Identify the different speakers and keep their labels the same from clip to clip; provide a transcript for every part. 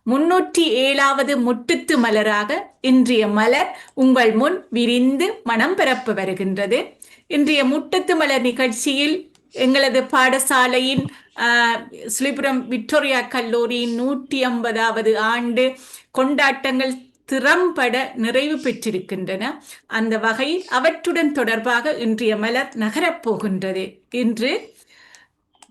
Speaker 1: 307வது முட்டுத்து மலராக இன்றைய மலர் உங்கள் முன் விரிந்து மனம் பரப்ப வருகின்றது. இன்றைய முட்டுத்து மலர் நிகழ்ச்சியில் எங்களது பாடசாலையின் ஸ்ரீபுரம் விக்டோரியா கல்லூரியின் 150வது ஆண்டு கொண்டாட்டங்கள் திறம்பட நிறைவு பெற்றிருக்கின்றன. அந்த வகையில் அவற்றுடன் தொடர்பாக இன்றைய மலர் நகரப் போகின்றது. இன்று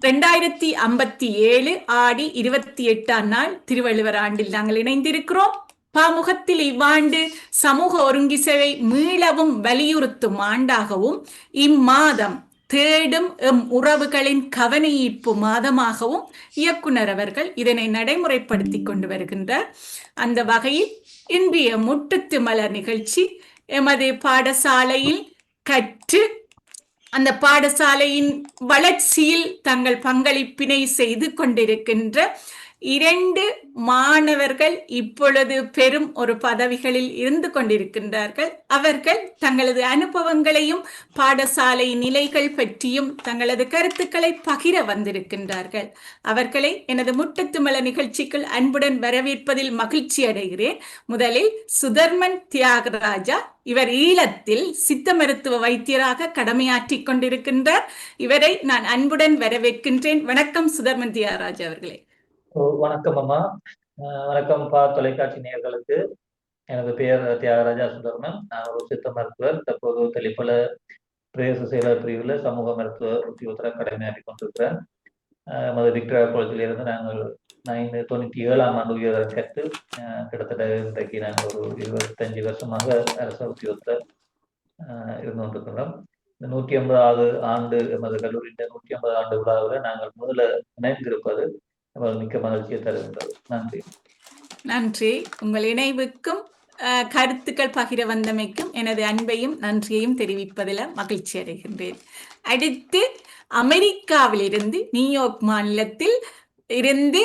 Speaker 1: 2057 ஆடி 28ஆம் நாள் திருவள்ளுவர் ஆண்டில் நாங்கள் இணைந்திருக்கிறோம். பாமுகத்தில் இவ்வாண்டு சமூக ஒருங்கிசைவை மீளவும் வலியுறுத்தும் ஆண்டாகவும் இம்மாதம் தேடும் எம் உறவுகளின் கவன ஈர்ப்பு மாதமாகவும் இயக்குனர் அவர்கள் இதனை நடைமுறைப்படுத்தி கொண்டு வருகின்றார். அந்த வகையில் இன்றைய முட்டுத்து மலர் நிகழ்ச்சி எமது பாடசாலையில் கற்று அந்த பாடசாலையின் வளர்ச்சியில் தங்கள் பங்களிப்பினை செய்து கொண்டிருக்கின்ற 2 மாணவர்கள் இப்பொழுது பெரும் ஒரு பதவிகளில் இருந்து கொண்டிருக்கின்றார்கள். அவர்கள் தங்களது அனுபவங்களையும் பாடசாலை நிலைகள் பற்றியும் தங்களது கருத்துக்களை பகிர வந்திருக்கின்றார்கள். அவர்களை எனது முட்டுத்து மலர் நிகழ்ச்சிக்குள் அன்புடன் வரவேற்பதில் மகிழ்ச்சி அடைகிறேன். முதலில் சுதர்மன் தியாகராஜா. இவர் ஈழத்தில் சித்த மருத்துவ வைத்தியராக கடமையாற்றிக் கொண்டிருக்கின்றார். இவரை நான் அன்புடன் வரவேற்கின்றேன். வணக்கம் சுதர்மன் தியாகராஜா அவர்களே.
Speaker 2: வணக்கம் அம்மா. வணக்கம் தொலைக்காட்சி நேயர்களுக்கு. எனது பெயர் தியாகராஜா சுதர்மன். நான் ஒரு சித்த மருத்துவர். தற்போது தெளிப்பல பிரதேச செயலர் பிரிவில் சமூக மருத்துவ உத்தியோகத்தர கடமையாற்றி கொண்டிருக்கிறேன். நமது விக்டோரியா காலேஜிலிருந்து நாங்கள் 97ஆம் ஆண்டு உயர்தரம் கற்று கிட்டத்தட்ட இன்றைக்கு நாங்கள் ஒரு 25 வருஷமாக அரச உத்தியோகத்தில் இருந்து கொண்டிருக்கிறோம். இந்த 150வது ஆண்டு எமது கல்லூரியின் 150 ஆண்டு விழாவில் நாங்கள் முதல்ல இணைந்திருப்பது மிக்க மகிழ்ச்சியை தருகின்றது. நன்றி.
Speaker 1: நன்றி. உங்கள் இணைவுக்கும் கருத்துக்கள் பகிர வந்தமைக்கும் எனது அன்பையும் நன்றியையும் தெரிவிப்பதில் மகிழ்ச்சி அடைகின்றேன். அடுத்து அமெரிக்காவிலிருந்து நியூயார்க் மாநிலத்தில் இருந்து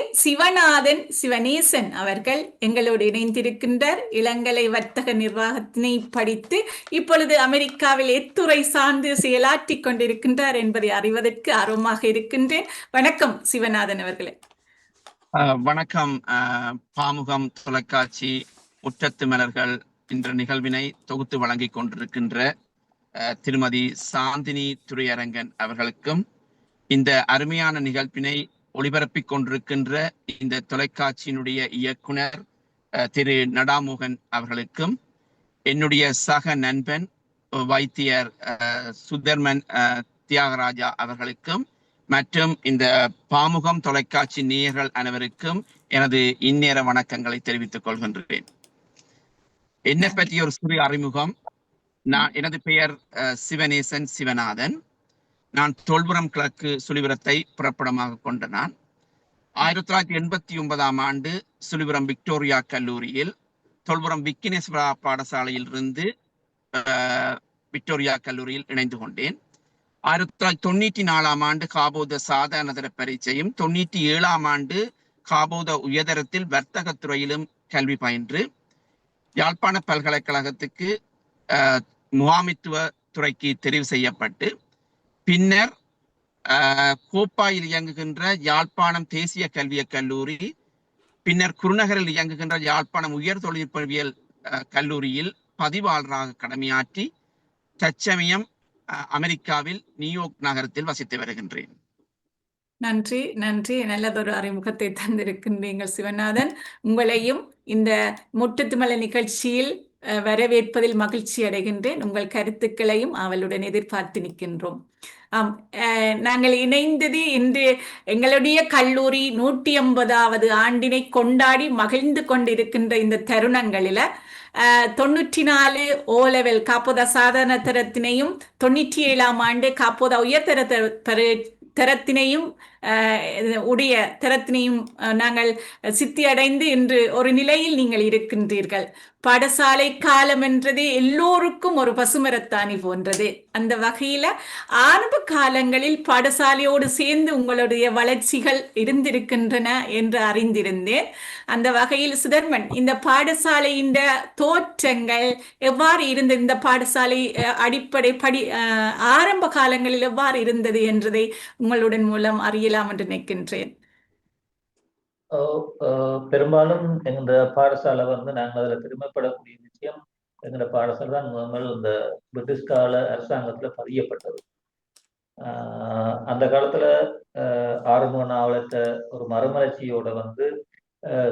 Speaker 1: சிவநேசன் அவர்கள் எங்களோடு இணைந்திருக்கின்றார். இளங்கலை வர்த்தக நிர்வாகத்தினை படித்து இப்பொழுது அமெரிக்காவில் எத்துறை சார்ந்து செயலாற்றி கொண்டிருக்கின்றார் என்பதை அறிவதற்கு ஆர்வமாக இருக்கின்றேன். வணக்கம் சிவநாதன் அவர்களே.
Speaker 3: வணக்கம். பாமுகம் தொலைக்காட்சி முற்றத்து மலர்கள் என்ற நிகழ்வினை தொகுத்து வழங்கிக் கொண்டிருக்கின்ற திருமதி சாந்தினி துரையரங்கன் அவர்களுக்கும், இந்த அருமையான நிகழ்வினை ஒளிபரப்பிக் கொண்டிருக்கின்ற இந்த தொலைக்காட்சியினுடைய இயக்குனர் திரு நடாமோகன் அவர்களுக்கும், என்னுடைய சக நண்பன் வைத்தியர் சுதர்மன் தியாகராஜா அவர்களுக்கும் மற்றும் இந்த பாமுகம் தொலைக்காட்சி நேயர்கள் அனைவருக்கும் எனது இந்நேர வணக்கங்களை தெரிவித்துக் கொள்கின்றேன். என்னை பற்றிய ஒரு சிறு அறிமுகம். எனது பெயர் சிவநேசன் சிவநாதன். நான் தொல்புரம் கிழக்கு சுழிபுரத்தை புறப்படமாக கொண்ட நான் 1989ஆம் ஆண்டு சுழிபுரம் விக்டோரியா கல்லூரியில் தொல்புரம் விக்கினேஸ்வரா பாடசாலையில் இருந்து விக்டோரியா கல்லூரியில் இணைந்து கொண்டேன். 1994ஆம் ஆண்டு காபோத சாதாரணதர பரீட்சையும் 97ஆம் ஆண்டு காபோத உயர்தரத்தில் வர்த்தகத்துறையிலும் கல்வி பயின்று யாழ்ப்பாண பல்கலைக்கழகத்துக்கு முகாமித்துவ துறைக்கு தெரிவு செய்யப்பட்டு பின்னர் கோப்பாயில் இயங்குகின்ற யாழ்ப்பாணம் தேசிய கல்வியக் கல்லூரி, பின்னர் குருநகரில் இயங்குகின்ற யாழ்ப்பாணம் உயர் தொழில்நுட்பவியல் கல்லூரியில் பதிவாளராக கடமையாற்றி தற்சமயம் அமெரிக்காவில் நியூயார்க் நகரத்தில் வசித்து வருகின்றேன்.
Speaker 1: நன்றி. நல்லதொரு அறிமுகத்தை தந்திருக்கின்றீர்கள் சிவநாதன். உங்களையும் இந்த முட்டுத்து மலர் நிகழ்ச்சியில் வரவேற்பதில் மகிழ்ச்சி அடைகின்றேன். உங்கள் கருத்துக்களையும் அவளுடன் எதிர்பார்த்து நிற்கின்றோம். நாங்கள் இணைந்தது இன்று எங்களுடைய கல்லூரி 150வது ஆண்டினை கொண்டாடி மகிழ்ந்து கொண்டிருக்கின்ற இந்த தருணங்களில 94 O-level காப்போதா சாதாரண தரத்தினையும் 97ஆம் ஆண்டு காப்போதா உயர்தர தரத்தினையும் உடைய தரத்தினையும் நாங்கள் சித்தியடைந்து இன்று ஒரு நிலையில் நீங்கள் இருக்கின்றீர்கள். பாடசாலை காலம் என்றது எல்லோருக்கும் ஒரு பசுமரத்தாணி போன்றது. அந்த வகையில ஆரம்ப காலங்களில் பாடசாலையோடு சேர்ந்து உங்களுடைய வளர்ச்சிகள் இருந்திருக்கின்றன என்று அறிந்திருந்தேன். அந்த வகையில் சுதர்மன், இந்த பாடசாலையின் தோற்றங்கள் எவ்வாறு இருந்தது, இந்த பாடசாலை அடிப்படை ஆரம்ப காலங்களில் எவ்வாறு இருந்தது என்றதை உங்களுடன் மூலம் அறியலாம் என்று நினைக்கின்றேன்.
Speaker 2: பெரும்பாலும் எங்க பாடசாலை வந்து நாங்கள் அதில் பெருமைப்படக்கூடிய விஷயம், எங்களோட பாடசாலை தான் முதல் இந்த பிரிட்டிஷ் கால அரசாங்கத்துல பதியப்பட்டது. அந்த காலத்துல ஆறுமுக நாவலற்ற ஒரு மறுமலர்ச்சியோட வந்து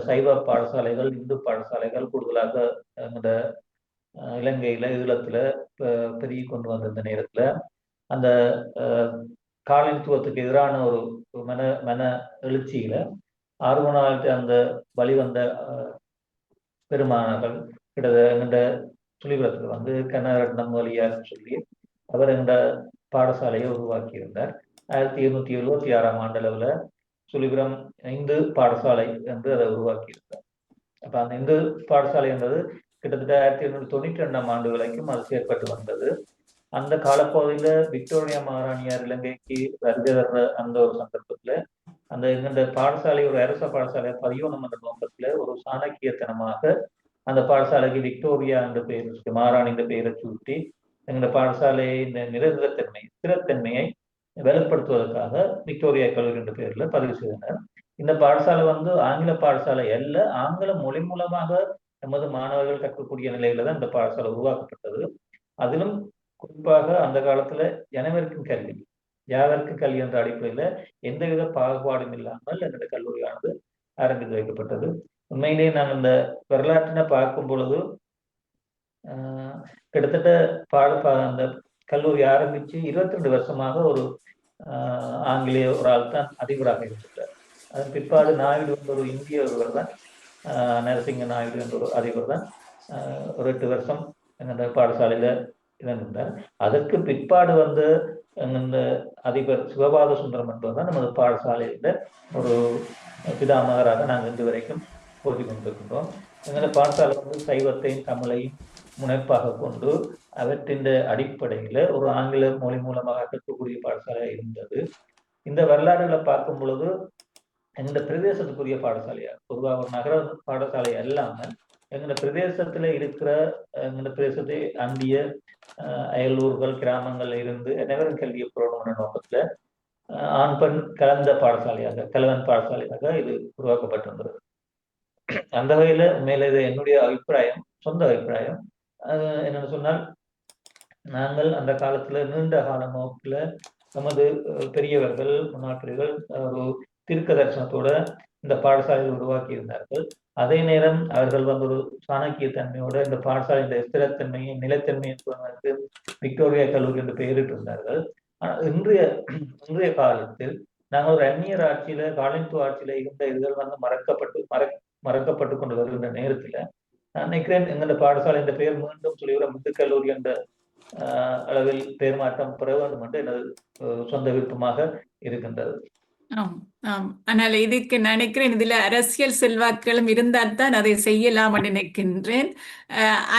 Speaker 2: சைவ பாடசாலைகள், இந்து பாடசாலைகள் கூடுதலாக எங்களோட இலங்கையில ஈழத்துல பெருகி கொண்டு வந்திருந்த நேரத்துல அந்த காலனித்துவத்துக்கு எதிரான ஒரு மன எழுச்சியில ஆர்வ நாவலற்ற அந்த வழிவந்த பெருமானார்கள் எங்கள்ட சுழிபுரத்தில் வந்து கனரட்னம் வழியார்னு சொல்லி அவர் எங்கள்ட பாடசாலையை உருவாக்கியிருந்தார். 1776ஆம் ஆண்டளவில் சுழிபுரம் இந்து பாடசாலை என்று அதை உருவாக்கியிருந்தார். அப்போ அந்த இந்து பாடசாலை என்பது கிட்டத்தட்ட 1792ஆம் ஆண்டு வரைக்கும் அது செயற்பட்டு வந்தது. அந்த காலப்பகுதியில் விக்டோரியா மகாராணியார் இலங்கைக்கு வருகை வர்ற அந்த ஒரு சந்தர்ப்பத்தில் அந்த எங்கள்ட பாடசாலை ஒரு அரச பாடசாலையை பதியணும் என்ற நோக்கத்தில் ஒரு சாணக்கியத்தனமாக அந்த பாடசாலைக்கு விக்டோரியா என்ற பெயர், மகாராணி என்ற பெயரை சூட்டி எங்களோட பாடசாலையை இந்த நிரந்தரத்தன்மை, ஸ்திரத்தன்மையை வெளிப்படுத்துவதற்காக விக்டோரியா கல்லூரி என்ற பெயரில் பதிவு செய்தனர். இந்த பாடசாலை வந்து ஆங்கில பாடசாலை அல்ல, ஆங்கில மொழி மூலமாக நமது மாணவர்கள் கற்கக்கூடிய நிலையில தான் இந்த பாடசாலை உருவாக்கப்பட்டது. அதிலும் குறிப்பாக அந்த காலத்துல அனைவருக்கும் கல்வி, யாவருக்கும் கல்வி என்ற அடிப்படையில எந்தவித பாகுபாடும் இல்லாமல் எங்களுடைய கல்லூரியானது ஆரம்பித்து வைக்கப்பட்டது. உண்மையிலேயே நாங்கள் இந்த வரலாற்றினை பார்க்கும் பொழுது கிட்டத்தட்ட அந்த கல்லூரி ஆரம்பிச்சு 22 வருஷமாக ஒரு ஆங்கிலேய ஒரு ஆள் தான் அதிபராக இருந்துட்டார். அதன் பிற்பாடு நாயுடு என்ற ஒரு இந்திய ஒருவர் தான், நரசிங்க நாயுடு என்ற ஒரு அதிபர் தான் ஒரு 8 வருஷம் எங்க பாடசாலையில இருந்தார். அதற்கு பிற்பாடு வந்து இந்த அதிபர் சிவபாத சுந்தரம் என்பவர் தான் நமது பாடசாலையில ஒரு பிதாமகராக நாங்கள் இன்று வரைக்கும் போட்டி கொண்டிருக்கின்றோம். எங்களோட பாடசாலை வந்து சைவத்தையும் தமிழையும் முனைப்பாக கொண்டு அவற்றின் அடிப்படையில ஒரு ஆங்கில மொழி மூலமாக கற்கக்கூடிய பாடசாலை இருந்தது. இந்த வரலாறுகளை பார்க்கும் பொழுது எங்களோட பிரதேசத்துக்குரிய பாடசாலையா, பொதுவாக ஒரு நகர பாடசாலை அல்லாமல் எங்களோட பிரதேசத்துல இருக்கிற எங்களோட பிரதேசத்தை அண்டிய அயலூர்கள், கிராமங்கள்ல இருந்து அனைவரும் கல்வியை புறணும்ன்ற நோக்கத்துல ஆண் பெண் கலந்த பாடசாலையாக, கலவன் பாடசாலையாக இது உருவாக்கப்பட்டிருந்தது. அந்த வகையில மேல இது என்னுடைய அபிப்பிராயம், சொந்த அபிப்பிராயம். என்னன்னு சொன்னால், நாங்கள் அந்த காலத்துல நீண்ட கால நோக்கில நமது பெரியவர்கள், முன்னாள் பெரியவர்கள் ஒரு தீர்க்க தரிசனத்தோட இந்த பாடசாலையை உருவாக்கி இருந்தார்கள். அதே நேரம் அவர்கள் வந்து ஒரு சாணக்கிய தன்மையோட இந்த பாடசாலையின் ஸ்திரத்தன்மையை, நிலைத்தன்மையை சொல்வதற்கு விக்டோரியா கல்லூரி என்று பெயரிட்டு இருந்தார்கள். இன்றைய காலத்தில் நாங்கள் ஒரு அந்நியர் ஆட்சியில, காலனித்துவ ஆட்சியில இருந்த இதுகள் வந்து மறக்கப்பட்டு கொண்டு வருகின்ற நேரத்துல நான் நினைக்கிறேன் எங்களோட பாடசாலை இந்த பெயர் மீண்டும் சொல்லிவிட முத்து கல்லூரி என்ற அளவில் பெயர் மாற்றம் பெற வேண்டும் என்று எனது சொந்த விருப்பமாக இருக்கின்றது.
Speaker 1: ஆனால் இதுக்கு நினைக்கிறேன் இதுல அரசியல் செல்வாக்களும் இருந்தால் தான் அதை செய்யலாம் நினைக்கின்றேன்.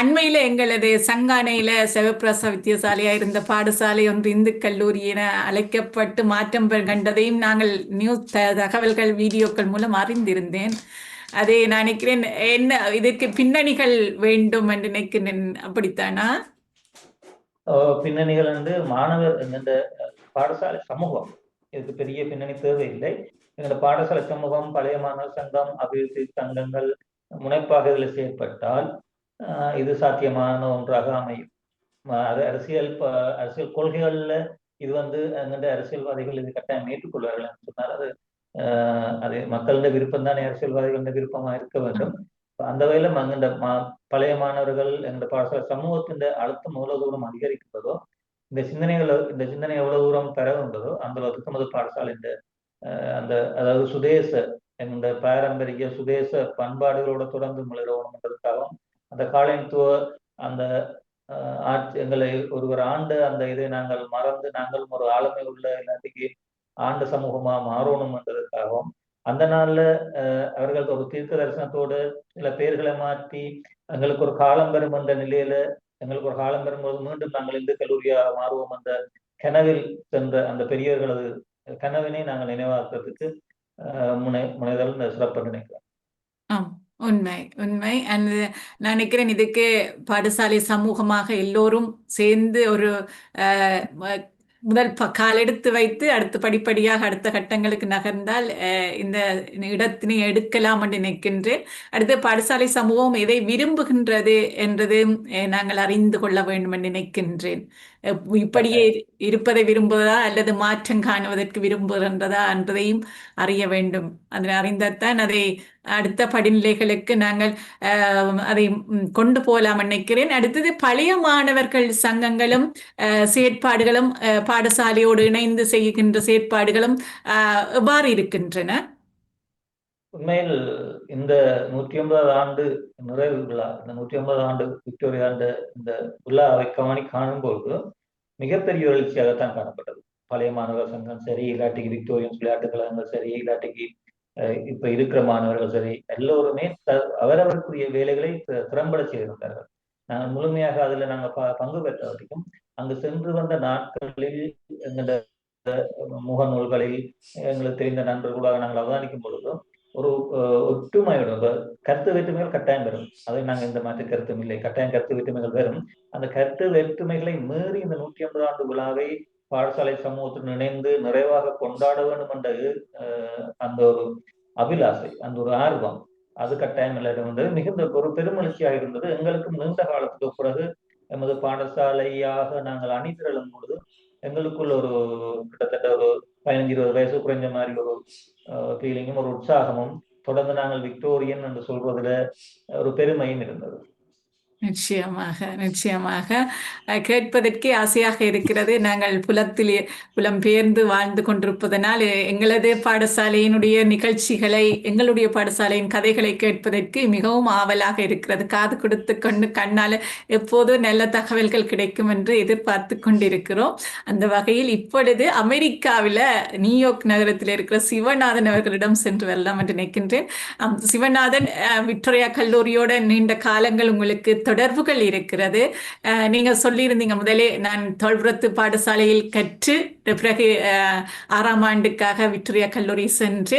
Speaker 1: அண்மையில எங்களது சங்கானையில சிவபிரசா வித்தியாசாலையா இருந்த பாடசாலை ஒன்று இந்து கல்லூரி என அழைக்கப்பட்டு மாற்றம் கண்டதையும் நாங்கள் நியூஸ் தகவல்கள், வீடியோக்கள் மூலம் அறிந்திருந்தேன். அதை நினைக்கிறேன் என்ன இதற்கு பின்னணிகள் வேண்டும் என்று நினைக்கிறேன். அப்படித்தானா?
Speaker 2: பின்னணிகள் வந்து மாணவர் இந்த பாடசாலை சமூகம், இதுக்கு பெரிய பின்னணி தேவையில்லை. எங்களோட பாடசாலை சமூகம், பழைய மாணவர் சங்கம், அபிவிருத்தி சங்கங்கள் முனைப்பாக இதில் செயற்பட்டால் இது சாத்தியமான ஒன்றாக அமையும். அது அரசியல் கொள்கைகள்ல இது வந்து எங்கள்ட அரசியல்வாதிகள் இது கட்டாயம் ஏற்றுக்கொள்வார்கள் என்று சொன்னால் அது மக்களோட விருப்பம் தானே அரசியல்வாதிகளோட விருப்பமா இருக்க வேண்டும். அந்த வகையில எங்கள்ட பழைய மாணவர்கள், எங்களோட பாடசாலை சமூகத்தின் அழுத்தம் எவ்வளவு தூரம் அதிகரிக்கிறதோ, இந்த சிந்தனை எவ்வளவு தூரம் பெறவுண்டதோ அந்த அளவுக்கு நமது பாடசாலை அந்த அதாவது சுதேச எங்களோட பாரம்பரிய சுதேச பண்பாடுகளோட தொடர்ந்து முளைரணுன்றதுக்காகவும் அந்த காலனித்துவ அந்த எங்களை ஒருவர் ஆண்டு அந்த இதை நாங்கள் மறந்து நாங்கள் ஒரு ஆளுமை உள்ள எல்லாத்துக்கு ஆண்டு சமூகமா மாறணும் என்றதுக்காகவும் அந்த நாள்ல அவர்கள் ஒரு தீர்க்க தரிசனத்தோடு சில பெயர்களை மாற்றி எங்களுக்கு ஒரு காலம் பெறும் என்ற நிலையில, எங்களுக்கு ஒரு காலம் பெறும்போது மீண்டும் நாங்கள் இந்து கல்லூரியா மாறுவோம் அந்த கனவில் சென்ற அந்த பெரியவர்களது கனவினை நாங்கள் நினைவாக்குறதுக்கு முனைதல் சிறப்பு நினைக்கிறோம்.
Speaker 1: உண்மை. நான் நினைக்கிறேன் இதுக்கு பாடசாலை சமூகமாக எல்லோரும் சேர்ந்து ஒரு முதல் கால் எடுத்து வைத்து அடுத்து படிப்படியாக அடுத்த கட்டங்களுக்கு நகர்ந்தால் இந்த இடத்தினை எடுக்கலாம் என்று நினைக்கின்றேன். அடுத்து பாடசாலை சமூகம் எதை விரும்புகின்றது என்றது நாங்கள் அறிந்து கொள்ள வேண்டும் என்று நினைக்கின்றேன். இப்படியே இருப்பதை விரும்புவதா அல்லது மாற்றம் காணுவதற்கு விரும்புகின்றதா என்றதையும் அறிய வேண்டும். அதனை அறிந்தால்தான் அதை அடுத்த படிநிலைகளுக்கு நாங்கள் அதை கொண்டு போகலாம் நினைக்கிறேன். அடுத்தது பழைய மாணவர்கள் சங்கங்களும் செயற்பாடுகளும் பாடசாலையோடு இணைந்து செய்கின்ற செயற்பாடுகளும் எவ்வாறு இருக்கின்றன?
Speaker 2: உண்மையில் இந்த 150 ஆண்டு நிறைவு விழா, இந்த 150 ஆண்டு விக்டோரியா இந்த விழாவை காணும்போது மிகப்பெரிய எழுச்சியாகத்தான் காணப்பட்டது. பழைய மாணவர் சங்கம் சரி, இல்லாட்டிக்கு விக்டோரியன்ஸ் விளையாட்டு கழகங்கள் சரி, இல்லாட்டிக்கு இப்ப இருக்கிற மாணவர்கள் சரி, எல்லோருமே அவரவருக்குரிய வேலைகளை திறம்பட செய்திருந்தார்கள். நாங்கள் முழுமையாக அதுல நாங்க பங்கு பெற்ற வரைக்கும் அங்கு சென்று வந்த நாட்களில் எங்களோட முகநூல்களில் எங்களுக்கு தெரிந்த நண்பர்களாக நாங்கள் அவதானிக்கும் பொழுதும் ஒரு ஒற்றுமையோட கருத்து வேற்றுமைகள் கட்டாயம் பெறும். அதை நாங்கள் இந்த மாற்று கருத்தும் இல்லை, கட்டாயம் கருத்து வேற்றுமைகள் வரும். அந்த கருத்து வேற்றுமைகளை மீறி இந்த 150 ஆண்டு விழாவை பாடசாலை சமூகத்துடன் இணைந்து நிறைவாக கொண்டாட வேண்டும் என்ற அந்த ஒரு அபிலாசை, அந்த ஒரு ஆர்வம், அது கட்டாயம் எல்லாரும் வந்தது. மிகுந்த ஒரு பெருமகிழ்ச்சியாக இருந்தது. எங்களுக்கும் நீண்ட காலத்துக்கு பிறகு எமது பாடசாலையாக நாங்கள் அணிதிரளும் பொழுது எங்களுக்குள்ள ஒரு கிட்டத்தட்ட ஒரு 15-20 வயசு குறைஞ்ச மாதிரி ஒரு ஃபீலிங்கும் ஒரு உற்சாகமும், தொடர்ந்து நாங்கள் விக்டோரியன் என்று சொல்வதில் ஒரு பெருமையும் இருந்தது.
Speaker 1: நிச்சயமாக கேட்பதற்கே ஆசையாக இருக்கிறது. நாங்கள் புலம்பெயர்ந்து வாழ்ந்து கொண்டிருப்பதனால் எங்களது பாடசாலையினுடைய நிகழ்ச்சிகளை, எங்களுடைய பாடசாலையின் கதைகளை கேட்பதற்கு மிகவும் ஆவலாக இருக்கிறது. காது கொடுத்து கொண்டு கண்ணால் எப்போதும் நல்ல தகவல்கள் கிடைக்கும் என்று எதிர்பார்த்து கொண்டிருக்கிறோம். அந்த வகையில் இப்பொழுது அமெரிக்காவில் நியூயார்க் நகரத்தில் இருக்கிற சிவநாதன் அவர்களிடம் சென்று வரலாம் என்று நினைக்கின்றேன். சிவநாதன், விக்டோரியா கல்லூரியோட நீண்ட காலங்கள் உங்களுக்கு தொடர்புகள் இருக்கிறது. நீங்க சொல்லியிருந்தீங்க முதலே, நான் தொல்புரத்து பாடசாலையில் கற்று பிறகு 6ஆம் ஆண்டுக்காக விக்டோரியா கல்லூரி சென்று,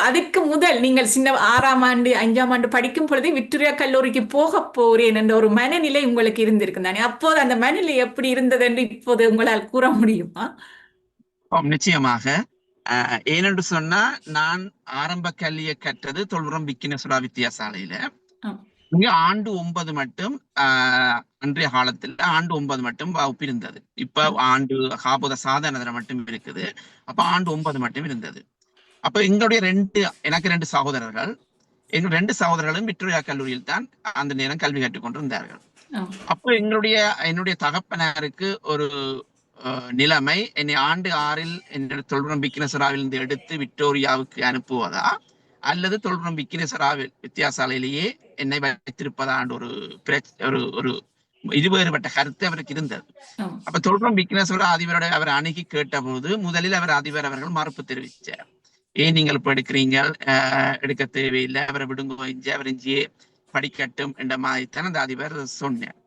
Speaker 1: அதுக்கு முதல் நீங்கள் சின்ன 6ஆம் ஆண்டு 5ஆம் ஆண்டு படிக்கும் பொழுது விக்டோரியா கல்லூரிக்கு போக போறேன் என்ற ஒரு மனநிலை உங்களுக்கு இருந்திருக்கு தானே? அப்போது அந்த மனநிலை எப்படி இருந்தது என்று இப்போது உங்களால் கூற முடியுமா?
Speaker 3: நிச்சயமாக. ஏனென்று சொன்னா, நான் ஆரம்ப கல்வியை கற்றது தொல்புரம் விக்கினேஸ்வரா வித்தியாசாலையில. இங்க ஆண்டு 9 மட்டும், அன்றைய காலத்துல ஆண்டு 9 மட்டும் வகுப்பு இருந்தது. இப்ப ஆண்டு காபோத சாதனை மட்டும் இருக்குது. அப்ப ஆண்டு 9 மட்டும் இருந்தது. அப்ப எங்களுடைய எனக்கு 2 சகோதரர்கள், எங்க 2 சகோதரர்களும் விக்டோரியா கல்லூரியில் தான் அந்த நேரம் கல்வி கற்றுக்கொண்டிருந்தார்கள். அப்போ என்னுடைய தகப்பனாருக்கு ஒரு நிலைமை, என்னை ஆண்டு 6இல் என்னுடைய தொல்புரம் விக்கினேஸ்வராவில் இருந்து எடுத்து விக்டோரியாவுக்கு அனுப்புவதா அல்லது தொல்புரம் விக்கினேஸ்வரா வித்தியாசாலையிலேயே என்னை வைத்திருப்பதான்ற ஒரு இருவேறுபட்ட கருத்து அவருக்கு இருந்தது. அப்ப தொல்புரம் விக்கினேஸ்வரா அதிபரோட அவர் அணுகி கேட்டபோது முதலில் அதிபர் அவர்கள் மறுப்பு தெரிவிச்சார். ஏன் நீங்கள் இப்ப எடுக்க தேவையில்லை, அவரை விடுங்க, அவர் இஞ்சியே படிக்கட்டும் என்ற மாதிரித்தான் அந்த அதிபர் சொன்னார்.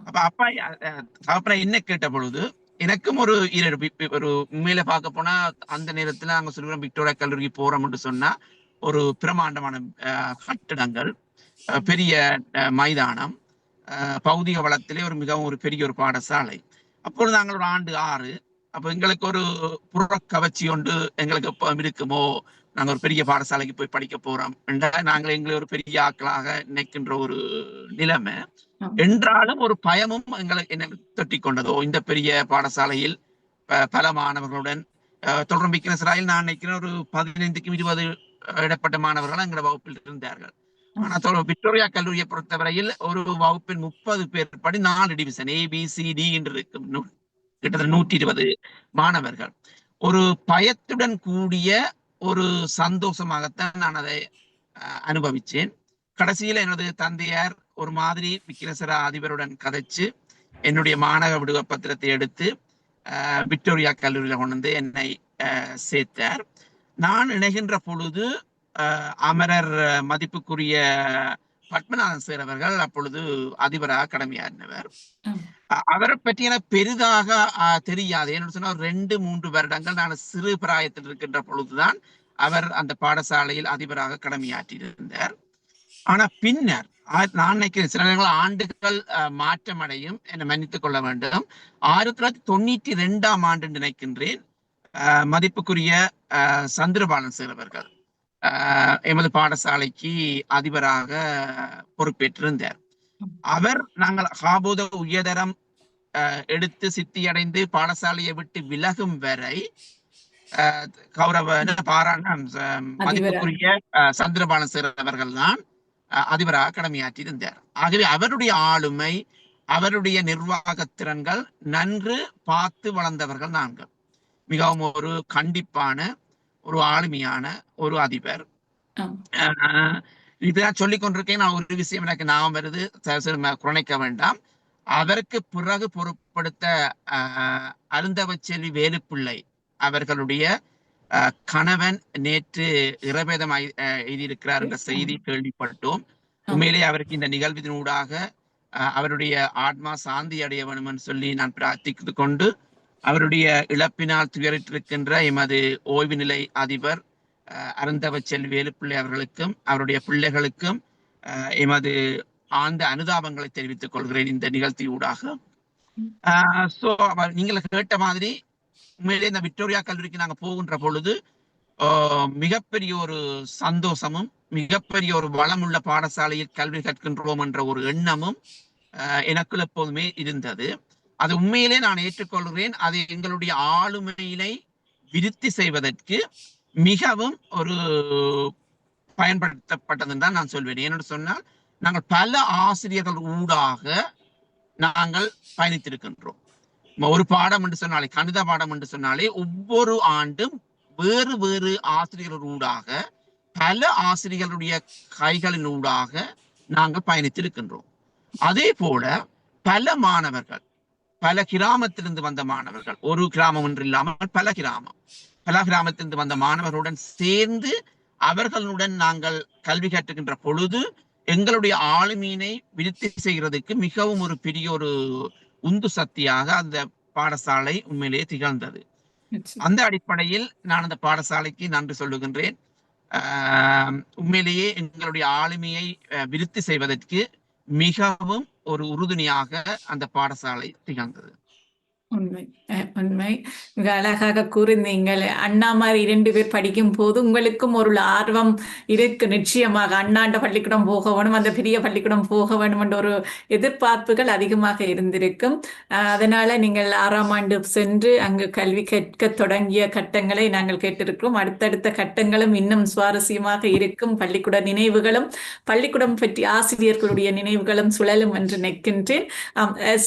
Speaker 3: அப்ப அப்பா என்ன கேட்ட பொழுது எனக்கும் ஒரு உண்மையில பார்க்க போனா அந்த நேரத்துல நாங்க சொல்லுவோம் விக்டோரியா கல்லூரிக்கு போறோம் என்று சொன்னா ஒரு பிரமாண்டமான கட்டிடங்கள், பெரிய மைதானம், பௌதிக வளத்திலே மிகவும் ஒரு பெரிய ஒரு பாடசாலை. அப்பொழுது நாங்கள் ஒரு ஆண்டு 6. அப்ப எங்களுக்கு ஒரு புறக்கவர்ச்சி ஒன்று எங்களுக்கு எப்போ இருக்குமோ, நாங்கள் ஒரு பெரிய பாடசாலைக்கு போய் படிக்க போறோம் என்ற நாங்கள் எங்களை ஒரு பெரிய ஆக்களாக நினைக்கின்ற ஒரு நிலைமை என்றாலும் ஒரு பயமும் என்ன தொட்டி கொண்டதோ. இந்த பெரிய பாடசாலையில் பல மாணவர்களுடன் தொல்புரம் விக்கினேஸ்வராவில் நான் நினைக்கிறேன் ஒரு 15க்கும் 20 இடப்பட்ட மாணவர்கள் எங்களோட வகுப்பில் இருந்தார்கள். ஆனா விக்டோரியா கல்லூரியை பொறுத்தவரையில் ஒரு வகுப்பில் 30 பேர் படி 4 டிவிஷன் ABCD என்று இருக்கும், கிட்டத்தட்ட 120 மாணவர்கள். ஒரு பயத்துடன் கூடிய ஒரு சந்தோஷமாகத்தான் நான் அதை அனுபவிச்சேன். கடைசியில் எனது தந்தையார் ஒரு மாதிரி விக்கினேஸ்வரா அதிபருடன் கதைச்சு என்னுடைய மாணவ விடுவ பத்திரத்தை எடுத்து விக்டோரியா கல்லூரியில கொண்டு வந்து என்னை சேர்த்தார். நான் இணைகின்ற பொழுது அமரர் மதிப்புக்குரிய பத்மநாதன் சார் அவர்கள் அப்பொழுது அதிபராக கடமையாற்றினவர். அவரை பற்றி எனக்கு பெரிதாக தெரியாது. என்ன சொன்னா 2-3 வருடங்கள் நான் சிறு பிராயத்தில் இருக்கின்ற பொழுதுதான் அவர் அந்த பாடசாலையில் அதிபராக கடமையாற்றியிருந்தார். ஆனா பின்னர் நான் நினைக்கிறேன் சில நேரங்கள் ஆண்டுகள் மாற்றம் அடையும் என்னை மன்னித்துக் கொள்ள வேண்டும். 1992ஆம் ஆண்டு நினைக்கின்றேன் மதிப்புக்குரிய சந்திரபாலன் சார் அவர்கள் எமது பாடசாலைக்கு அதிபராக பொறுப்பேற்றிருந்தார். அவர் நாங்கள் காபோத உயர்தரம் எடுத்து சித்தியடைந்து பாடசாலையை விட்டு விலகும் வரை கௌரவ பாராட்ட மதிப்புக்குரிய சந்திரபாலன் சார் அவர்கள் தான் அதிபராக கடமையாற்றியிருந்தார். ஆகவே அவருடைய ஆளுமை, அவருடைய நிர்வாக திறன்கள் நன்கு பார்த்து வளர்ந்தவர்கள் நாங்கள். மிகவும் ஒரு கண்டிப்பான ஒரு ஆளுமையான ஒரு அதிபர். இதுதான் சொல்லிக் கொண்டிருக்கேன். நான் ஒரு விஷயம் எனக்கு ஞாபகம் வருது, குறைக்க வேண்டாம். அவருக்கு பிறகு பொறுப்படுத்த அருந்தவச்செல்வி வேலுப்பிள்ளை அவர்களுடைய கணவன் நேற்று இறபேதம் எழுதியிருக்கிறார் என்ற செய்தி கேள்விப்பட்டோம். உண்மையிலே அவருக்கு இந்த நிகழ்வினூடாக அவருடைய ஆத்மா சாந்தி அடைய வேண்டும் என்று சொல்லி நான் பிரார்த்தித்து கொண்டு, அவருடைய இழப்பினால் துயரிட்டிருக்கின்ற எமது ஓய்வு நிலை அதிபர் அருந்தவச்செல்வி வேலுப்பிள்ளை அவர்களுக்கும் அவருடைய பிள்ளைகளுக்கும் எமது ஆழ்ந்த அனுதாபங்களை தெரிவித்துக் கொள்கிறேன் இந்த நிகழ்ச்சியூடாக. நீங்கள் கேட்ட மாதிரி உண்மையிலே இந்த விக்டோரியா கல்லூரிக்கு நாங்கள் போகின்ற பொழுது மிகப்பெரிய ஒரு சந்தோஷமும் மிகப்பெரிய ஒரு வளமுள்ள பாடசாலையில் கல்வி கற்கின்றோம் என்ற ஒரு எண்ணமும் எனக்குள் எப்போதுமே இருந்தது. அது உண்மையிலே நான் ஏற்றுக்கொள்கிறேன். அது எங்களுடைய ஆளுமையினை விருத்தி செய்வதற்கு மிகவும் ஒரு பயன்படுத்தப்பட்டதுன்னு தான் நான் சொல்வேன். ஏன்னு சொன்னால் நாங்கள் பல ஆசிரியர்கள் ஊடாக நாங்கள் பயணித்திருக்கின்றோம். ஒரு பாடம் என்று சொன்னாலே, கணித பாடம் என்று சொன்னாலே ஒவ்வொரு ஆண்டும் வேறு வேறு ஆசிரியர்கள் ஊடாக பல ஆசிரியர்களுடைய கைகளின் ஊடாக நாங்கள் பயணித்திருக்கின்றோம். அதே போல பல மாணவர்கள், பல கிராமத்திலிருந்து வந்த மாணவர்கள், ஒரு கிராமம் ஒன்று இல்லாமல் பல கிராமத்திலிருந்து வந்த மாணவர்களுடன் சேர்ந்து அவர்களுடன் நாங்கள் கல்வி கற்றுக்கின்ற பொழுது எங்களுடைய ஆளுமையினை விருத்தி செய்கிறதுக்கு மிகவும் ஒரு பெரிய ஒரு உந்து சக்தியாக அந்த பாடசாலை உண்மையிலேயே திகழ்ந்தது. அந்த அடிப்படையில் நான் அந்த பாடசாலைக்கு நன்றி சொல்லுகின்றேன். உண்மையிலேயே எங்களுடைய ஆளுமையை விருத்தி செய்வதற்கு மிகவும் ஒரு உறுதுணையாக அந்த பாடசாலை திகழ்ந்தது.
Speaker 1: உண்மை உண்மை. மிக அழகாக கூறினீங்கள். அண்ணா மாதிரி 2 பேர் படிக்கும் போது உங்களுக்கும் ஒரு ஆர்வம் இருக்கு. நிச்சயமாக அண்ணாண்ட பள்ளிக்கூடம் போக வேணும், அந்த பெரிய பள்ளிக்கூடம் போக வேணும் என்ற ஒரு எதிர்பார்ப்புகள் அதிகமாக இருந்திருக்கும். அதனால நீங்கள் 6ஆம் ஆண்டு சென்று அங்கு கல்வி கற்க தொடங்கிய கட்டங்களை நாங்கள் கேட்டிருக்கிறோம். அடுத்தடுத்த கட்டங்களும் இன்னும் சுவாரஸ்யமாக இருக்கும். பள்ளிக்கூட நினைவுகளும் பள்ளிக்கூடம் பற்றி ஆசிரியர்களுடைய நினைவுகளும் சுழலும் என்று நினைக்கின்றேன்.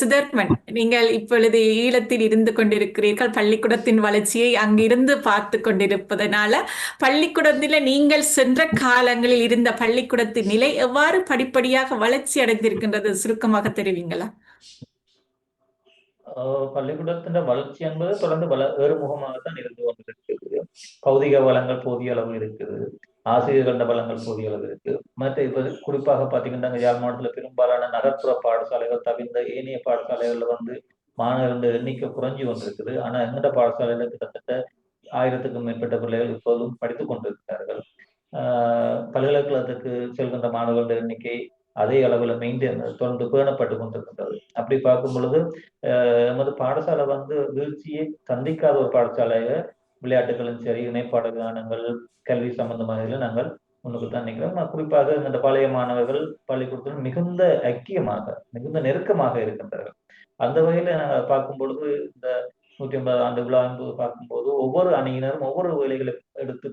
Speaker 1: சுதர்மன், நீங்கள் இப்பொழுது ஈழத்தில் இருந்து கொண்டிருக்கிறீர்கள். பள்ளிக்கூடத்தின் வளர்ச்சியை அங்கிருந்து பார்த்து கொண்டிருப்பதனால பள்ளிக்கூடத்தில் நீங்கள் சென்ற காலங்களில் இருந்த பள்ளிக்கூடத்தின் நிலை எவ்வாறு படிப்படியாக வளர்ச்சி அடைந்திருக்கின்றது சுருக்கமாக தெரிவிங்களா?
Speaker 2: பள்ளிக்கூடத்தின் வளர்ச்சி என்பது தொடர்ந்து ஏறுமுகமாகத்தான் இருந்து கொண்டிருக்கிறது. பௌதிக வளங்கள் போதிய அளவு இருக்குது, ஆசிரியர்கள வளங்கள் போதிய அளவு இருக்கு. மற்ற இப்ப குறிப்பாக பாத்தீங்கன்னா யாழ் மாவட்டத்துல பெரும்பாலான நகர்ப்புற பாடசாலைகள் தவிர்ந்த ஏனைய பாடசாலைகள்ல மாணவர்கள் எண்ணிக்கை குறைஞ்சி கொண்டிருக்குது. ஆனா எங்கட பாடசாலையில கிட்டத்தட்ட 1000க்கும் மேற்பட்ட பிள்ளைகள் இப்போதும் படித்துக் கொண்டிருக்கிறார்கள். பல்கலைக்கழகத்துக்கு செல்கின்ற மாணவர்களுடைய எண்ணிக்கை அதே அளவுல தொடர்ந்து பேணப்பட்டு கொண்டிருக்கின்றது. அப்படி பார்க்கும் பொழுது நமது பாடசாலை வீழ்ச்சியை சந்திக்காத ஒரு பாடசாலைய விளையாட்டுகளும் சரி, இணைப்பாடு கானங்கள், கல்வி சம்பந்தமாக நாங்கள் முன்னுக்கு தான் நிற்கிறோம். குறிப்பாக இந்த பழைய மாணவர்கள் பள்ளிக்கூடத்தில் மிகுந்த ஐக்கியமாக மிகுந்த நெருக்கமாக இருக்கின்றார்கள். அந்த வகையில நாங்கள் பார்க்கும் பொழுது இந்த 150 ஆண்டு விழா பார்க்கும்போது ஒவ்வொரு அணியினரும் ஒவ்வொரு வேலைகளை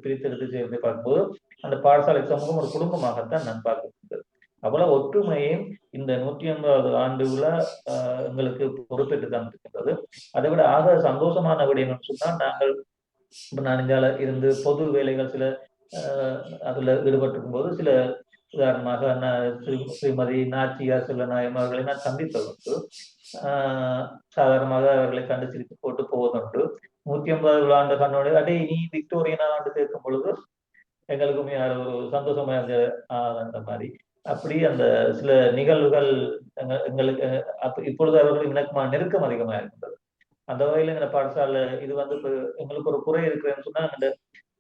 Speaker 2: பிரித்தெடுத்து சேர்ந்து பார்க்கும்போது அந்த பாடசாலை சமூகம் ஒரு குடும்பமாகத்தான் நான் பார்க்கின்றது. அவ்வளவு ஒற்றுமையும் இந்த 150வது ஆண்டு விழா எங்களுக்கு பொறுப்பேற்று தான் இருக்கின்றது. அதை விட ஆக சந்தோஷமான விடயம் சொன்னால், நாங்கள் நெடுஞ்சால இருந்து பொது வேலைகள் சில அதுல ஈடுபட்டிருக்கும் போது சில உதாரணமாக ஸ்ரீமதி நாச்சியார் செல்வநாயகம் அவர்களை நான் சந்தித்ததுண்டு. சாதாரணமாக அவர்களை கண்டு சிரித்து போட்டு போவதுண்டு. 150 ஆண்டு கண்ணோடு அடே நீ விக்டோரியனா ஆண்டு சேர்க்கும் பொழுது எங்களுக்குமே ஒரு சந்தோஷமா இருந்த அந்த மாதிரி அப்படி அந்த சில நிகழ்வுகள் எங்களுக்கு இப்பொழுது அவர்கள் எனக்கு நெருக்கம் அதிகமா இருக்கின்றது. அந்த வகையில எங்க பாடசாலை இது எங்களுக்கு ஒரு குறை இருக்கிறேன்னு சொன்னா, இந்த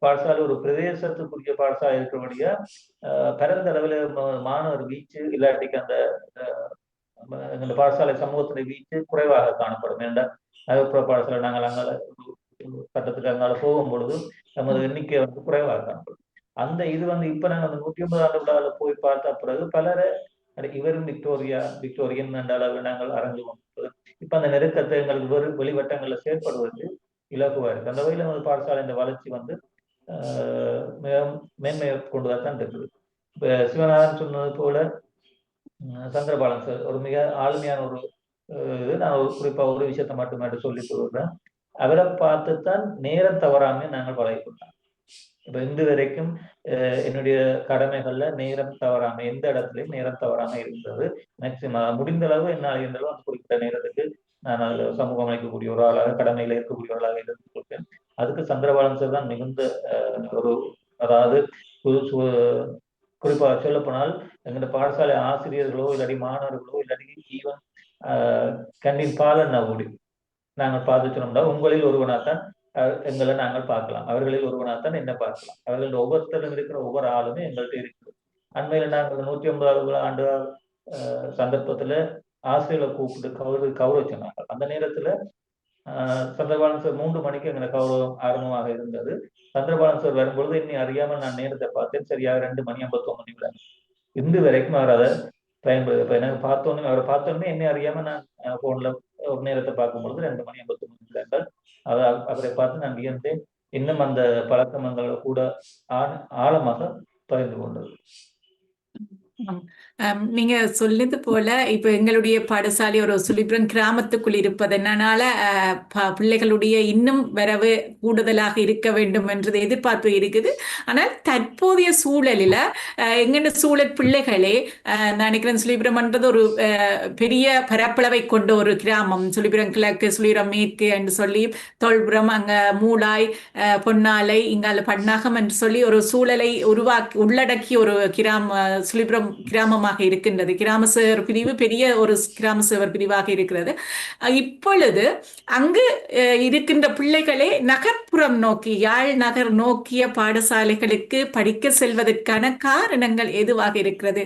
Speaker 2: பாடசாலை ஒரு பிரதேசத்துக்குரிய பாடசாலை இருக்கிறபடியா பரந்த அளவில் மாணவர் வீச்சு இல்லாட்டிக்கு அந்த பாடசாலை சமூகத்துடைய வீச்சு குறைவாக காணப்படும். ஏன்னா நகர்ப்புற பாடசாலை நாங்கள் அங்கால கட்டத்துக்கு அங்கால போகும் பொழுது நமது எண்ணிக்கை குறைவாக காணப்படும். அந்த இது இப்ப நாங்கள் அந்த 150 ஆண்டு விழாவில் போய் பார்த்த பிறகு பலரை இவரும் விக்டோரியன் என்ற அளவில் நாங்கள் அறிஞ்சு கொண்டது. இப்ப அந்த நெருக்கத்தை எங்களுக்கு வெளிவட்டங்கள்ல செயற்படுவது இலகுவா இருக்கு. அந்த வகையில நமது பாடசாலை இந்த வளர்ச்சி மிக மேன்மையை கொண்டுதான் இருக்குது. இப்ப சிவநாதன் சொன்னது போல சந்திரபாலன் சார் ஒரு மிக ஆளுமையான ஒரு இது. நான் குறிப்பா ஒரு விஷயத்த மட்டும் சொல்லி சொல்றேன். அவரை பார்த்துத்தான் நேரம் தவறாம நாங்கள் பழகிக்கொண்டோம். இப்ப இன்று வரைக்கும் என்னுடைய கடமைகள்ல நேரம் தவறாம எந்த இடத்துலயும் நேரம் தவறாம இருந்தது. மேக்சிமம் முடிந்த அளவு என்னால் இருந்தளவு அந்த குறிப்பிட்ட நேரத்துக்கு நான் அதுல சமூகம் அளிக்கக்கூடிய ஒரு ஆளாக கடமையில இருக்கக்கூடிய ஒரு ஆளாக இருந்து கொடுப்பேன். அதுக்கு சந்திரபாலன் சார் தான் மிகுந்த ஒரு அதாவது குறிப்பாக சொல்ல போனால் எங்களோட பாடசாலை ஆசிரியர்களோ இல்லாட்டி மாணவர்களோ இல்லாட்டி ஈவன் கண்டின் பாலன் ஓடி நாங்கள் பார்த்து சொன்னோம்னா உங்களில் ஒருவனாத்தான் எங்களை நாங்கள் பார்க்கலாம், அவர்களில் ஒருவனாத்தான் என்ன பார்க்கலாம். அவர்கள் ஒவ்வொருத்தரும் இருக்கிற ஒவ்வொரு ஆளுமே எங்கள்கிட்ட இருக்குது. அண்மையில நாங்கள் 150 ஆண்டு சந்தர்ப்பத்துல ஆசிரியர்களை கூப்பிட்டு கௌரவ சொன்னாங்க. அந்த நேரத்துல சந்திரபாலன் சார் 3 மணிக்கு எங்களை கௌரவம் ஆரம்பமாக இருந்தது. சந்திரபாலன் சார் வரும்பொழுது இன்னி அறியாமல் நான் நேரத்தை பார்த்தேன். சரியாக 2 மணி 59 நிமிடம். இன்று வரைக்கும் அவர் அதை பயன்படுது. இப்ப எனக்கு அவரை பார்த்தோன்னே என்னை அறியாம நான் போன்ல ஒரு நேரத்தை பார்க்கும்பொழுது 2 மணி 59 நிமிடங்கள் அவரை பார்த்து நான் வியந்தேன். இன்னும் அந்த பழக்கங்களை கூட ஆழமாக பகிர்ந்து கொண்டது.
Speaker 1: நீங்க சொல்லியது போல இப்ப எங்களுடைய பாடசாலை ஒரு சுழிபுரம் கிராமத்துக்குள் இருப்பதனால பிள்ளைகளுடைய இன்னும் வரவு கூடுதலாக இருக்க வேண்டும் என்றது எதிர்பார்ப்பு இருக்குது. ஆனால் தற்போதைய சூழலில் எங்கென்ன சூழல் பிள்ளைகளே நினைக்கிறேன் சுழிபுரம்ன்றது ஒரு பெரிய பரப்பளவை கொண்ட ஒரு கிராமம். சுழிபுரம் கிழக்கு, சுழிபுரம் மேற்கு என்று சொல்லி தொல்புரம், அங்க மூளாய், பொன்னாலை, இங்கால பன்னாகம் என்று சொல்லி ஒரு சூழலை உள்ளடக்கிய ஒரு சுழிபுரம் கிராமமாக இருக்கின்றது. கிராம சேவர் பிரிவு பெரிய ஒரு கிராம சேவர் பிரிவாக இருக்கிறது. இப்பொழுது அங்கு இருக்கின்ற பிள்ளைகளே நகர்ப்புறம் நோக்கி யாழ் நகர் நோக்கிய பாடசாலைகளுக்கு படிக்க செல்வதற்கான காரணங்கள் எதுவாக இருக்கிறது?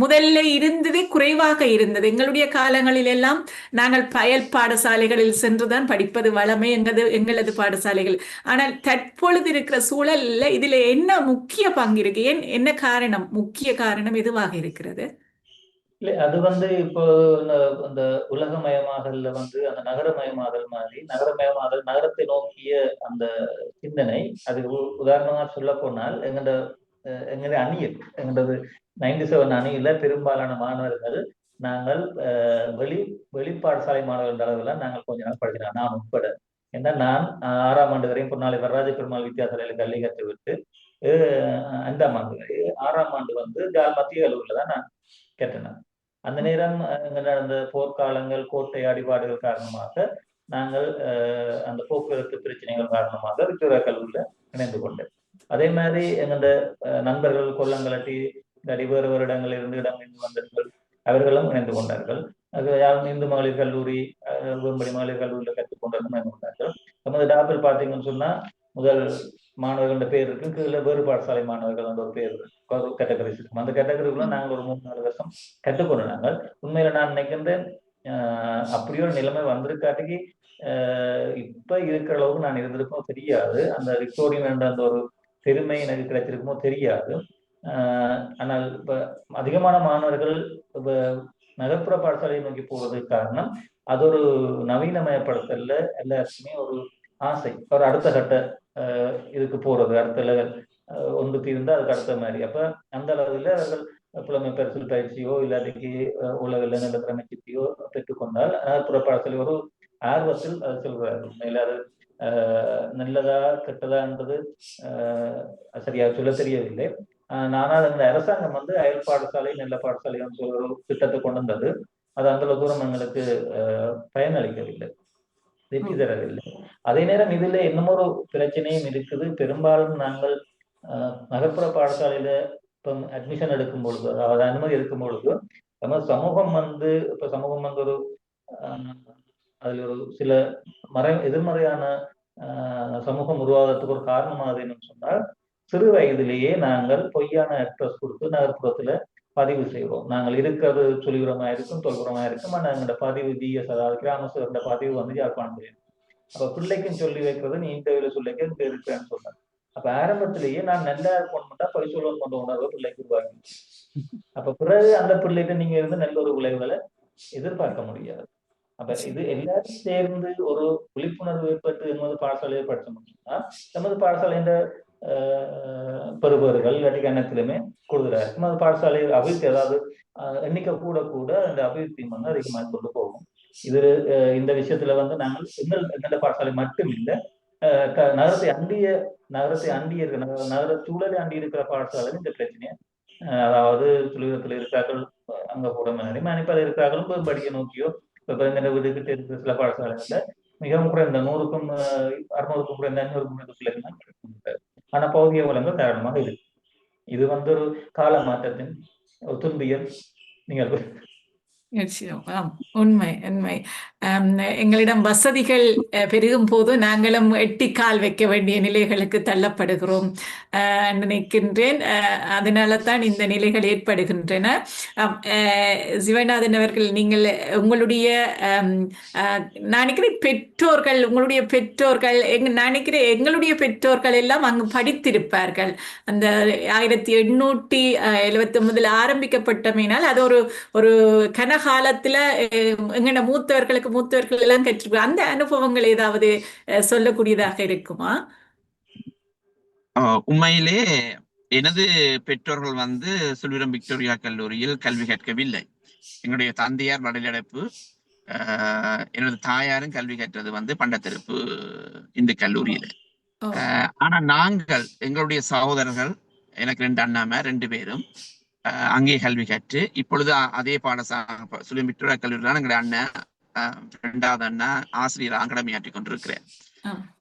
Speaker 1: முதல்ல இருந்தது குறைவாக இருந்தது. எங்களுடைய காலங்களில் எல்லாம் நாங்கள் பயல் பாடசாலைகளில் சென்றுதான் படிப்பது வளமே எங்களது பாடசாலைகள். ஆனால் தற்பொழுது இருக்கிற சூழல்ல இதுல என்ன முக்கிய பங்கு இருக்கு? என்ன காரணம், முக்கிய காரணம் எதுவாக இருக்கிறது?
Speaker 2: இல்லை, அது இப்போ அந்த உலகமயமாதல்ல அந்த நகரமயமாதல் மாதிரி நகரத்தை நோக்கிய அந்த சிந்தனை. அது உதாரணமா சொல்ல போனால் எங்களுடைய அணியில் எங்களது 97 அணியில பெரும்பாலான மாணவர்கள் நாங்கள் வெளிப்பாடசாலை மாணவர்கள் அளவில் நாங்கள் கொஞ்ச நாள் படிக்கிறோம், நான் உட்பட. ஏன்னா நான் 6ஆம் ஆண்டு வரையும் பொன்னாலை வரராஜ பெருமாள் வித்தியாசாலையில கல்வி கற்று விட்டு 5ஆம் ஆண்டு வரை 6ஆம் ஆண்டு மத்திய கல்லூரியில தான் நான் கேட்டேன். அந்த நேரம் அந்த போர்க்காலங்கள், கோட்டை அடிபாடுகள் காரணமாக நாங்கள் அந்த போக்குவரத்து பிரச்சனைகள் காரணமாக விக்டோரியா கல்லூரியில இணைந்து கொண்டேன். அதே மாதிரி எங்களோட நண்பர்கள் கொல்லங்களட்டி வேறு வேறு இடங்களிலிருந்து வந்தவர்கள் அவர்களும் இணைந்து கொண்டார்கள். இந்து மகளிர் கல்லூரி, வேம்படி மகளிர் கல்லூரியில கற்றுக்கொண்டவர்கள் இணைந்து கொண்டார்கள். நமது டாபில் பார்த்தீங்கன்னு சொன்னா முதல் மாணவர்களோட பேர் இருக்கு, கீழே வேறு பாடசாலை மாணவர்கள் அந்த ஒரு பேர் கேட்டகரிஸ் இருக்கும். அந்த கேட்டகரிக்குள்ள நாங்கள் ஒரு 3-4 வருஷம் கற்றுக்கொண்டு நாங்கள் உண்மையில நான் நினைக்கின்றேன் அப்படியே ஒரு நிலைமை வந்திருக்காட்டிக்கு இப்ப இருக்கிற அளவுக்கு நான் இருந்திருக்கோம் தெரியாது. அந்த விக்டோரியன் என்ற அந்த ஒரு பெருமை எனக்கு கிடைச்சிருக்குமோ தெரியாது. ஆனால் இப்ப அதிகமான மாணவர்கள் நகர்ப்புற பாடசாலையை நோக்கி போவதற்கு காரணம் அது ஒரு நவீனமயப்படுத்தல எல்லாருக்குமே ஒரு ஆசை, ஒரு அடுத்த கட்ட இதுக்கு போறது, அடுத்த லெவல் ஒன்று தீர்ந்தா அதுக்கு அடுத்த மாதிரி. அப்ப அந்த அளவில் அவர்கள் புலமை பரிசல் பயிற்சியோ இல்லாட்டிக்கு உலகில் நல்ல திறமை சித்தியோ பெற்றுக்கொண்டால் நகர்ப்புற பாடசாலை ஒரு ஆர்வத்தில் அது சொல்றாரு. உண்மையில அது நல்லதா கெட்டதான்றது சரியாக சொல்ல தெரியவில்லை. ஆனால் அந்த அரசாங்கம் அயல் பாடசாலை நல்ல பாடசாலை ஒரு திட்டத்தை கொண்டு வந்தது. அது அந்த தூரம் எங்களுக்கு பயனளிக்கவில்லை, வெற்றி தரவில்லை. அதே நேரம் இதுல இன்னமொரு பிரச்சனையும் இருக்குது. பெரும்பாலும் நாங்கள் நகர்ப்புற பாடசாலையில இப்ப அட்மிஷன் எடுக்கும் பொழுது, அதாவது அனுமதி எடுக்கும் பொழுது நம்ம சமூகம் இப்ப சமூகம் ஒரு அதுல ஒரு சில எதிர்மறையான சமூகம் உருவாகிறதுக்கு ஒரு காரணமானது என்னன்னு சொன்னால், சிறு வயதிலேயே நாங்கள் பொய்யான அட்ரஸ் கொடுத்து நகர்ப்புறத்துல பதிவு செய்வோம். நாங்கள் இருக்கிறது சொல்லிபுரமா இருக்கும், தொல்புரமா இருக்கும். ஆனா எங்களோட பதிவு டிஎஸ், அதாவது கிராம சேவரோட பதிவு வந்து யாழ்ப்பாணத்துல இருக்கும். அப்ப பிள்ளைக்கும் சொல்லி வைக்கிறது, நீ இன்டர்வியூல சொல்லிக்க இங்க இருக்கிறேன்னு சொன்னாங்க. அப்ப ஆரம்பத்திலேயே நான் நல்லா இருக்கணும்னா பொய் சொல்லணும் கொண்ட உணர்வு பிள்ளைக்கு உருவாக்கி. அப்ப பிறகு அந்த பிள்ளைகிட்ட நீங்க இருந்து நல்ல ஒரு விளைவுகளை எதிர்பார்க்க முடியாது. அப்ப இது எல்லாரும் சேர்ந்து ஒரு விழிப்புணர்வு ஏற்பட்டு எமது பாடசாலையை படிச்சோம்னா, எமது பாடசாலையின் பெறுபவர்கள் இல்லாட்டி கணக்கிலுமே கூடுதலா இருக்கும். எமது பாடசாலை அபிவிருத்தி, அதாவது எண்ணிக்கை கூட கூட அந்த அபிவிருத்தியும் வந்து அதிகமாக கொண்டு போகும். இது இந்த விஷயத்துல வந்து நாங்கள் எங்களோட பாடசாலை மட்டும் இல்லை, நகரத்தை அண்டிய இருக்கிற நகர சூழலை அண்டி இருக்கிற பாடசாலை இந்த பிரச்சனையை, அதாவது சுழிவத்தில் இருக்கிறார்கள் அங்க கூட மணிப்பால் இருக்கிறார்களும் படிக்க நோக்கியோ இப்ப இந்த வீடுகிட்ட இருக்கிற சில பாடசாலைகள்ல மிகவும் குறைந்த 100க்கும் 600க்கும் குறைந்த 500க்கும் குறைந்த பிள்ளைகள். ஆனா பௌதிக வளங்கள் காரணமாக இருக்கு. இது வந்து ஒரு கால மாற்றத்தின் துன்பியல் நிகழ்வு.
Speaker 1: உண்மை உண்மை. எங்களிடம் வசதிகள் பெருகும் போது நாங்களும் எட்டி கால் வைக்க வேண்டிய நிலைகளுக்கு தள்ளப்படுகிறோம் நினைக்கின்றேன். அதனால தான் இந்த நிலைகள் ஏற்படுகின்றன. சிவநாதன் அவர்கள், நீங்கள் உங்களுடைய நான் நினைக்கிறேன் பெற்றோர்கள், உங்களுடைய பெற்றோர்கள், நான் நினைக்கிறேன் எங்களுடைய பெற்றோர்கள் எல்லாம் அங்கு படித்திருப்பார்கள். அந்த 1879 ஆரம்பிக்கப்பட்டமையினால் அது ஒரு கனகாலத்துல எங்கட மூத்தவர்கள் எல்லாம் கற்றுக்கொள்ள அந்த அனுபவங்கள் ஏதாவது சொல்லக்கூடியதாக இருக்குமா?
Speaker 3: உண்மையிலே எனது பெற்றோர்கள் வந்து சுழிபுரம் விக்டோரியா கல்லூரியில் கல்வி கற்கவில்லை. என்னுடைய தந்தையார் வடலடைப்பு, எனது தாயாரும் கல்வி கற்றது வந்து பண்டத்திருப்பு இந்த கல்லூரியில. ஆனா நாங்கள், எங்களுடைய சகோதரர்கள், எனக்கு 2 அண்ணாமார் 2 பேரும் அங்கே கல்வி கற்று இப்பொழுது அதே பாடசாலை சுழிபுரம் விக்டோரியா கல்லூரியில் தான் எங்களுடைய அண்ணன் 2வது அண்ணன் ஆசிரியர் கடமையாற்றிக் கொண்டிருக்கிறேன்.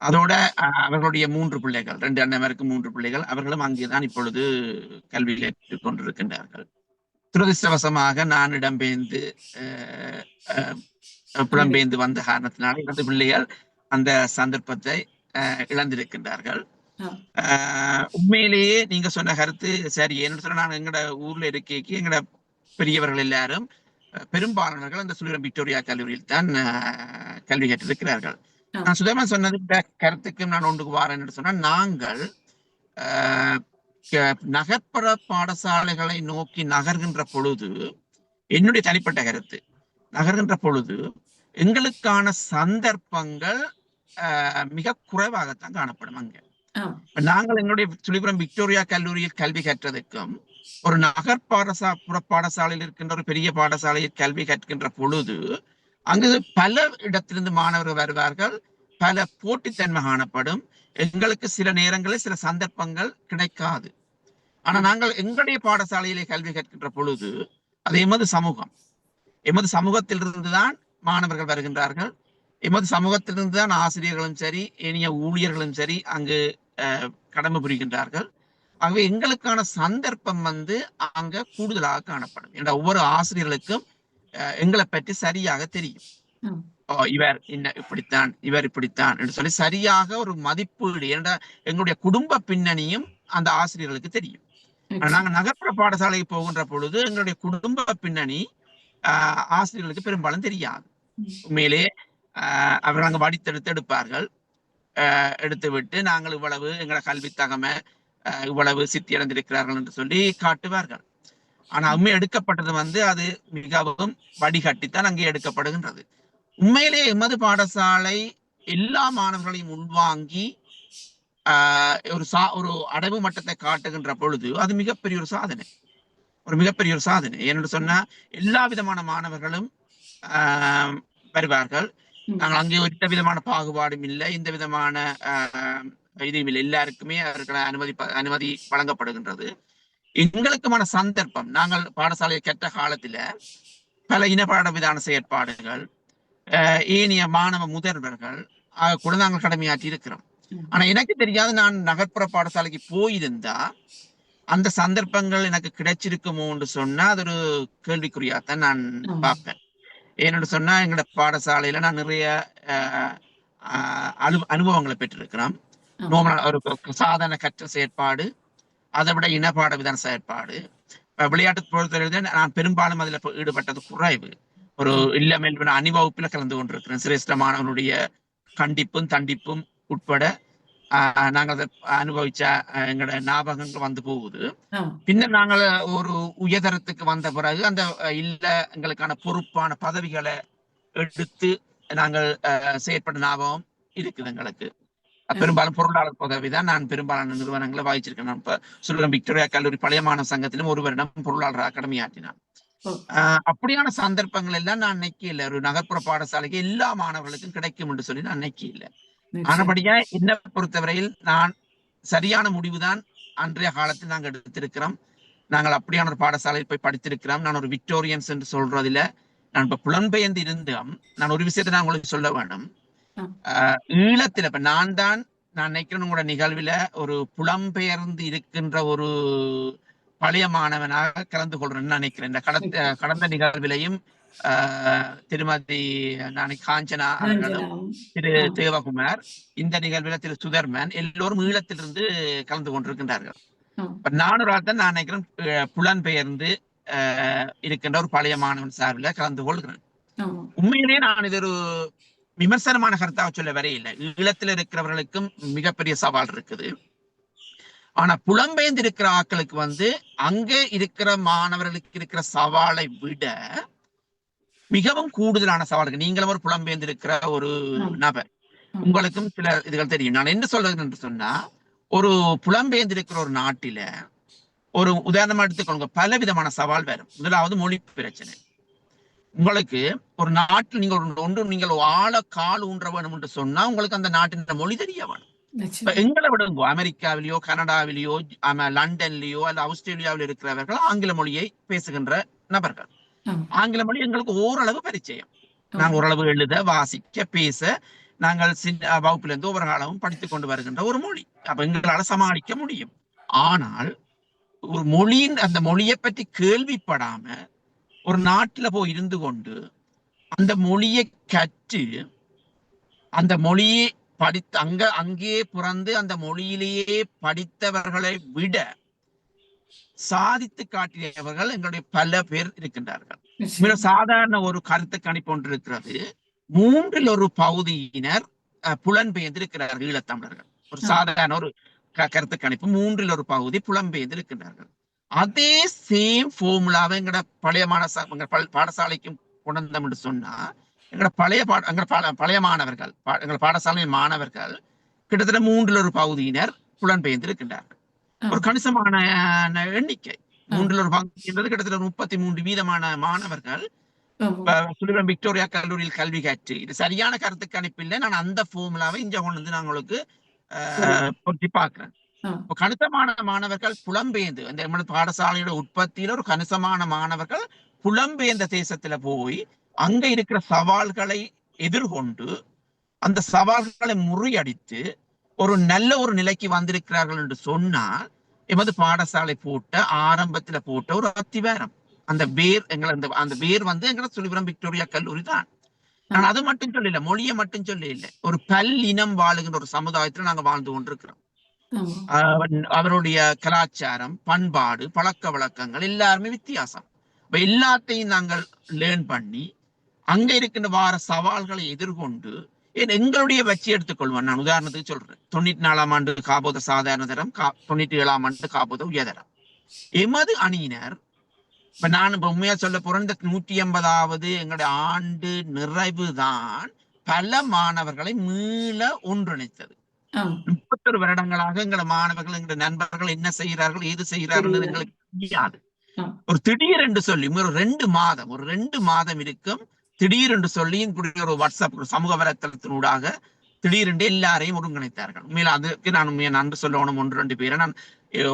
Speaker 3: அதோட அவர்களுடைய 3 பிள்ளைகள், 2 அண்ணன்மாருக்கு 3 பிள்ளைகள், அவர்களும் அங்கேதான் இப்பொழுது கல்வி கற்றுக் கொண்டிருக்கின்றார்கள். துரதிருஷ்டவசமாக நான் புலம்பெயர்ந்து வந்த காரணத்தினால எனது பிள்ளைகள் அந்த சந்தர்ப்பத்தை இழந்திருக்கின்றார்கள். உண்மையிலேயே நீங்க சொன்ன கருத்து சரி. என்ன சொன்னா, நாங்க எங்கட ஊர்ல இருக்கைக்கு எங்கட பெரியவர்கள் எல்லாரும் பெரும்பாலானவர்கள் அந்த சுழிபுரம் விக்டோரியா கல்லூரியில் தான் கல்வி கற்றிருக்கிறார்கள். நான் சுதமா சொன்னது கருத்துக்கும் நான் ஒன்றுக்கு வாரேன் என்று சொன்னா, நாங்கள் நகர்ப்புற பாடசாலைகளை நோக்கி நகர்கின்ற பொழுது, என்னுடைய தனிப்பட்ட கருத்து, நகர்கின்ற பொழுது எங்களுக்கான சந்தர்ப்பங்கள் மிக குறைவாகத்தான் காணப்படும். அங்க நாங்கள் எங்களுடைய சுழிபுரம் விக்டோரியா கல்லூரியில் கல்வி கற்றதுக்கும் ஒரு நகர்ப்புற பாடசாலையில் இருக்கின்ற ஒரு பெரிய பாடசாலையில் கல்வி கற்கின்ற பொழுது அங்கு பல இடத்திலிருந்து மாணவர்கள் வருவார்கள், பல போட்டித்தன்மை காணப்படும். எங்களுக்கு சில நேரங்களில் சில சந்தர்ப்பங்கள் கிடைக்காது. ஆனா நாங்கள் எங்களுடைய பாடசாலையிலே கல்வி கற்கின்ற பொழுது அது எமது சமூகத்திலிருந்துதான் மாணவர்கள் வருகின்றார்கள். எமது சமூகத்திலிருந்துதான் ஆசிரியர்களும் சரி, ஏனைய ஊழியர்களும் சரி அங்கு கடமை புரிகின்றார்கள். ஆகவே எங்களுக்கான சந்தர்ப்பம் வந்து அங்க கூடுதலாக காணப்படும். என்ற ஒவ்வொரு ஆசிரியர்களுக்கும் எங்களை பற்றி சரியாக தெரியும். இவர் இப்படித்தான், இவர் இப்படித்தான் என்று சொல்லி சரியாக ஒரு மதிப்பீடு என்ற எங்களுடைய குடும்ப பின்னணியும் அந்த ஆசிரியர்களுக்கு தெரியும். நாங்க நகர்ப்புற பாடசாலைக்கு போகின்ற பொழுது எங்களுடைய குடும்ப பின்னணி ஆசிரியர்களுக்கு பெரும்பாலும் தெரியாது. உண்மையிலே அவர்கள் அங்கு வடித்தெடுத்து எடுப்பார்கள். எடுத்து விட்டு நாங்கள் இவ்வளவு எங்களை கல்வி தகமை இவ்வளவு சித்தி அடைந்திருக்கிறார்கள் என்று சொல்லி காட்டுவார்கள். ஆனா உண்மை எடுக்கப்பட்டது வந்து அது மிகவும் வடிகட்டித்தான் அங்கே எடுக்கப்படுகின்றது. உண்மையிலே எமது பாடசாலை எல்லா மாணவர்களையும் உள்வாங்கி ஒரு அடைவு மட்டத்தை காட்டுகின்ற பொழுது அது மிகப்பெரிய ஒரு சாதனை. ஏன்னு சொன்னா எல்லா விதமான மாணவர்களும் வருவார்கள். நாங்கள் அங்கே எந்த விதமான பாகுபாடும் இல்லை, எந்த விதமான இதுவும் இல்லை. எல்லாருக்குமே அவர்களை அனுமதி வழங்கப்படுகின்றது. எங்களுக்குமான சந்தர்ப்பம், நாங்கள் பாடசாலையை கற்ற காலத்துல பல இனப்பாட விதான செயற்பாடுகள், ஏனைய மாணவ முதல்வர்கள் கூட நாங்கள் கடமையாற்றி இருக்கிறோம். ஆனா எனக்கு தெரியாது, நான் நகர்ப்புற பாடசாலைக்கு போயிருந்தா அந்த சந்தர்ப்பங்கள் எனக்கு கிடைச்சிருக்குமோன்னு சொன்னா அது ஒரு கேள்விக்குறியாத்தான் நான் பார்ப்பேன். ஏன்னு சொன்னா எங்களோட பாடசாலையில நான் நிறைய அனுபவங்களை பெற்றிருக்கிறோம். ஒரு சாதாரண கற்றல் செயற்பாடு, அதை விட இனப்பாட விதான செயற்பாடு. விளையாட்டு பொறுத்தவரை நான் பெரும்பாலும் அதுல ஈடுபட்டது குறைவு. ஒரு இல்லமேல் அணிவகுப்புல கலந்து கொண்டிருக்கிறேன். சிரேஷ்ட மாணவனுடைய கண்டிப்பும் தண்டிப்பும் உட்பட நாங்கள் அதை அனுபவிச்ச எங்களோட ஞாபகங்கள் வந்து போகுது. பின்னர் நாங்கள் ஒரு உயர்தரத்துக்கு வந்த பிறகு அந்த இல்ல எங்களுக்கான பொறுப்பான பதவிகளை எடுத்து நாங்கள் செயற்பட்ட ஞாபகம் இருக்குது எங்களுக்கு. பெரும்பாலும் பொருளாளர் பதவிதான் நான் பெரும்பாலான நிறுவனங்களை வகிச்சிருக்கேன். நான் இப்ப சொல்லுறேன், விக்டோரியா கல்லூரி பழைய மாணவ சங்கத்திலும் ஒரு வருடம் பொருளாளர் அகாடமி ஆற்றினான். அப்படியான சந்தர்ப்பங்கள் எல்லாம் நான் நினைக்க இல்லை. ஒரு நகர்ப்புற பாடசாலைக்கு எல்லா மாணவர்களுக்கும் கிடைக்கும் என்று சொல்லி நான் நினைக்க இல்லை. ஆனபடியா என்னை பொறுத்தவரையில் நான் சரியான முடிவுதான் அன்றைய காலத்தில் நாங்கள் எடுத்திருக்கிறோம். நாங்கள் அப்படியான ஒரு பாடசாலையில் போய் படித்திருக்கிறோம். நான் ஒரு விக்டோரியன்ஸ் என்று சொல்றதுல நான் இப்ப புலம்பெயர்ந்து இருந்தோம். நான் ஒரு விஷயத்தை நான் உங்களுக்கு சொல்ல வேண்டும். ஈழத்துல இப்ப நான் நினைக்கிறேன் உங்களோட நிகழ்வுல ஒரு புலம்பெயர்ந்து இருக்கின்ற ஒரு பழைய மாணவனாக கலந்து கொள்றேன்னு நினைக்கிறேன். இந்த கடந்த நிகழ்விலையும் திருமதி காஞ்சனா அவர்களும் திரு தேவகுமார், இந்த நிகழ்வுல திரு சுதர்மன், எல்லோரும் ஈழத்திலிருந்து கலந்து கொண்டிருக்கின்றார்கள். நான் ஒரு ஆள் தான் நான் நினைக்கிறேன் புலம்பெயர்ந்து இருக்கின்ற ஒரு பழைய மாணவன் சார்பில் கலந்து கொள்கிறேன். உண்மையிலேயே நான் இது ஒரு விமர்சனமான கருத்தாக சொல்ல வரையில்லை. ஈழத்தில் இருக்கிறவர்களுக்கும் மிகப்பெரிய சவால் இருக்குது. ஆனா புலம்பெயர்ந்து இருக்கிற ஆட்களுக்கு அங்கே இருக்கிற மாணவர்களுக்கு இருக்கிற சவாலை விட மிகவும் கூடுதலான சவாலுக்கு. நீங்களும் ஒரு புலம்பெயர்ந்து இருக்கிற ஒரு நபர், உங்களுக்கும் சில இதுகள் தெரியும். நான் என்ன சொல்றேன் என்று சொன்னா, ஒரு புலம்பெயர்ந்து இருக்கிற ஒரு நாட்டில ஒரு உதாரணமா எடுத்துக்கொள்ளுங்க, பல விதமான சவால் வரும். முதலாவது மொழி பிரச்சனை. உங்களுக்கு ஒரு நாட்டில் நீங்கள் ஆழ கால் ஊன்ற வேணும் என்று சொன்னா உங்களுக்கு அந்த நாட்டின் மொழி தெரிய வேணும். எங்களை விடுங்கோ, அமெரிக்காவிலேயோ கனடாவிலேயோ லண்டன்லயோ அல்ல ஆஸ்திரேலியாவில் இருக்கிறவர்கள் ஆங்கில மொழியை பேசுகின்ற நபர்கள். ஆங்கில மொழி எங்களுக்கு ஓரளவு பரிச்சயம். நாங்கள் ஓரளவு எழுத வாசிக்க பேச நாங்கள் வகுப்புல இருந்து ஒவ்வொரு காலமும் படித்துக் கொண்டு வருகின்ற ஒரு மொழி. அப்ப எங்களால சமாளிக்க முடியும். ஆனால் ஒரு மொழியின் அந்த மொழியை பற்றி கேள்விப்படாம ஒரு நாட்டுல போய் இருந்து கொண்டு அந்த மொழியை கற்று அந்த மொழியை படித்து அங்கே பிறந்து அந்த மொழியிலேயே படித்தவர்களை விட சாதித்து காட்டியவர்கள் எங்களுடைய பல பேர் இருக்கின்றார்கள். மிக சாதாரண ஒரு கருத்து கணிப்பு ஒன்று இருக்கிறது. 1/3 பகுதியினர் புலம்பெயர்ந்து இருக்கிறார்கள் ஈழத்தமிழர்கள். ஒரு சாதாரண ஒரு கருத்து கணிப்பு, 1/3 பகுதி புலம்பெயர்ந்து இருக்கின்றார்கள். அதே சேம் ஃபார்முலாவை எங்கட பழைய பாடசாலைக்கும் கொண்டோம் என்று சொன்னா, எங்கட பழைய மாணவர்கள் எங்களோட பாடசாலை மாணவர்கள் கிட்டத்தட்ட 1/3 பகுதியினர் புலம்பெயர்ந்து இருக்கின்றார்கள். ஒரு கணிசமான எண்ணிக்கை. 1/3 பகுதி என்பது கிட்டத்தட்ட 33% மாணவர்கள் சுழிபுரம் விக்டோரியா கல்லூரியில் கல்வி கற்று. இது சரியான கருத்து கணிப்பு இல்லை. நான் அந்த ஃபார்முலாவை இங்க கொண்டு நான் உங்களுக்கு பொருத்தி பார்க்கிறேன். கணிசமான மாணவர்கள் புலம்பெயர்ந்து அந்த பாடசாலையோட உற்பத்தியில ஒரு கணிசமான மாணவர்கள் புலம்பெயர்ந்த தேசத்துல போய் அங்க இருக்கிற சவால்களை எதிர்கொண்டு அந்த சவால்களை முறியடித்து ஒரு நல்ல ஒரு நிலைக்கு வந்திருக்கிறார்கள் என்று சொன்னால், எமது பாடசாலை ஆரம்பத்துல போட்ட ஒரு அத்திவாரம். அந்த பேர் அந்த பேர் எங்களை சுழிபுரம் விக்டோரியா கல்லூரி தான். நான் அது மட்டும் சொல்லல, மொழியை மட்டும் சொல்ல இல்லை, ஒரு பல்லினம் வாழுகின்ற ஒரு சமுதாயத்துல நாங்க வாழ்ந்து கொண்டிருக்கிறோம். அவருடைய கலாச்சாரம், பண்பாடு, பழக்க வழக்கங்கள் எல்லாருமே வித்தியாசம். எல்லாத்தையும் நாங்கள் லேர்ன் பண்ணி அங்க இருக்கின்ற வார சவால்களை எதிர்கொண்டு எங்களுடைய வச்சு எடுத்துக்கொள்வேன். நான் உதாரணத்துக்கு சொல்றேன், 94ஆம் ஆண்டு காபோத சாதாரண தரம், 97ஆம் ஆண்டு காபோத உயர்தரம். எமது அணியினர் இப்ப நான் உண்மையா சொல்ல போறேன், இந்த 180வது எங்களுடைய ஆண்டு நிறைவு தான் பல மாணவர்களை மீள ஒன்றிணைத்தது. 31 வருடங்களாக எங்களோட மாணவர்கள், எங்களுடைய நண்பர்கள் என்ன செய்கிறார்கள், ஏது செய்கிறார்கள் எங்களுக்கு தெரியாது. ஒரு திடீர் என்று சொல்லி ஒரு 2 மாதம் இருக்கும், திடீர் என்று சொல்லி ஒரு வாட்ஸ்அப் சமூக வலைத்தளத்தினூடாக திடீரென்று எல்லாரையும் ஒருங்கிணைத்தார்கள். உண்மையில அதுக்கு நான் உண்மையை நன்றி சொல்லணும். 1-2 பேரை நான்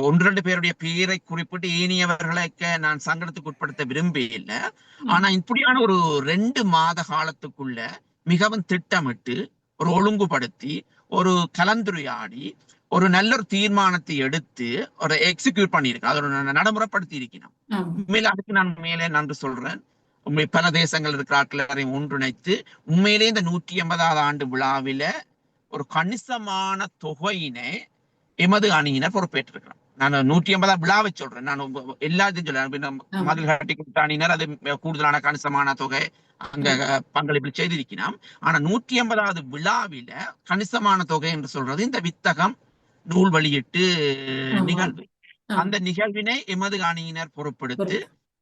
Speaker 3: 1-2 பேருடைய பேரை குறிப்பிட்டு ஏனியவர்களுக்கு நான் சங்கடத்துக்கு உட்படுத்த விரும்பவில்லை. ஆனா இப்படியான ஒரு 2 மாத காலத்துக்குள்ள மிகவும் திட்டமிட்டு ஒரு ஒழுங்குபடுத்தி ஒரு கலந்துரையாடி ஒரு நல்ல ஒரு தீர்மானத்தை எடுத்து ஒரு எக்ஸிக்யூட் பண்ணியிருக்கேன், அதை நடைமுறைப்படுத்தி இருக்கணும். உண்மையில அதுக்கு நான் மேலே நன்றி சொல்றேன். உண்மை பல தேசங்கள் இருக்கிற ஆட்களையும் ஒன்றிணைத்து உண்மையிலே இந்த 180வது ஆண்டு விழாவில ஒரு கணிசமான தொகையினை எமது அணியினர் பொறுப்பேற்றிருக்கிறோம். நான் 180 விழாவை சொல்றேன், நான் எல்லாத்தையும் சொல்றேன். மதில் கட்டி கொடுத்த அணியினர் அது கூடுதலான கணிசமான தொகை அங்க பங்களிப்பு செய்திருக்கிறோம். ஆனா 180வது விழாவில கணிசமான தொகை என்று சொல்றது இந்த வித்தகம் நூல் வெளியீட்டு நிகழ்வு. அந்த நிகழ்வினை எமது அணியினர் பொறுப்படுத்தி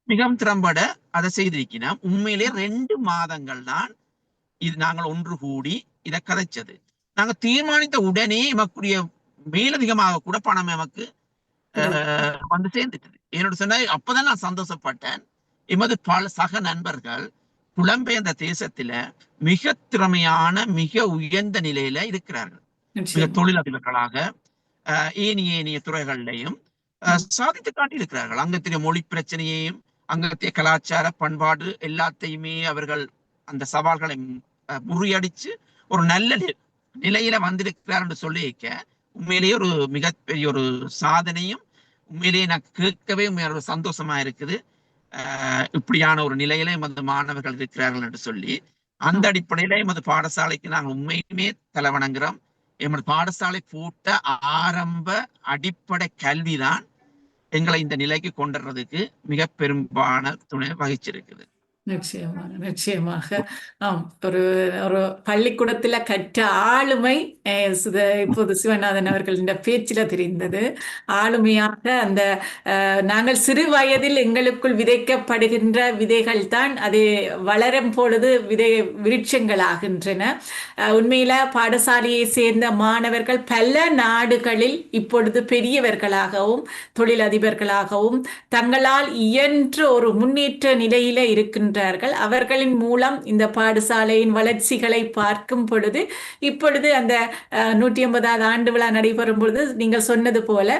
Speaker 3: மிகவும் திறம்பட அதை செய்திருக்கிறோம். உண்மையிலே 2 மாதங்கள் தான் இது நாங்கள் ஒன்று கூடி இதை கதைச்சது. நாங்க தீர்மானித்த உடனே எமக்குரிய மேலதிகமாக கூட பணம் எமக்கு வந்து சேர்ந்துட்டது. என்னோட சொன்ன அப்பதான் நான் சந்தோஷப்பட்டேன். எமது பல சக நண்பர்கள் புலம்பெயர்ந்த தேசத்துல மிக திறமையான மிக உயர்ந்த நிலையில இருக்கிறார்கள். மிக தொழிலதிபர்களாக ஏனைய துறைகள்லையும் சாதித்து காட்டியிருக்கிறார்கள். அங்கத்திய மொழி பிரச்சனையையும் அங்கத்திய கலாச்சார பண்பாடு எல்லாத்தையுமே அவர்கள் அந்த சவால்களை முறியடிச்சு ஒரு நல்ல நிலையில வந்திருக்கிறார் என்று சொல்லியிருக்க உண்மையிலேயே ஒரு மிகப்பெரிய ஒரு சாதனையும் உண்மையிலேயே நான் கேட்கவே ஒரு சந்தோஷமா இருக்குது. இப்படியான ஒரு நிலையில எமது மாணவர்கள் இருக்கிறார்கள் என்று சொல்லி அந்த அடிப்படையில எமது பாடசாலைக்கு நாங்கள் உண்மையுமே தலைவணங்குறோம். எமது பாடசாலை போட்ட ஆரம்ப அடிப்படை கல்விதான் எங்களை இந்த நிலைக்கு கொண்டுறதுக்கு மிக பெரும்பாலான துணை வகிச்சிருக்குது.
Speaker 1: நிச்சயமாக. ஒரு ஒரு பள்ளிக்கூடத்துல கற்ற ஆளுமை இப்போது சிவநாதன் அவர்களின் பேச்சில தெரிந்தது. ஆளுமையாக அந்த நாங்கள் சிறு வயதில் எங்களுக்குள் விதைக்கப்படுகின்ற விதைகள் தான் அது வளரும் பொழுது விருட்சங்கள் ஆகின்றன. உண்மையில பாடசாலையை சேர்ந்த மாணவர்கள் பல நாடுகளில் இப்பொழுது பெரியவர்களாகவும் தொழிலதிபர்களாகவும் தங்களால் இயன்ற ஒரு முன்னேற்ற நிலையில இருக்கின்ற அவர்களின் மூலம் இந்த பாடசாலையின் வளர்ச்சிகளை பார்க்கும் பொழுது இப்பொழுது அந்த 180வது ஆண்டு விழா நடைபெறும் பொழுது நீங்கள் சொன்னது போல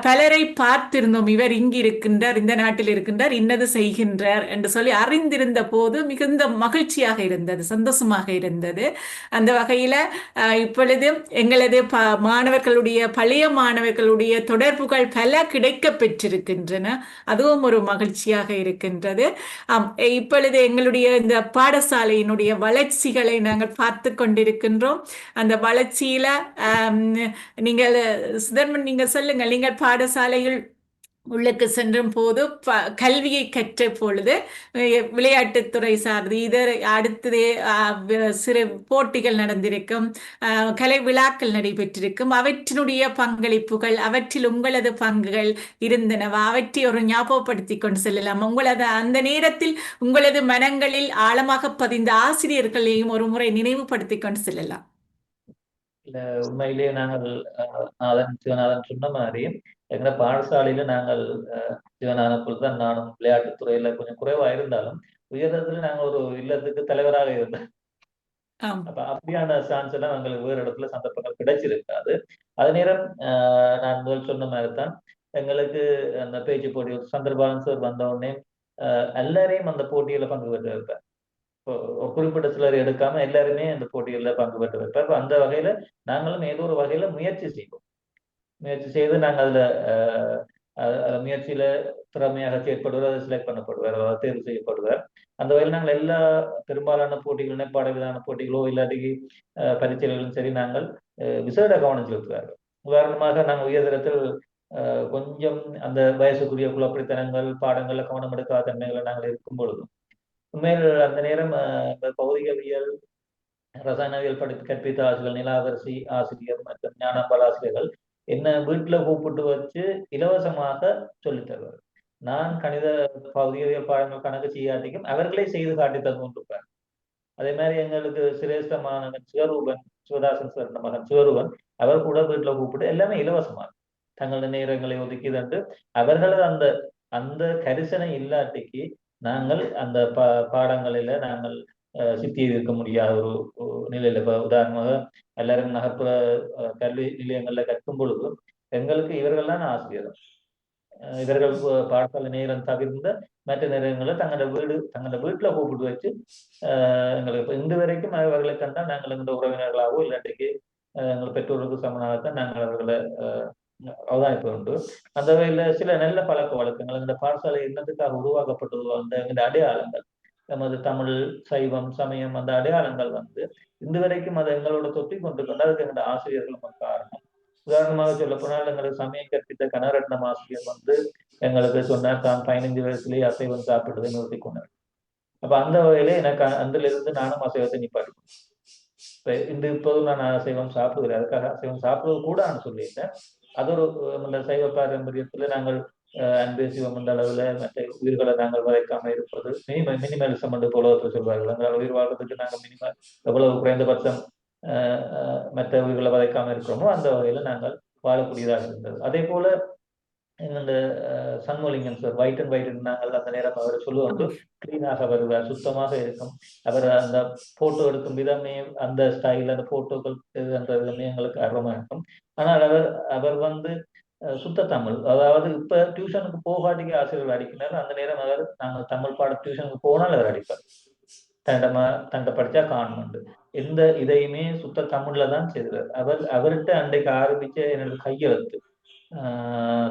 Speaker 1: பலரை பார்த்திருந்தோம். இவர் இங்கு இருக்கின்றார், இந்த நாட்டில் இருக்கின்றார், இன்னது செய்கின்றார் என்று சொல்லி அறிந்திருந்த போது மிகுந்த மகிழ்ச்சியாக இருந்தது, சந்தோஷமாக இருந்தது. அந்த வகையில இப்பொழுது எங்களது மாணவர்களுடைய பழைய மாணவர்களுடைய தொடர்புகள் பல கிடைக்க பெற்றிருக்கின்றன. அதுவும் ஒரு மகிழ்ச்சியாக இருக்கின்றது. இப்பொழுது எங்களுடைய இந்த பாடசாலையினுடைய வளர்ச்சிகளை நாங்கள் பார்த்து கொண்டிருக்கின்றோம். அந்த வளர்ச்சியில நீங்கள் சுதர்மன் நீங்க சொல்லுங்கள், நீங்கள் பாடசாலையில் உள்ளுக்கு சென்றும் போது கல்வியை கற்ற பொழுது விளையாட்டுத்துறை சார்ந்து இதர் அடுத்ததே சிறு போட்டிகள் நடந்திருக்கும், கலை விழாக்கள் நடைபெற்றிருக்கும். அவற்றினுடைய பங்களிப்புகள், அவற்றில் உங்களது பங்குகள் இருந்தனவா? அவற்றை ஒரு ஞாபகப்படுத்தி கொண்டு செல்லலாம். உங்களது அந்த நேரத்தில் உங்களது மனங்களில் ஆழமாக பதிந்த ஆசிரியர்களையும் ஒரு முறை நினைவுபடுத்தி கொண்டு செல்லலாம்.
Speaker 2: இல்ல, உண்மையிலேயே நாங்கள் சிவநாதன் சொன்ன மாதிரி எங்க பாடசாலையில நாங்கள் சிவநாதனுக்குள் தான் நானும் விளையாட்டுத்துறையில கொஞ்சம் குறைவா இருந்தாலும் உயர்தத்துல நாங்கள் ஒரு இல்லத்துக்கு தலைவராக இருந்தோம். அப்ப அப்படியான சான்ஸ் எல்லாம் எங்களுக்கு வேறு இடத்துல சந்தர்ப்பங்கள் கிடைச்சிருக்காது. அதே நேரம் நான் முதல் சொன்ன மாதிரி தான் எங்களுக்கு அந்த பேச்சு போட்டி சந்தர்பாலன் சார் வந்த உடனே எல்லாரையும் அந்த போட்டியில பங்கு பெற்று வைப்பார். குறிப்பிட்ட சிலர் எடுக்காம எல்லாருமே அந்த போட்டிகள்ல பங்கு பெற்று வைப்பார். அந்த வகையில நாங்களும் ஏதோ ஒரு வகையில முயற்சி செய்வோம். முயற்சி செய்து நாங்கள் அதுல முயற்சியில திறமையாக செயற்படுவார், அதை செலக்ட் பண்ணப்படுவார், தேர்வு செய்யப்படுவார். அந்த வகையில் நாங்கள் எல்லா பெரும்பாலான போட்டிகளும் பாடவிதான போட்டிகளோ இல்லாட்டி பரீட்சைகளும் சரி நாங்கள் விசேட கவனம் செலுத்துவார்கள். உதாரணமாக நாங்கள் உயர்தரத்தில் கொஞ்சம் அந்த வயசுக்குரிய குழப்படித்தனங்கள் பாடங்கள்ல கவனம் எடுக்காத தன்மைகளை நாங்கள் இருக்கும் பொழுதும் உண்மையில் அந்த நேரம் பௌதிகவியல் ரசாயனவியல் கற்பித்த ஆசிரியர்கள், நிலாவரிசி ஆசிரியர் மற்றும் ஞானபால் ஆசிரியர்கள் என்ன வீட்டுல கூப்பிட்டு வச்சு இலவசமாக சொல்லித் தருவார். நான் கணித பௌதிகவியல் பாடங்கள் கணக்கு செய்யாட்டிக்கும் அவர்களே செய்து காட்டி தந்து கொண்டிருப்பார். அதே மாதிரி எங்களுக்கு சிரேஷ்ட மாணவன் சிவரூபன், சிவதாசன் சார் மகன் சிவரூபன், அவர் கூட வீட்டுல கூப்பிட்டு எல்லாமே இலவசமாக தங்களது நேரங்களை ஒதுக்கி தந்து அவர்களது அந்த அந்த கரிசனை இல்லாட்டிக்கு நாங்கள் அந்த பாடங்களில நாங்கள் சித்தி இருக்க முடியாத ஒரு நிலையில. இப்ப உதாரணமாக எல்லாரும் நகர்ப்புற கல்வி நிலையங்கள்ல கற்கும் பொழுது எங்களுக்கு இவர்கள்லாம் ஆசிரியர். இவர்கள் பாடசாலை நேரம் தவிர்ந்த மற்ற நேரங்களில் தங்களோட வீட்டுல கூப்பிட்டு வச்சு எங்களுக்கு இன்று வரைக்கும் அவர்களை கண்டால் நாங்கள் எங்களோட உறவினர்களாகவோ இல்லாட்டிக்கு எங்கள் பெற்றோருக்கு சமனாகத்தான் நாங்கள் அவர்களை அவதானிப்பு உண்டு. அந்த வகையில சில நல்ல பழக்க வழக்கங்கள் இந்த பாடசாலை என்னத்துக்காக உருவாக்கப்பட்டதோ அந்த அடையாளங்கள் நமது தமிழ் சைவம் சமயம் அந்த அடையாளங்கள் வந்து இன்று வரைக்கும் அதை எங்களோட தொட்டி கொண்டு அதுக்கு எங்களோட ஆசிரியர்களும் ஒரு காரணம். உதாரணமாக சொல்ல போனால் எங்களுக்கு சமயம் கற்பித்த கனரட்னம் ஆசிரியர் வந்து எங்களுக்கு சொன்னார், தான் 15 வயசுலேயே அசைவம் சாப்பிடுவதை நிறுத்தி கொண்டார். அப்ப அந்த வகையில எனக்கு அதுல இருந்து நானும் அசைவத்தை நிப்பாட்டினேன். இப்போதும் நான் அசைவம் சாப்பிடுகிறேன். அதுக்காக அசைவம் சாப்பிடுவது கூடான்னு சொல்லியிருந்தேன். அது ஒரு இந்த சைவ பாரம்பரியத்துல நாங்கள் அன்பு சிவம் என்ற அளவுல மற்ற உயிர்களை நாங்கள் வதைக்காம இருப்பது மினிமலிசம் என்று உலகத்தில் சொல்வார்கள். அதனால் உயிர் வாழ்றதுக்கு நாங்கள் மினிமல் எவ்வளவு குறைந்தபட்சம் மற்ற உயிர்களை வதைக்காம இருக்கிறோமோ அந்த வகையில நாங்கள் வாழக்கூடியதாக இருந்தது. அதே போல இந்த Shanmugalingam sir white and white நாங்கள் அந்த நேரம் அவர் சொல்லுவாங்க, கிளீனாக வருவார், சுத்தமாக இருக்கும். அவர் அந்த போட்டோ எடுக்கும் விதமே அந்த ஸ்டைல் அந்த போட்டோக்கள் என்ற விதமே எங்களுக்கு ஆர்வமா இருக்கும். ஆனால் அவர் வந்து சுத்த தமிழ், அதாவது இப்ப டியூஷனுக்கு போகாட்டிக்கு ஆசிரியர்கள் அடிக்கிறார். அந்த நேரம் அவர் நாங்கள் தமிழ் பாட டியூஷனுக்கு போனால் அவர் அடிப்பார். தண்டை படிச்சா காணுண்டு எந்த இதையுமே சுத்த தமிழ்ல தான் செய்கிறார். அவர்கிட்ட அன்றைக்கு ஆரம்பிச்ச என்னோட கையெழுத்து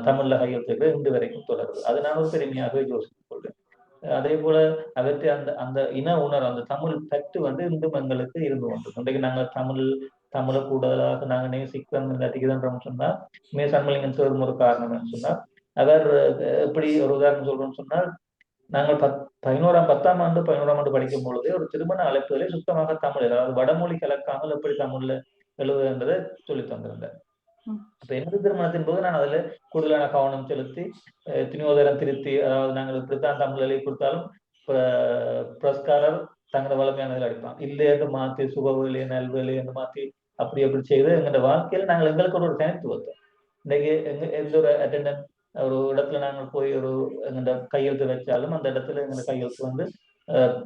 Speaker 2: தமிழ்ல கையெழுத்து இன்று வரைக்கும் தொடருது. அது நான் ஒரு பெருமையாகவே யோசித்துக் கொள்றேன். அதே போல அவற்றை அந்த இன உணர்வு அந்த தமிழ் பற்று வந்து இன்றும் எங்களுக்கு இருந்து கொண்டு இன்றைக்கு நாங்கள் தமிழை கூடுதலாக நாங்கள் நேசிக்கிறோம் அதிகதன்றோம்னு சொன்னா சண்முகலிங்கம் சார் ஒரு காரணம் சொன்னார். அவர் எப்படி ஒரு உதாரணம் சொல்றோம்னு சொன்னால், நாங்கள் 10ஆம் ஆண்டு படிக்கும் பொழுதே ஒரு திருமண அழைப்புகளே சுத்தமாக தமிழ், அதாவது வடமொழி கலக்காமல் எப்படி தமிழ்ல எழுதுன்றதை சொல்லி தந்திருந்தார். அப்ப எனது திருமணத்தின் போது நான் அதுல கூடுதலான கவனம் செலுத்தி திணியோதரம் திருத்தி, அதாவது நாங்கள் இப்படித்தான் தமிழ் எழுதி கொடுத்தாலும் புரஸ்காரர் தங்களோட வளமையானதில் அடிப்பான் இல்லை என்று மாத்தி சுபவேலி நல்வேலி என்று மாத்தி அப்படி செய்து எங்களோட வாழ்க்கையில நாங்கள் எங்களுக்கு ஒரு தனித்துவத்தை இன்னைக்கு எந்த ஒரு அட்டெண்டன்ட் ஒரு இடத்துல நாங்கள் போய் ஒரு எங்களோட கையெழுத்து வச்சாலும் அந்த இடத்துல எங்களோட கையெழுத்து வந்து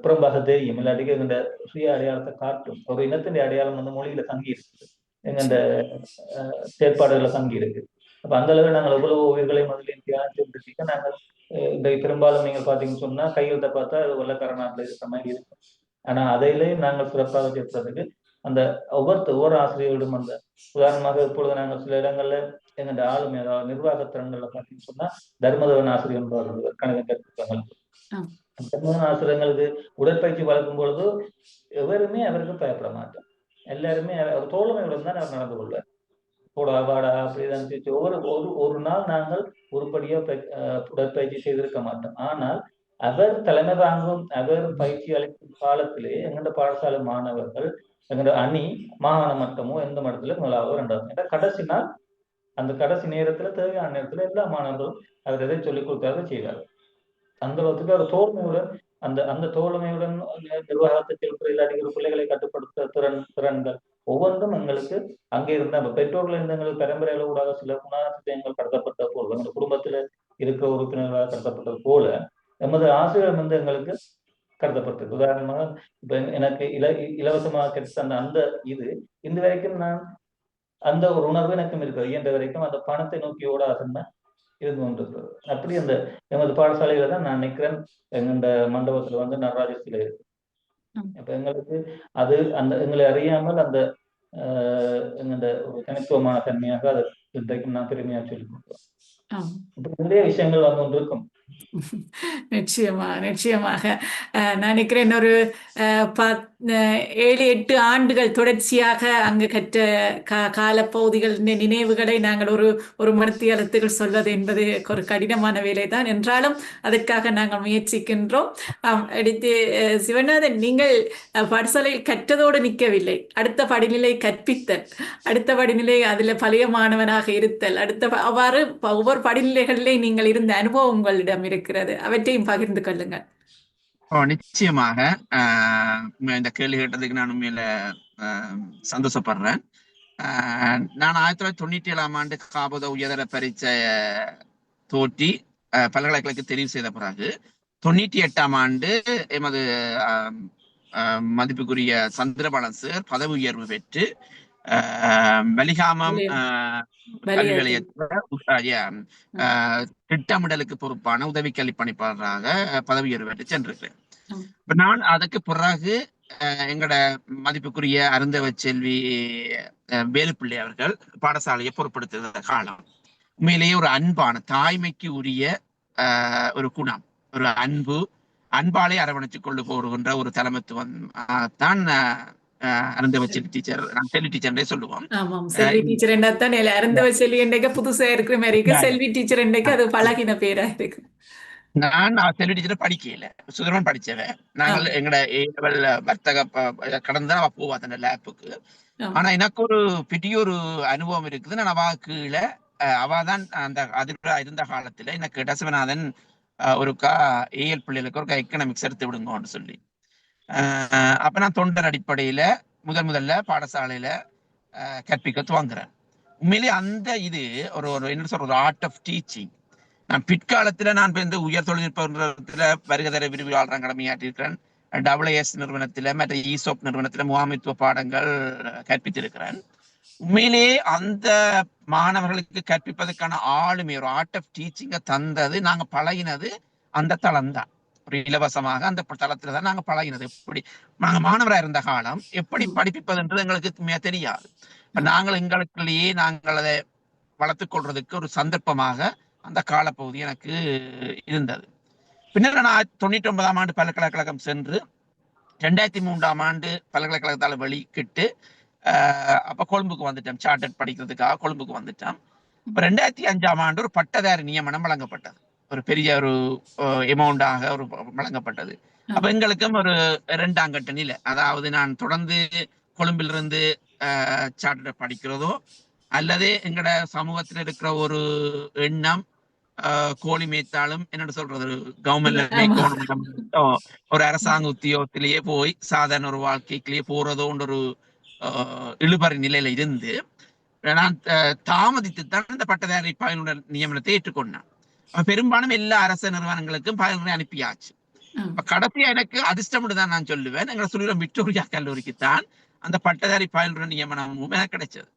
Speaker 2: புறம்பாக தெரியும், இல்லாட்டிக்கு எங்களோட சுய அடையாளத்தை காட்டும். ஒரு இனத்தின் அடையாளம் வந்து மொழியில தங்கி இருக்குது, எங்க செயற்பாடுகளை தங்கி இருக்கு. அப்ப அந்த அளவு நாங்கள் எவ்வளவு உயிர்களை முதலில் தியானிச்சு நாங்கள் இந்த பெரும்பாலும் நீங்கள் பாத்தீங்கன்னு சொன்னா கையெழுத்தை பார்த்தா அது வெள்ளக்கார நாட்டில் இருக்கிற மாதிரி இருக்கும். ஆனா அதையிலேயும் நாங்கள் சிறப்பாக சேர்ப்பதற்கு அந்த ஒவ்வொரு ஆசிரியர்களும் அந்த உதாரணமாக இப்பொழுது நாங்கள் சில இடங்கள்ல எங்க ஆளுமை அதாவது நிர்வாக திறன்கள்ல பார்த்தீங்கன்னு சொன்னா தர்மதவன் ஆசிரியர் கணிதம் கற்பிப்பாங்களுக்கு தர்மதவன் ஆசிரியர்களுக்கு உடற்பயிற்சி வளர்க்கும் பொழுது எவருமே அவருக்கு பயப்பட மாட்டோம். எல்லாருமே அவர் தோழமையுடன் தான் அவர் நடந்து கொள்வார். போடா வாடா அப்படிதான் ஒரு நாள் நாங்கள் உருப்படியா உடற்பயிற்சி செய்திருக்க மாட்டோம். ஆனால் அவர் தலைமை தாங்கும் அவர் பயிற்சி அளிக்கும் காலத்திலே எங்களோட பாடசாலை மாணவர்கள் எங்களோட அணி மாகாண மட்டமோ எந்த மட்டத்துல முதலாவது 2வது கடைசி நாள் அந்த கடைசி நேரத்துல தேவையான நேரத்துல எல்லா மாணவர்களும் அவர் எதை சொல்லிக் கொடுத்தாரு செய்வார். அந்த அளவுக்கு அவர் தோழமையுடன் அந்த தோழமையுடன் நிர்வாகத்தை செலுத்துற இல்லாட்டிகள் பிள்ளைகளை கட்டுப்படுத்த திறன்கள் ஒவ்வொன்றும் எங்களுக்கு அங்கே இருந்த பெற்றோர்கள் இருந்து எங்களுக்கு பரம்பரையில ஊடாக சில குணாதிசயங்கள் கடத்தப்பட்ட போல எங்கள் குடும்பத்துல இருக்கிற உறுப்பினர்களாக கடத்தப்பட்டது போல எமது ஆசிரியர் வந்து எங்களுக்கு கடத்தப்பட்டது. உதாரணமாக இப்ப எனக்கு இலவசமாக கிடைச்ச அந்த இது இந்த வரைக்கும் நான் அந்த ஒரு உணர்வு எனக்கும் இருக்கிறது. இயன்ற வரைக்கும் அந்த பணத்தை நோக்கி ஓடாதுன்னா இருந்து கொண்டிருக்கிறது. அப்படி அந்த எமது பாடசாலையில தான் நான் நினைக்கிறேன் எங்க மண்டபத்துல வந்து நடராஜ சிலை இருக்கு. அப்ப எங்களுக்கு அது அந்த எங்களை அறியாமல் அந்த எங்க ஒரு தனித்துவமான தன்மையாக அதை இன்றைக்கும் நான் பெருமையா சொல்லிக் கொடுக்கிறேன். நிறைய விஷயங்கள் வந்து கொண்டு இருக்கும்.
Speaker 1: நிச்சயமாக நான் நினைக்கிறேன் ஒரு 7-8 ஆண்டுகள் தொடர்ச்சியாக அங்கு கற்ற காலப்பகுதிகள் நினைவுகளை நாங்கள் ஒரு மணித்தியாலத்துக்குள் சொல்வது என்பது ஒரு கடினமான வேலை தான். என்றாலும் அதற்காக நாங்கள் முயற்சிக்கின்றோம். அடுத்து சிவநாதன், நீங்கள் பாடசாலையில் கற்றதோடு நிற்கவில்லை, அடுத்த படிநிலை கற்பித்தல், அடுத்த படிநிலை அதில் பழைய மாணவனாக இருத்தல், அவ்வாறு ஒவ்வொரு படிநிலைகளிலே நீங்கள் இருந்த அனுபவம் உங்களிடம் இருக்கிறது, அவற்றையும் பகிர்ந்து கொள்ளுங்கள்.
Speaker 3: நிச்சயமாக இந்த கேள்வி கேட்டதுக்கு நான் உண்மையில சந்தோஷப்படுறேன். நான் 1997ஆம் ஆண்டு காபோத உயர்தர பரீட்சை தோற்றி பல்கலைக்கழக தெரிவு செய்த பிறகு 98ஆம் ஆண்டு எமது மதிப்புக்குரிய சந்திரபாலன் சார் பதவி உயர்வு பெற்று வலிகாமம் கல்வி நிலையத்தில் திட்டமிடலுக்கு பொறுப்பான உதவி கல்வி பணிப்பாளராக பதவி உயர்வு பெற்று சென்றிருக்கிறேன். நான் அதுக்கு பிறகு எங்களோட மதிப்புக்குரிய அருந்தவ செல்வி வேலுப்பிள்ளை அவர்கள் பாடசாலையை பொறுப்படுத்துகிற காலம் உண்மையிலேயே ஒரு அன்பான தாய்மைக்கு உரிய ஒரு குணம், ஒரு அன்பு, அன்பாலே அரவணைச்சு கொண்டு போகின்ற ஒரு தலைமைத்துவம் தான் அருந்தவ செல்வி டீச்சர். நான் செல்வி டீச்சர்ன்றே சொல்லுவோம்.
Speaker 1: ஆமாம், செல்வி டீச்சர் தான் அருந்தவ செல்வி என்றைக்கு புதுசா இருக்கிற மாதிரி இருக்கு. செல்வி டீச்சர் என்றைக்கு அது பழகின பேரா இருக்கு.
Speaker 3: நான் செல்வி டீச்சர் படிக்கல, சுதர்மன் படிச்சவன். நாங்கள் எங்கட ஏவல் வர்த்தக கடந்த அவ போவா அந்த லேப்புக்கு. ஆனா எனக்கு ஒரு பெரிய ஒரு அனுபவம் இருக்குது. நான் அவ கீழே அவதான் அந்த அதிபரா இருந்த காலத்துல எனக்கு டசவநாதன் ஒருக்கா ஏஎல் பிள்ளைகளுக்கு ஒரு எக்கனாமிக்ஸ் எடுத்து விடுங்கன்னு சொல்லி, அப்ப நான் தொண்டர் அடிப்படையில முதல்ல பாடசாலையில கற்பிக்க துவங்குறேன். உண்மையிலேயே அந்த இது ஒரு என்ன சொல்ற ஒரு ஆர்ட் ஆஃப் டீச்சிங். நான் பிற்காலத்துல நான் இந்த உயர் தொழில்நுட்ப நிறுவனத்துல வருகதர விரிவாளர் கடமையாற்றிருக்கிறேன். AAS நிறுவனத்துல மற்ற ஈசோப் நிறுவனத்துல முகாமைத்துவ பாடங்கள் கற்பித்திருக்கிறேன். உண்மையிலேயே அந்த மாணவர்களுக்கு கற்பிப்பதற்கான ஆளுமை ஒரு ஆர்ட் ஆஃப் டீச்சிங்க தந்தது நாங்க பழகினது அந்த தளம் தான். ஒரு இலவசமாக அந்த தளத்துலதான் நாங்க பழகினது. எப்படி நாங்க மாணவராக இருந்த காலம் எப்படி படிப்பிப்பதுன்றது எங்களுக்கு தெரியாது. நாங்கள் எங்களுக்குள்ளேயே நாங்கள் அதை வளர்த்துக் கொள்றதுக்கு ஒரு சந்தர்ப்பமாக அந்த காலப்பகுதி எனக்கு இருந்தது. பின்னர் நான் 99ஆம் ஆண்டு பல்கலைக்கழகம் சென்று 2003ஆம் ஆண்டு பல்கலைக்கழகத்தால் வெளிக்கிட்டு அப்ப கொழும்புக்கு வந்துட்டேன். சார்ட்டர்ட் படிக்கிறதுக்காக கொழும்புக்கு வந்துட்டேன். இப்ப 2005ஆம் ஆண்டு ஒரு பட்டதாரி நியமனம் வழங்கப்பட்டது. ஒரு பெரிய ஒரு எமௌண்டாக ஒரு வழங்கப்பட்டது. அப்ப எங்களுக்கும் ஒரு 2ஆம் கட்ட நிலை, அதாவது நான் தொடர்ந்து கொழும்பிலிருந்து சார்ட்டர்ட் படிக்கிறதோ அல்லது எங்கட சமூகத்தில் இருக்கிற ஒரு எண்ணம் கோழி மேய்த்தாலும் என்ன சொல்றது கவர்மெண்ட்ல ஒரு அரசாங்க உத்தியோகத்திலேயே போய் சாதாரண ஒரு வாழ்க்கைக்குள்ளேயே போறதோன்ற ஒரு இழுபறி நிலையில இருந்து நான் தாமதித்துத்தான் இந்த பட்டதாரி பயனுடன் நியமனத்தை ஏற்றுக்கொண்டேன். பெரும்பாலும் எல்லா அரசு நிறுவனங்களுக்கும் பயனுரை அனுப்பியாச்சு. கடைசியா எனக்கு அதிர்ஷ்டம் தான் நான் சொல்லுவேன். எங்களை சொல்லுவோம் விக்டோரியா கல்லூரிக்கு தான் அந்த பட்டதாரி பயனுடன் நியமனமும் எனக்கு கிடைச்சது.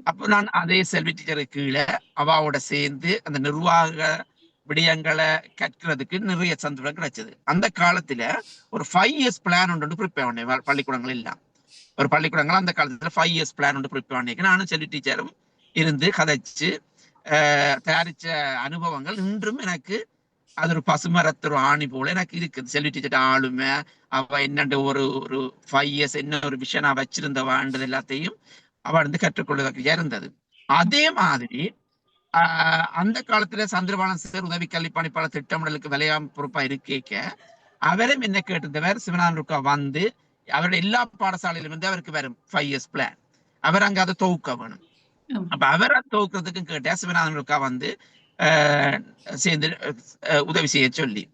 Speaker 3: அப்போ நான் அதே செல்வி டீச்சருக்கு கீழே அவாவோட சேர்ந்து அந்த நிர்வாக விடயங்களை கற்கிறதுக்கு நிறைய சந்தர்ப்பம் கிடைச்சது. அந்த காலத்துல ஒரு 5 இயர்ஸ் பிளான் ஒன்று ப்ரிப்பேர் பண்ணேன். பள்ளிக்கூடங்கள் எல்லாம் ஒரு பள்ளிக்கூடங்கள் அந்த காலத்துல 5 இயர்ஸ் பிளான் ஒன்று ப்ரிப்பேர் பண்ணியிருக்கேன். நானும் செல்வி டீச்சரும் இருந்து கதைச்சு தயாரிச்ச அனுபவங்கள் இன்றும் எனக்கு அது ஒரு பசுமரத்தொரு ஆணி போல எனக்கு இருக்குது. செல்வி டீச்சர் ஆளுமை, அவ என்னண்டு ஒரு 5 இயர்ஸ் என்ன ஒரு விஷயம் நான் வச்சிருந்தவான்றது எல்லாத்தையும் அவ வந்து கற்றுக்கொள்வதற்கு இருந்தது. அதே மாதிரி அந்த காலத்துல சந்திரபாலன் சார் உதவி கல்வி பணிப்பாளர் திட்டமிடலுக்கு விளையாம பொறுப்பா இருக்கேக்க அவரும் என்ன கேட்டிருந்தவர் சிவனானுக்கா வந்து அவருடைய எல்லா பாடசாலையிலும் வந்து அவருக்கு வரும் 5 இயர்ஸ் பிளான். அவர் அங்க அதை தொகுக்க வேணும். அப்ப அவரை தொகுக்கிறதுக்கும் கேட்ட சிவனானுக்கா வந்து சேர்ந்து உதவி செய்ய சொல்லி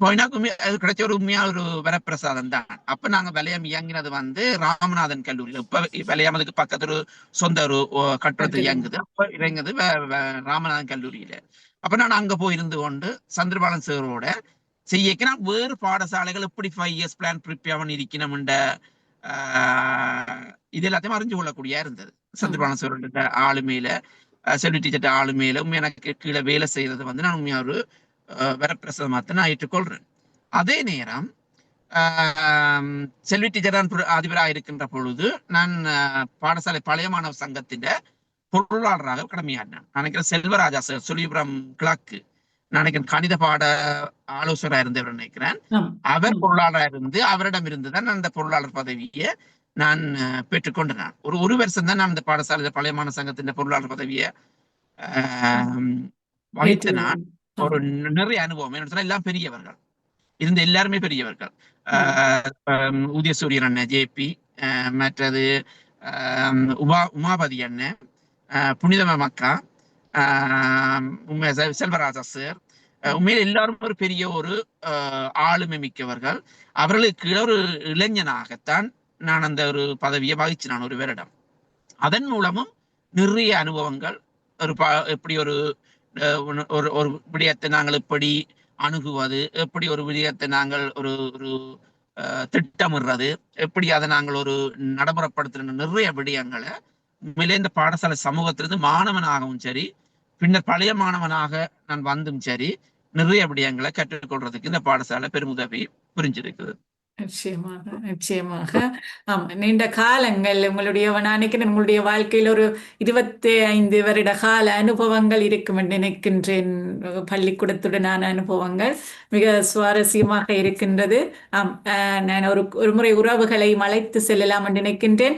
Speaker 3: அது கிடைச்ச ஒரு உண்மையா ஒரு வரப்பிரசாதம் தான். அப்ப நாங்க விளையாம இயங்கினது வந்து ராமநாதன் கல்லூரியில. இப்ப விளையாமதுக்கு பக்கத்து ஒரு சொந்த ஒரு கட்டுறது இயங்குது. அப்ப இறங்குது ராமநாதன் கல்லூரியில. அப்ப நான் அங்க போயிருந்து கொண்டு சந்திரபாலன் சாரோட செய்யக்கு நான் வேறு பாடசாலைகள் எப்படி 5 இயர்ஸ் பிளான் ப்ரிப்பேர் பண்ணி இருக்கணும்ன்ற இது எல்லாத்தையும் அறிஞ்சு கொள்ளக்கூடிய இருந்தது. சந்திரபாலன் சாரோட ஆளுமையில செல்வி டீச்சர் ஆளுமையில எனக்கு கீழே வேலை செய்யறது வந்து நான் உண்மையா ஒரு வரப்பிரசாதமாக நான் ஏற்றுக்கொள்றேன். அதே நேரம் செல்வி டீச்சர் அதிபராக இருக்கின்ற பொழுது நான் பாடசாலை பழைய மாணவர் சங்கத்தின் பொருளாளராக கடமையாடினேன். நினைக்கிறேன் செல்வராஜா சார் சொல்லிபுரம் கிழக்கு நினைக்கிறேன் கணித பாட ஆலோசகராக இருந்தவர் நினைக்கிறேன். அவர் பொருளாளராக இருந்து அவரிடம் இருந்துதான் அந்த பொருளாளர் பதவியை நான் பெற்றுக்கொண்டேன். ஒரு வருஷம் தான் நான் அந்த பாடசாலை பழைய மாணவர் சங்கத்தின் பொருளாளர் பதவியை வகித்த நான். ஒரு நிறைய அனுபவம் என்ன சொன்னா எல்லாம் பெரியவர்கள் இருந்த எல்லாருமே பெரியவர்கள். உதயசூரியன் அண்ணன் ஜேபி, மற்றது உமாபதி அண்ணன், புனிதம மக்கா, செல்வராஜா சார், உண்மையில எல்லாரும் ஒரு பெரிய ஒரு ஆளுமை மிக்கவர்கள். அவர்களுக்கு ஒரு இளைஞனாகத்தான் நான் அந்த ஒரு பதவியை வகிச்சு நான் ஒரு வருடம். அதன் மூலமும் நிறைய அனுபவங்கள் எப்படி ஒரு விடயத்தை நாங்கள் எப்படி அணுகுவது, எப்படி ஒரு விடயத்தை நாங்கள் ஒரு திட்டமிடுறது, எப்படி அதை நாங்கள் ஒரு நடைமுறைப்படுத்துற நிறைய விடயங்களை உண்மையிலே இந்த பாடசாலை சமூகத்திலிருந்து மாணவனாகவும் சரி பின்னர் பழைய மாணவனாக நான் வந்தும் சரி நிறைய விடயங்களை கற்றுக்கொள்றதுக்கு இந்த பாடசாலை பெருமுதவி புரிஞ்சிருக்குது.
Speaker 1: நிச்சயமாக, நிச்சயமாக. நீண்ட காலங்கள் உங்களுடைய நான் நினைக்கிறேன் உங்களுடைய வாழ்க்கையில் ஒரு 25 வருட கால அனுபவங்கள் இருக்கும் என்று நினைக்கின்றேன். பள்ளிக்கூடத்துடனான அனுபவங்கள் மிக சுவாரஸ்யமாக இருக்கின்றது. நான் ஒரு முறை உறவுகளை அழைத்து செல்லலாம் என்று நினைக்கின்றேன்.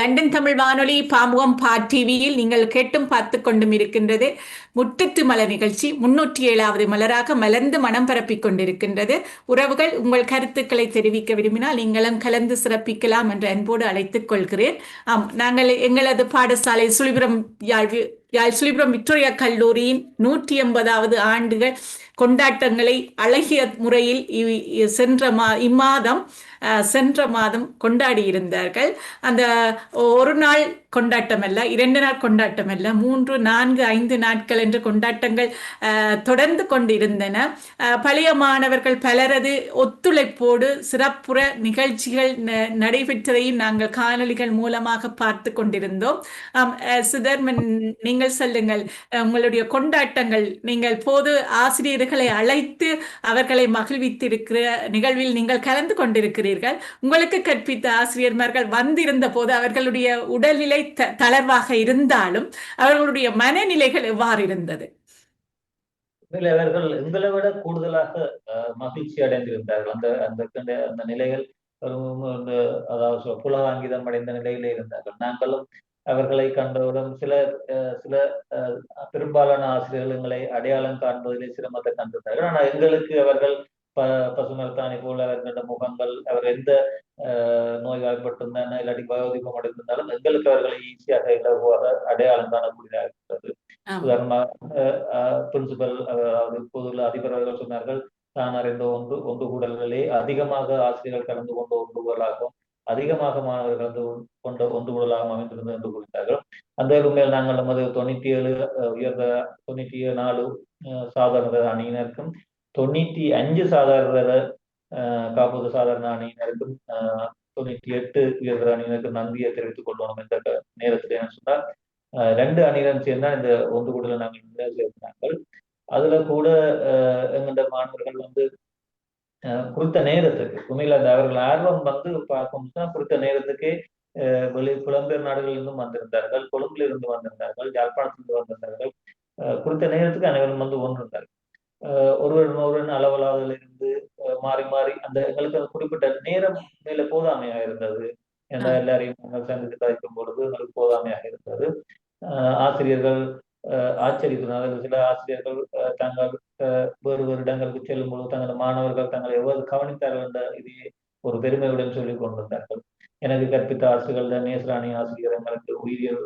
Speaker 1: லண்டன் தமிழ் வானொலி பாமுகம் டிவியில் நீங்கள் கேட்டும் பார்த்து கொண்டும் இருக்கின்றது முற்றத்து மலர் நிகழ்ச்சி 307வது மலராக மலர்ந்து மனம் பரப்பிக் கொண்டிருக்கின்றது. உறவுகள் உங்கள் கருத்துக்களை தெரிவிக்க விரும்பினால் நீங்களும் கலந்து சிறப்பிக்கலாம் என்று அன்போடு அழைத்துக் கொள்கிறேன். நாங்கள் எங்களது பாடசாலை சுழிபுரம் விக்டோரியா கல்லூரியின் 180வது ஆண்டுகள் கொண்டாட்டங்களை அழகிய முறையில் சென்ற மாதம் கொண்டாடி இருந்தார்கள். அந்த ஒரு நாள் கொண்டாட்டம் அல்ல, 2 நாள் கொண்டாட்டம் அல்ல, 3, 4, 5 நாட்கள் என்ற கொண்டாட்டங்கள் தொடர்ந்து கொண்டிருந்தன. பழைய மாணவர்கள் பலரது ஒத்துழைப்போடு சிறப்புற நிகழ்ச்சிகள் நடைபெற்றதையும் நாங்கள் காணொளிகள் மூலமாக பார்த்து கொண்டிருந்தோம். சுதர்மன், நீங்கள் சொல்லுங்கள், உங்களுடைய கொண்டாட்டங்கள், நீங்கள் பொது ஆசிரியர்களை அழைத்து அவர்களை மகிழ்வித்திருக்கிற நிகழ்வில் நீங்கள் கலந்து கொண்டிருக்கிறீர்கள். உங்களுக்கு கற்பித்த ஆசிரியர்மார்கள் வந்திருந்த போது அவர்களுடைய உடல்நிலை தளர்வாக இருந்தாலும் அவர்களுடைய மனநிலைகள் எவ்வாறு இருந்தது?
Speaker 2: அவர்கள் எங்களை விட கூடுதலாக மகிழ்ச்சி அடைந்திருந்தார்கள். அந்த நிலைகள் அதாவது புலகாங்கிதம் அடைந்த நிலையிலே இருந்தார்கள். நாங்களும் அவர்களை கண்டவுடன் சில பெரும்பாலான ஆசிரியர்கள் எங்களை அடையாளம் காண்பதிலே சிரமத்தை கண்டிருந்தார்கள். ஆனால் எங்களுக்கு அவர்கள் பசுமரத்தாணி போல அவர்களோட முகங்கள், அவர் எந்த நோய்வாய்ப்பட்டிருந்தாலும் இல்லாட்டி வயோதிபம் அடைந்திருந்தாலும் எங்களுக்கு அவர்களை ஈஸியாக இலகுவாக அடையாளம் காணக்கூடியதாக இருக்கிறது. உதாரணமாக பிரின்சிபல், அதாவது பொதுவில் அதிபர் அவர்கள் சொன்னார்கள், தான் அறிந்த ஒன்று கூடல்களே அதிகமாக ஆசிரியர்கள் கலந்து கொண்ட ஒன்று கூடலாகவும் அதிகமாக மாணவர்கள் கலந்து கொண்ட ஒன்று கூடலாகவும் அமைந்திருந்தது என்று கூறினார்கள். அந்த உண்மையில் நாங்கள் நமது 97 உயர்ந்த 94 சாதாரண அணியினருக்கும் 95 சாதாரண காப்போது சாதாரண அணியினருக்கும் 98 உயர்ந்த அணியினருக்கும் நன்றியை தெரிவித்துக் கொள்ளணும் என்ற நேரத்தில் என்ன சொன்னால் 2 அணியினர் சேர்ந்தா இந்த ஒன்று கூடல நாங்கள் சேர்ந்தார்கள். அதுல கூட எங்களுடைய மாணவர்கள் குறித்த நேரத்துக்கு உண்மையில அந்த அவர்கள் ஆர்வம் பார்க்கணும்னா குறித்த நேரத்துக்கே புலம்பெயர் நாடுகளிலிருந்தும் வந்திருந்தார்கள், கொழும்புல இருந்து வந்திருந்தார்கள், யாழ்ப்பாணத்திலிருந்து வந்திருந்தார்கள். குறித்த நேரத்துக்கு அனைவரும் ஒன்றிருந்தார்கள். ஒருவருடன் அளவலாவதில் இருந்து மாறி மாறி அந்த எங்களுக்கு குறிப்பிட்ட நேரம் மேல போதாமையாக இருந்தது. எல்லாரையும் நாங்கள் சந்தித்து கதைக்கும் பொழுது எங்களுக்கு போதாமையாக இருந்தது. ஆசிரியர்கள் ஆச்சரிக்கிறார்கள். சில ஆசிரியர்கள் தாங்கள் வேறு இடங்களுக்கு செல்லும் பொழுது தங்கள் மாணவர்கள் தங்களை எவ்வாறு கவனித்தார்கள் என்ற இதையே ஒரு பெருமையுடன் சொல்லிக் கொண்டிருந்தார்கள். எனக்கு கற்பித்த ஆசிரியர்கள் நேசராணி ஆசிரியர் எங்களுக்கு உயிரியல்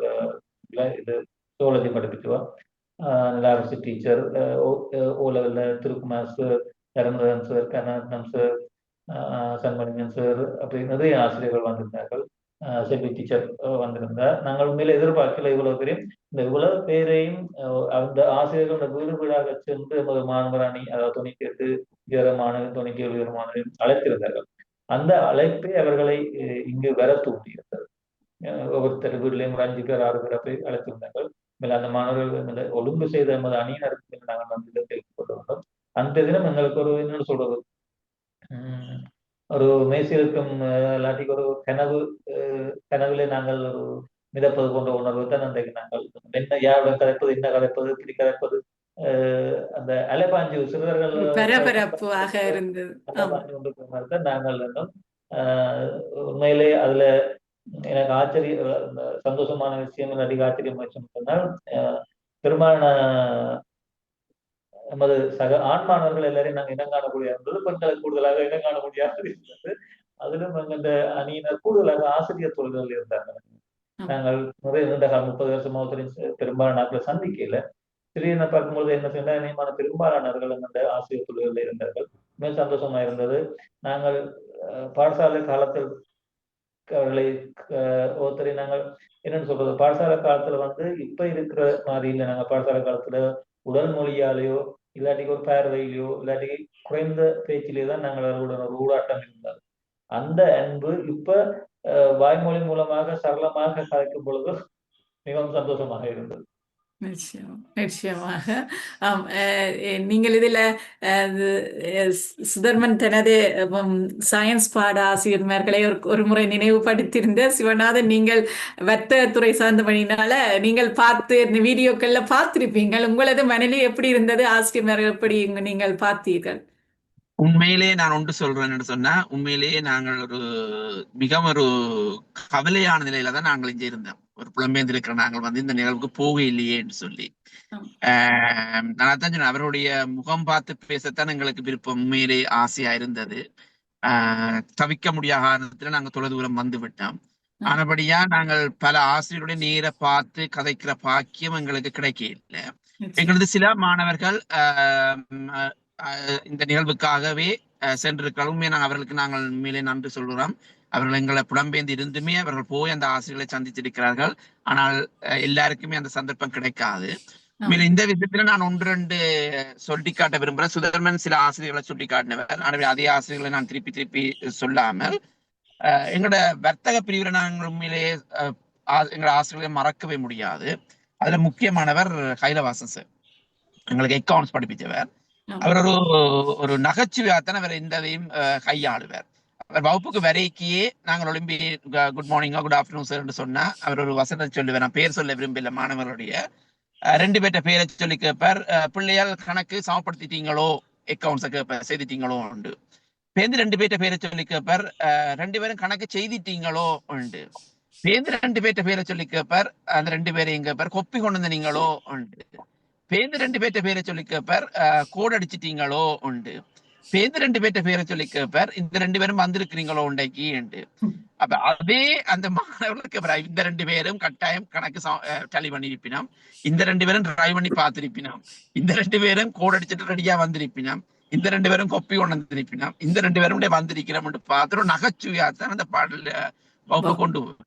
Speaker 2: இது ஜுவாலஜி படிப்பிச்சுவா, லாபசி டீச்சர், ஓ லெவலில் Thirukumar sir, Tharamathan sir, Karnatakam sir, Sanmaniyan sir, அப்படி நிறைய ஆசிரியர்கள் வந்திருந்தார்கள். செல்வி டீச்சர் வந்திருந்தார். நாங்கள் உண்மையில எதிர்பார்க்கல இவ்வளவு பேரையும். இந்த இவ்வளவு பேரையும் அந்த ஆசிரியர்கள் வீடு வீடாக சென்று நமது மாணவர் அணி, அதாவது 98 உயர மாணவர் 97 உயர மாணவரையும் அழைத்திருந்தார்கள். அந்த அழைப்பை அவர்களை இங்கு வர தூண்டியிருந்தது. ஒவ்வொருத்தர் வீட்டிலையும் ஒரு 5 பேர் 6 பேரை போய் அழைத்திருந்தார்கள். அந்த மாணவர்கள் ஒழுங்கு செய்த நமது அணியினருக்கு நாங்கள் வந்து தெரிவித்துக் கொள்ள வேண்டும். அந்த தினம் எங்களுக்கு ஒரு என்னன்னு சொல்றது, ஒரு மேய்ச்சிருக்கும் இல்லாட்டிக்கு ஒரு கனவுல நாங்கள் ஒரு மிதப்பது போன்ற உணர்வு தான் அன்றைக்கு நாங்கள் என்ன யாருடன் கதைப்பது, என்ன கதைப்பது, இப்படி கதைப்பது, அந்த அலைபாஞ்சு சிறுவர்கள்
Speaker 1: பரபரப்பாக இருந்தது.
Speaker 2: நாங்கள் இருந்தோம். உண்மையிலே அதுல எனக்கு சந்தோஷமான விஷயம் இல்லாட்டி ஆச்சரியம் சொன்னால் பெரும்பாலான நமது சக ஆண் மாணவர்கள் எல்லாரையும் நாங்கள் இனம் காணக்கூடிய இருந்தது. பெண்களுக்கு கூடுதலாக இனம் காண முடியாது இருந்தது. அதிலும் அந்த அணியினர் கூடுதலாக ஆசிரியர் தொழில்கள் இருந்தாங்க. நாங்கள் நிறைய 30 வருஷமா பெரும்பாலான நாட்களை சந்திக்கல. திடீர்னு பார்க்கும்போது என்ன செய்ய நியமான பெரும்பாலானவர்கள் அந்த ஆசிரியர் தொழில்களில் இருந்தார்கள். மிக சந்தோஷமா இருந்தது. நாங்கள் பாடசாலை காலத்தில் அவர்களை ஒருத்தரை நாங்கள் என்னன்னு சொல்றது, பாடசாலை காலத்துல இப்ப இருக்கிற மாதிரி இல்லை. நாங்கள் பாடசாலை காலத்துல உடல் மொழியாலேயோ இல்லாட்டி ஒரு பார்வையிலையோ இல்லாட்டி குறைந்த பேச்சிலேயே தான் நாங்கள் அவர்களுடன் ஒரு ஊடாட்டம் இருந்தார். அந்த அன்பு இப்ப வாய்மொழி மூலமாக சரளமாக கலைக்கும் பொழுது மிகவும் சந்தோஷமாக இருந்தது.
Speaker 1: நிச்சயமாக. ஆம், நீங்கள் இதில் சுதர்மன் தனது சயின்ஸ் பாட ஆசிரியர்மார்களை ஒரு முறை நினைவுபடுத்தியிருந்த சிவநாதன், நீங்கள் வர்த்தகத்துறை சார்ந்த பணியினால நீங்கள் பார்த்து இந்த வீடியோக்கள்ல பார்த்திருப்பீங்கள். உங்களது மனநிலை எப்படி இருந்தது? ஆசிரியர்மார்கள் எப்படி நீங்கள் பார்த்தீர்கள்?
Speaker 3: உண்மையிலேயே நான் ஒன்று சொல்றேன்னு சொன்னா, உண்மையிலேயே நாங்கள் மிகவும் ஒரு கவலையான நிலையில தான் நாங்கள் இங்கே இருந்தோம். ஒரு புலம்பெயர்ந்து இருக்கிற நாங்கள் இந்த நிகழ்வுக்கு போக இல்லையே என்று சொல்லி. நான் தான் சொன்னேன், அவருடைய முகம் பார்த்து பேசத்தான் எங்களுக்கு விருப்பம், உண்மையிலே ஆசையா இருந்தது. தவிக்க முடியாத காரணத்துல நாங்க தொலை தூரம் வந்து விட்டோம். ஆனபடியா நாங்கள் பல ஆசிரியருடைய நேர பார்த்து கதைக்கிற பாக்கியம் எங்களுக்கு கிடைக்க இல்லை. எங்களது சில மாணவர்கள் இந்த நிகழ்வுக்காகவே சென்றிருக்கிறோம். உண்மையை அவர்களுக்கு நாங்கள் உண்மையிலே நன்றி சொல்கிறோம். அவர்கள் எங்களை புலம்பெயர்ந்து இருந்துமே அவர்கள் போய் அந்த ஆசிரியர்களை சந்தித்திருக்கிறார்கள். ஆனால் எல்லாருக்குமே அந்த சந்தர்ப்பம் கிடைக்காது. இந்த விஷயத்துல நான் ஒன்று ரெண்டு சொல்லி காட்ட விரும்புகிறேன். சுதர்மன் சில ஆசிரியர்களை சொல்லி காட்டினவர். ஆனால் அதே ஆசிரியர்களை நான் திருப்பி சொல்லாமல் எங்களோட வர்த்தக பிரிவில் நாங்கள் உண்மையிலேயே எங்களோட ஆசிரியர்களை மறக்கவே முடியாது. அதுல முக்கியமானவர் கைலவாசன் சார், எங்களுக்கு அக்கவுண்ட்ஸ் படிப்பிச்சவர். அவர் ஒரு நகைச்சுவையாத்தான் அவர் எந்ததையும் கையாளுவார். அவர் வகுப்புக்கு வரைக்கியே நாங்கள் ஒலிம்பி குட் மார்னிங்கோ குட் ஆஃப்டர்நூன் சார் சொன்னா அவர் ஒரு வசனம் சொல்லுவார். நான் பேர் சொல்ல விரும்பல, மாணவர்களுடைய 2 பேர்ட்ட பேரை சொல்லி கேட்பார். பிள்ளையால் கணக்கு சமப்படுத்திட்டீங்களோ, அக்கவுண்ட்ஸை கேட்பார், செய்துட்டீங்களோ உண்டு. பேருந்து 2 பேர்ட்ட பேரை சொல்லி கேட்பார், 2 பேரும் கணக்கு செய்திட்டீங்களோ உண்டு. பேருந்து 2 பேர்ட்ட பேரை சொல்லி கேட்பார், அந்த 2 பேரையும் கேட்பார், கொப்பி கொண்டு வந்தீங்களோ உண்டு. பேருந்து 2 பேர்ட்ட பேரை சொல்லி கேட்பார், கோடு அடிச்சிட்டீங்களோ உண்டு. பேருந்து 2 பேர்ட்ட பேரை சொல்லி கேட்பார், இந்த 2 பேரும் வந்திருக்கிறீங்களோ உண்டைக்கு உண்டு. அப்ப அதே அந்த மாணவர்களுக்கு இந்த 2 பேரும் கட்டாயம் கணக்கு டலி பண்ணிருப்பினோம், இந்த 2 பேரும் டிரைவ் பண்ணி பார்த்திருப்பினோம், இந்த 2 பேரும் கோடு அடிச்சுட்டு ரெடியா வந்திருப்பினோம், இந்த 2 பேரும் கொப்பி கொண்டு வந்திருப்பினோம், இந்த 2 பேரும் வந்திருக்கிறோம் பார்த்துட்டு நகைச்சுவையாத்தான் அந்த பாடல வகுப்பு கொண்டு போவோம்.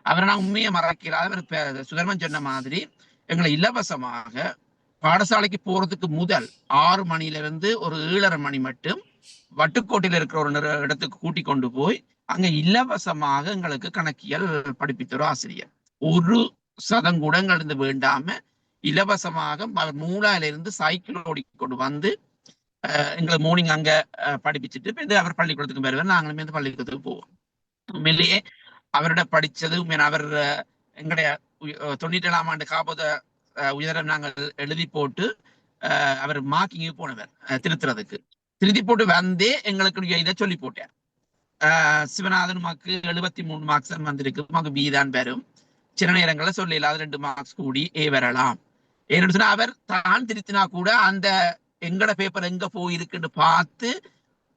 Speaker 3: அவரை நான் உண்மையை மறக்கிறார். அவர் சுதர்மன் சொன்ன மாதிரி எங்களை இலவசமாக பாடசாலைக்கு போறதுக்கு முதல் 6 மணியிலிருந்து ஒரு 7:30 மணி மட்டும் வட்டுக்கோட்டையில் இருக்கிற ஒரு இடத்துக்கு கூட்டி கொண்டு போய் அங்க இலவசமாக எங்களுக்கு கணக்கியல் படிப்பித்த ஒரு ஆசிரியர். 1 கூட எங்களுக்கு வேண்டாம இலவசமாக மூலாயில இருந்து சைக்கிள் ஓடிக்கொண்டு வந்து எங்களை மார்னிங் அங்க படிப்பிச்சுட்டு அவர் பள்ளிக்கூடத்துக்கு வருவார், நாங்களுமே பள்ளிக்கூடத்துக்கு போவோம். உண்மையிலேயே அவரோட படிச்சது அவர் எங்களுடைய 97ஆம் ஆண்டு காப்போத உயரம் நாங்கள் எழுதி போட்டு அவர் மார்க்கிங்கு போனவர் திருத்துறதுக்கு. திருத்தி போட்டு வந்தே எங்களுக்கு இதை சொல்லி போட்டார். சிவநாதன் மார்க்கு 73 மார்க்ஸ் தான் வந்திருக்கு, மார்க்கு பி தான் வரும். சில நேரங்கள்ல சொல்ல இல்லாத 2 மார்க்ஸ் கூடி ஏ வரலாம். ஏன்னு சொன்னா அவர் தான் திருத்தினா கூட அந்த எங்கட பேப்பர் எங்க போயிருக்குன்னு பார்த்து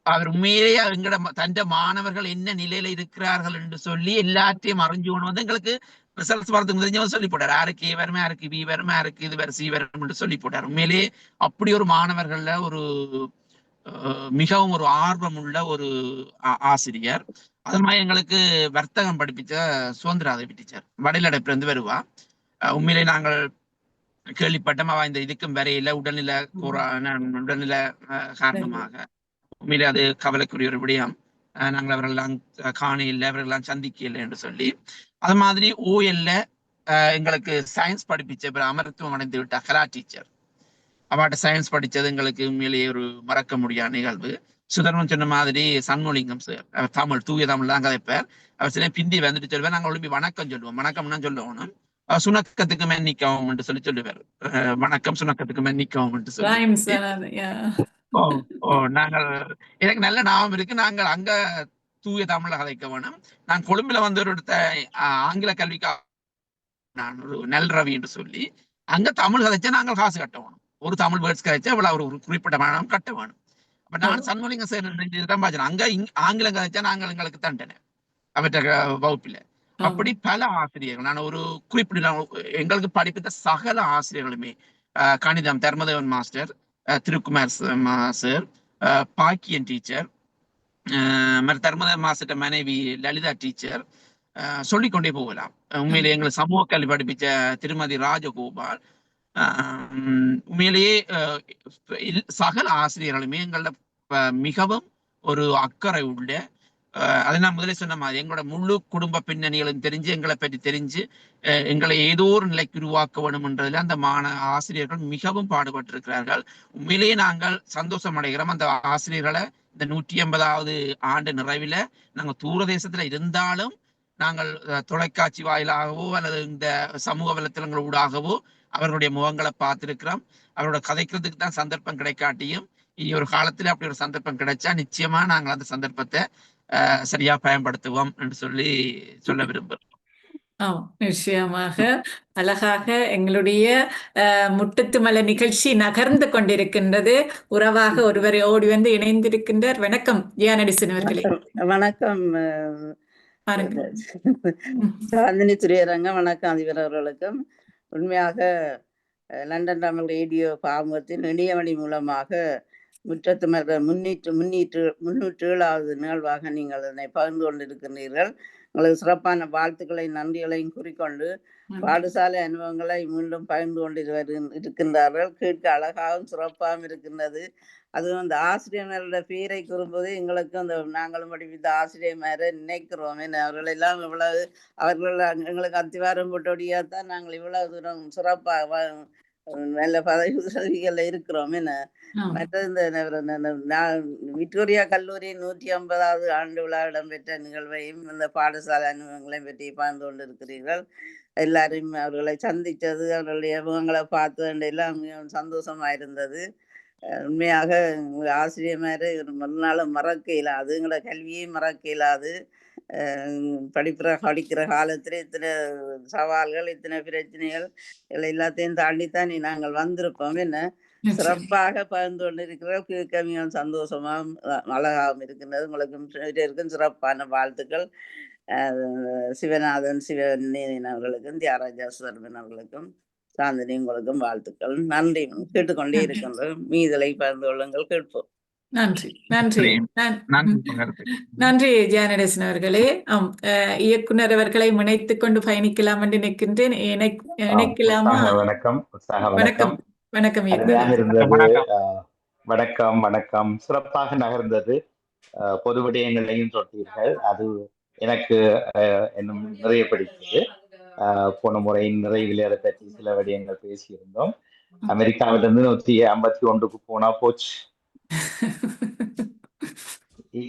Speaker 3: அவர் உண்மையிலேயே எங்கட தந்த மாணவர்கள் என்ன நிலையில இருக்கிறார்கள் என்று சொல்லி எல்லாத்தையும் அறிஞ்சு கொண்டு வந்து எங்களுக்கு ரிசல்ட்ஸ் வரதுக்கு தெரிஞ்சவங்க சொல்லி போட்டார். யாருக்கு ஏ வரும், யாருக்கு பி வரும், யாருக்கு இது வரும், சி வரும் சொல்லி போட்டார். உண்மையிலேயே அப்படி ஒரு மாணவர்கள்ல ஒரு மிகவும் ஒரு ஆர்வம் உள்ள ஒரு ஆசிரியர். அது மாதிரி எங்களுக்கு வர்த்தகம் படிப்பிச்ச சுதந்திராதை டீச்சர் வடையிலடைப்புல இருந்து வருவா. உண்மையிலே நாங்கள் கேள்விப்பட்டோம் அவ இந்த இதுக்கும் வரையில உடல்நிலை காரணமாக. உண்மையிலே அது கவலைக்குரிய ஒரு விடயம். நாங்கள் அவர்களெல்லாம் காண இல்லை, அவர்களெல்லாம் சந்திக்க இல்லை என்று சொல்லி. அது மாதிரி ஓஎல்ல எங்களுக்கு சயின்ஸ் படிப்பிச்ச அமரத்துவம் அடைந்து விட்ட கலா டீச்சர். அவட்ட சயின்ஸ் படிச்சது எங்களுக்கு உண்மையிலேயே ஒரு மறக்க முடியாத நிகழ்வு. சுதர்மன் சொன்ன மாதிரி சண்முலிங்கம் சார், அவர் தமிழ் தூய தமிழ் தான் கதைப்பார். அவர் சில பிந்தி வந்துட்டு சொல்லுவார், நாங்கள் ஒழும்பி வணக்கம் சொல்லுவோம், வணக்கம்னா சொல்லணும், சுணக்கத்துக்கு மென்னிக்கவும் என்று சொல்லி சொல்லுவார். வணக்கம் சுணக்கத்துக்கு மென்னிக்கவும் என்று சொல்லி. நாங்கள் எனக்கு நல்ல ஞாபகம் இருக்கு, நாங்கள் அங்க தூய தமிழ கதைக்க வேணும். நான் கொழும்புல வந்து ஒரு ஆங்கில கல்விக்கு நான் ஒரு நல் ரவி என்று சொல்லி அங்க தமிழ் கதைச்சா நாங்கள் காசு கட்ட வேணும். ஒரு தமிழ் வேர்ட்ஸ் கதைச்சா இவ்வளவு ஒரு குறிப்பிட்ட மாணவன் கட்ட வேணும். அப்ப நான் சண்முலிங்க சார் தான் பாச்சேன். அங்க ஆங்கிலம் கதைச்சா நாங்கள் எங்களுக்கு தண்டனை அவற்ற வகுப்பில. அப்படி பல ஆசிரியர்கள், நான் ஒரு குறிப்பிட்ட எங்களுக்கு படிப்பித்த சகல ஆசிரியர்களுமே, கணிதம் Dharmadevan master, Thirukumar sir, Bakkiyan teacher, Dharmadevan master மனைவி லலிதா டீச்சர், சொல்லிக்கொண்டே போகலாம். உண்மையிலேயே எங்களுக்கு சமூக கல்வி படிப்பிச்ச திருமதி ராஜகோபால், உண்மையிலேயே சகல ஆசிரியர்களுமே எங்களோட மிகவும் ஒரு அக்கறை உள்ள அதை நான் முதலே சொன்ன மாதிரி எங்களோட முழு குடும்ப பின்னணிகளும் தெரிஞ்சு எங்களை பற்றி தெரிஞ்சு எங்களை ஏதோ ஒரு நிலைக்கு உருவாக்க வேண்டும் என்றதில் அந்த ஆசிரியர்கள் மிகவும் பாடுபட்டிருக்கிறார்கள். உண்மையிலேயே நாங்கள் சந்தோஷம் அடைகிறோம். அந்த ஆசிரியர்களை இந்த 150வது ஆண்டு நிறைவில நாங்கள் தூரதேசத்துல இருந்தாலும் நாங்கள் தொலைக்காட்சி வாயிலாகவோ அல்லது இந்த சமூக வலைத்தளங்கள் ஊடாகவோ அவர்களுடைய முகங்களை பார்த்திருக்கிறோம். அவரோட கதைக்கிறதுக்கு தான் சந்தர்ப்பம் கிடைக்காட்டியும் இனி ஒரு காலத்துல அப்படி ஒரு சந்தர்ப்பம் கிடைச்சா நிச்சயமா நாங்கள் அந்த சந்தர்ப்பத்தை சரியா பயன்படுத்துவோம் என்று சொல்ல விரும்புகிறோம்.
Speaker 1: நிச்சயமாக அழகாக எங்களுடைய முட்டத்துமலை நிகழ்ச்சி நகர்ந்து கொண்டிருக்கின்றது. உறவாக ஒருவரை ஓடி வந்து இணைந்திருக்கின்றார். வணக்கம் ஜியானடிசன் அவர்களே.
Speaker 4: வணக்கம் சாந்தினி துரையரங்கம். வணக்கம் அதிபர் அவர்களுக்கும். உண்மையாக லண்டன் தமிழ் ரேடியோ பாமுகத்தின் இணையவழி மூலமாக முற்றத்துமலை 307வது நிகழ்வாக நீங்கள் அதனை பகிர்ந்து கொண்டிருக்கிறீர்கள். உங்களுக்கு சிறப்பான வாழ்த்துக்களை நன்றிகளையும் கூறிக்கொண்டு பாடசாலை அனுபவங்களை மீண்டும் பகிர்ந்து கொண்டு இருக்கின்றார்கள். கேட்க அழகாகவும் சிறப்பாகவும் இருக்கின்றது. அதுவும் அந்த ஆசிரியர்களோட பேரை கூறும்போது எங்களுக்கு அந்த நாங்களும் படிப்பித்த ஆசிரியர்மாரை நினைக்கிறோம். அவர்களெல்லாம் இவ்வளவு அவர்கள் எங்களுக்கு அத்திவாரம் போட்டோடியாத்தான் நாங்கள் இவ்வளவு தூரம் சிறப்பாக நல்ல பதவிகளில் இருக்கிறோம். மற்றது இந்த விக்டோரியா கல்லூரி 150வது ஆண்டு விழா இடம்பெற்ற நிகழ்வையும் இந்த பாடசாலை அனுபவங்களையும் பற்றி பகிர்ந்து கொண்டு இருக்கிறீர்கள். எல்லாரையும் அவர்களை சந்தித்தது, அவர்களுடைய முகங்களை பார்த்தது எல்லாம் மிகவும் சந்தோஷமா இருந்தது. உண்மையாக ஆசிரியர் ஒரு மறுநாளும் மறக்க இயலாது, எங்களோட கல்வியை மறக்க இயலாது. படிக்கிற காலத்துல இத்தனை சவால்கள், இத்தனை பிரச்சனைகள் எல்லாத்தையும் தாண்டித்தான் நாங்கள் வந்திருப்போம். சிறப்பாக பகிர்ந்து கொண்டு இருக்கிற கேட்க மிகவும் சந்தோஷமாகவும் அழகாகவும் இருக்கின்றது. உங்களுக்கும் சிறப்பான வாழ்த்துக்கள். சிவநாதன் சிவநேதன் அவர்களுக்கும் தியாகராஜா சுதர்மன் அவர்களுக்கும் சாந்தினி உங்களுக்கும் வாழ்த்துக்கள். நன்றி. கேட்டுக்கொண்டே இருக்கின்றோம். மீதலை பகிர்ந்து கொள்ளுங்கள், கேட்போம்.
Speaker 1: நன்றி நன்றி நன்றி ஜியானடேசன் அவர்களே. இயக்குனர் அவர்களை இணைத்துக் கொண்டு பயணிக்கலாம் என்று நினைக்கின்றேன். இணைக்கலாமா?
Speaker 5: வணக்கம்.
Speaker 1: வணக்கம் வணக்கம்
Speaker 5: வணக்கம் வணக்கம். சிறப்பாக நகர்ந்தது. பொது விடயங்களையும் தொட்டீர்கள். அது எனக்கு இன்னும் நிறைய பிடித்தது. போன முறையின் நிறைவில் அதை பற்றி சில விடயங்கள் பேசியிருந்தோம். அமெரிக்காவிலிருந்து 151க்கு போனா போச்சு.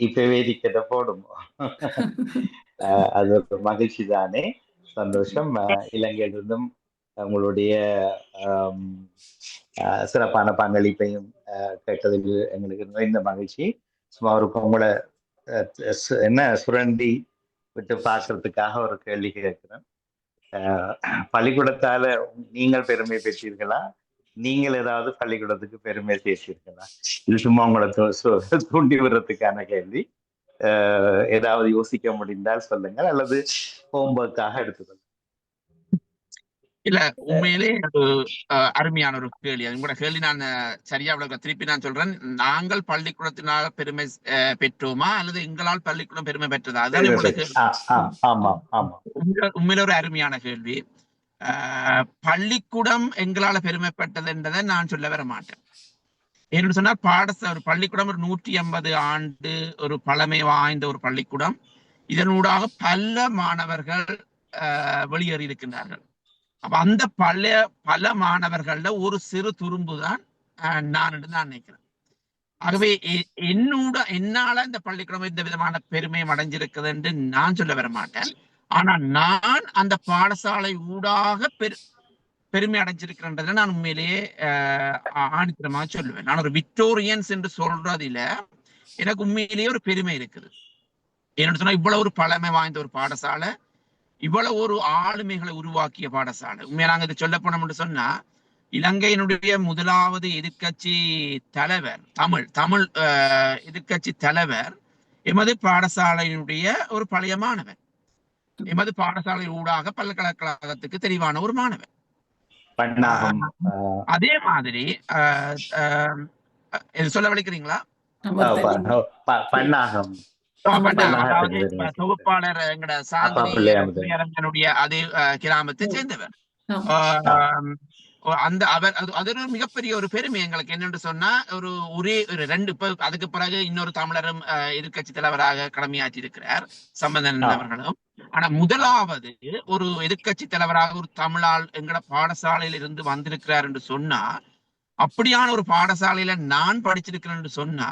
Speaker 5: இப்பவே டிக்கெட்டை போடும். அது ஒரு மகிழ்ச்சி தானே, சந்தோஷம். இலங்கையிலிருந்தும் உங்களுடைய சிறப்பான பங்களிப்பையும் கேட்டதில் எங்களுக்கு நிறைந்த மகிழ்ச்சி. சும்மா ஒரு உங்களை சுரண்டி விட்டு பார்க்கறதுக்காக ஒரு கேள்வி கேட்கிறேன். பள்ளிக்கூடத்தால நீங்கள் பெருமை பெற்றீர்களா? நீங்கள் ஏதாவது பள்ளிக்கூடத்துக்கு பெருமை பேசியிருக்கலாம்? இது சும்மா உங்களை தூண்டி விடுறதுக்கான கேள்வி. ஏதாவது யோசிக்க முடிந்தால் சொல்லுங்கள், அல்லது ஹோம்ஒர்க்காக எடுத்துக்கொள்ளுங்க.
Speaker 3: இல்ல, உண்மையிலே ஒரு அருமையான ஒரு கேள்வி. அது கூட கேள்வி நான் சரியா திருப்பி நான் சொல்றேன். நாங்கள் பள்ளிக்கூடத்தினால பெருமை பெற்றோமா அல்லது எங்களால் பள்ளிக்கூடம் பெருமை பெற்றதா? அதான் உண்மையில ஒரு அருமையான கேள்வி. பள்ளிக்கூடம் எங்களால பெருமைப்பட்டது என்றதை நான் சொல்ல வர மாட்டேன். ஏன்னு சொன்னா ஒரு பள்ளிக்கூடம் ஒரு 150 ஆண்டு ஒரு பழமை வாய்ந்த ஒரு பள்ளிக்கூடம். இதனூடாக பல மாணவர்கள் வெளியேறி இருக்கின்றார்கள். அப்ப அந்த பல மாணவர்கள்ல ஒரு சிறு துரும்பு தான் நான் நினைக்கிறேன். ஆகவே என்னால இந்த பள்ளிக்கூடம் இந்த விதமான பெருமையும் அடைஞ்சிருக்குது என்று நான் சொல்ல வர மாட்டேன். ஆனா நான் அந்த பாடசாலை ஊடாக பெருமை அடைஞ்சிருக்கிறேன்றதுல நான் உண்மையிலேயே ஆணித்தரமா சொல்லுவேன். நான் ஒரு விக்டோரியன்ஸ் என்று சொல்றதுல எனக்கு உண்மையிலேயே ஒரு பெருமை இருக்குது. என்னன்னு சொன்னா இவ்வளவு ஒரு பழமை வாய்ந்த ஒரு பாடசாலை, இவ்வளவு ஒரு ஆளுமைகளை உருவாக்கிய பாடசாலை. உண்மையா நாங்க இதை சொல்ல போனோம்னு சொன்னா இலங்கையினுடைய முதலாவது எதிர்கட்சி தலைவர், தமிழ் எதிர்கட்சி தலைவர் எமது பாடசாலையினுடைய ஒரு பழைய மாணவர். எமது பாடசாலை ஊடாக பல்கலைக்கழகத்துக்கு தெரிவான ஒரு மாணவர். அதே மாதிரி சொல்ல வலிக்கிறீங்களா? தொகுப்பாளர் எங்கட சாந்தினி அதே கிராமத்தை சேர்ந்தவர். அந்த அவர் அது ஒரு மிகப்பெரிய ஒரு பெருமை எங்களுக்கு. என்னென்று சொன்னா ஒரே ஒரு ரெண்டு அதுக்கு பிறகு இன்னொரு தமிழரும் எதிர்கட்சி தலைவராக கடமையாற்றி இருக்கிறார், சம்பந்தன் அவர்களும். ஆனா முதலாவது ஒரு எதிர்கட்சி தலைவராக ஒரு தமிழால் எங்களோட பாடசாலையில் இருந்து வந்திருக்கிறார் என்று சொன்னா, அப்படியான ஒரு பாடசாலையில நான் படிச்சிருக்கிறேன் என்று சொன்னா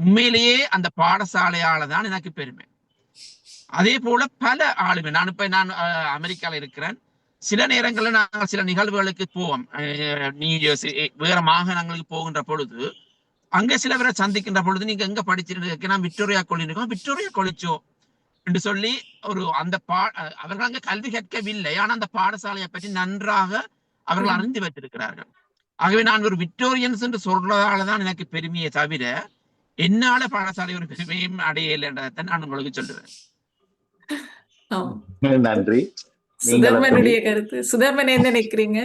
Speaker 3: உண்மையிலேயே அந்த பாடசாலையால தான் எனக்கு பெருமை. அதே போல பல ஆளுமை, நான் அமெரிக்கால இருக்கிறேன். சில நேரங்களில் நாங்கள் சில நிகழ்வுகளுக்கு போவோம், நியூஜெர்சி வேற மாகாணங்களுக்கு போகின்ற பொழுது அங்க சில பேரை சந்திக்கின்ற பொழுது, நீங்க எங்க படிச்சிருக்க, நான் விக்டோரியா காலேஜ் இருக்கோம், விக்டோரியா காலேஜோ என்று சொல்லி அந்த அவர்கள் அங்க கல்வி கற்கவில்லை, ஆனா அந்த பாடசாலையை பற்றி நன்றாக அவர்கள் அறிந்து வைத்திருக்கிறார்கள். ஆகவே நான் ஒரு விக்டோரியன்ஸ் என்று சொல்றதாலதான் எனக்கு பெருமையை தவிர என்னால பாடசாலை ஒரு பெருமையும் அடையலைன்றதை நான் உங்களுக்கு சொல்லுவேன்.
Speaker 5: நன்றி.
Speaker 1: சுதர்மனுடைய கருத்து. சுதர்மன் என்ன நினைக்கிறீங்க?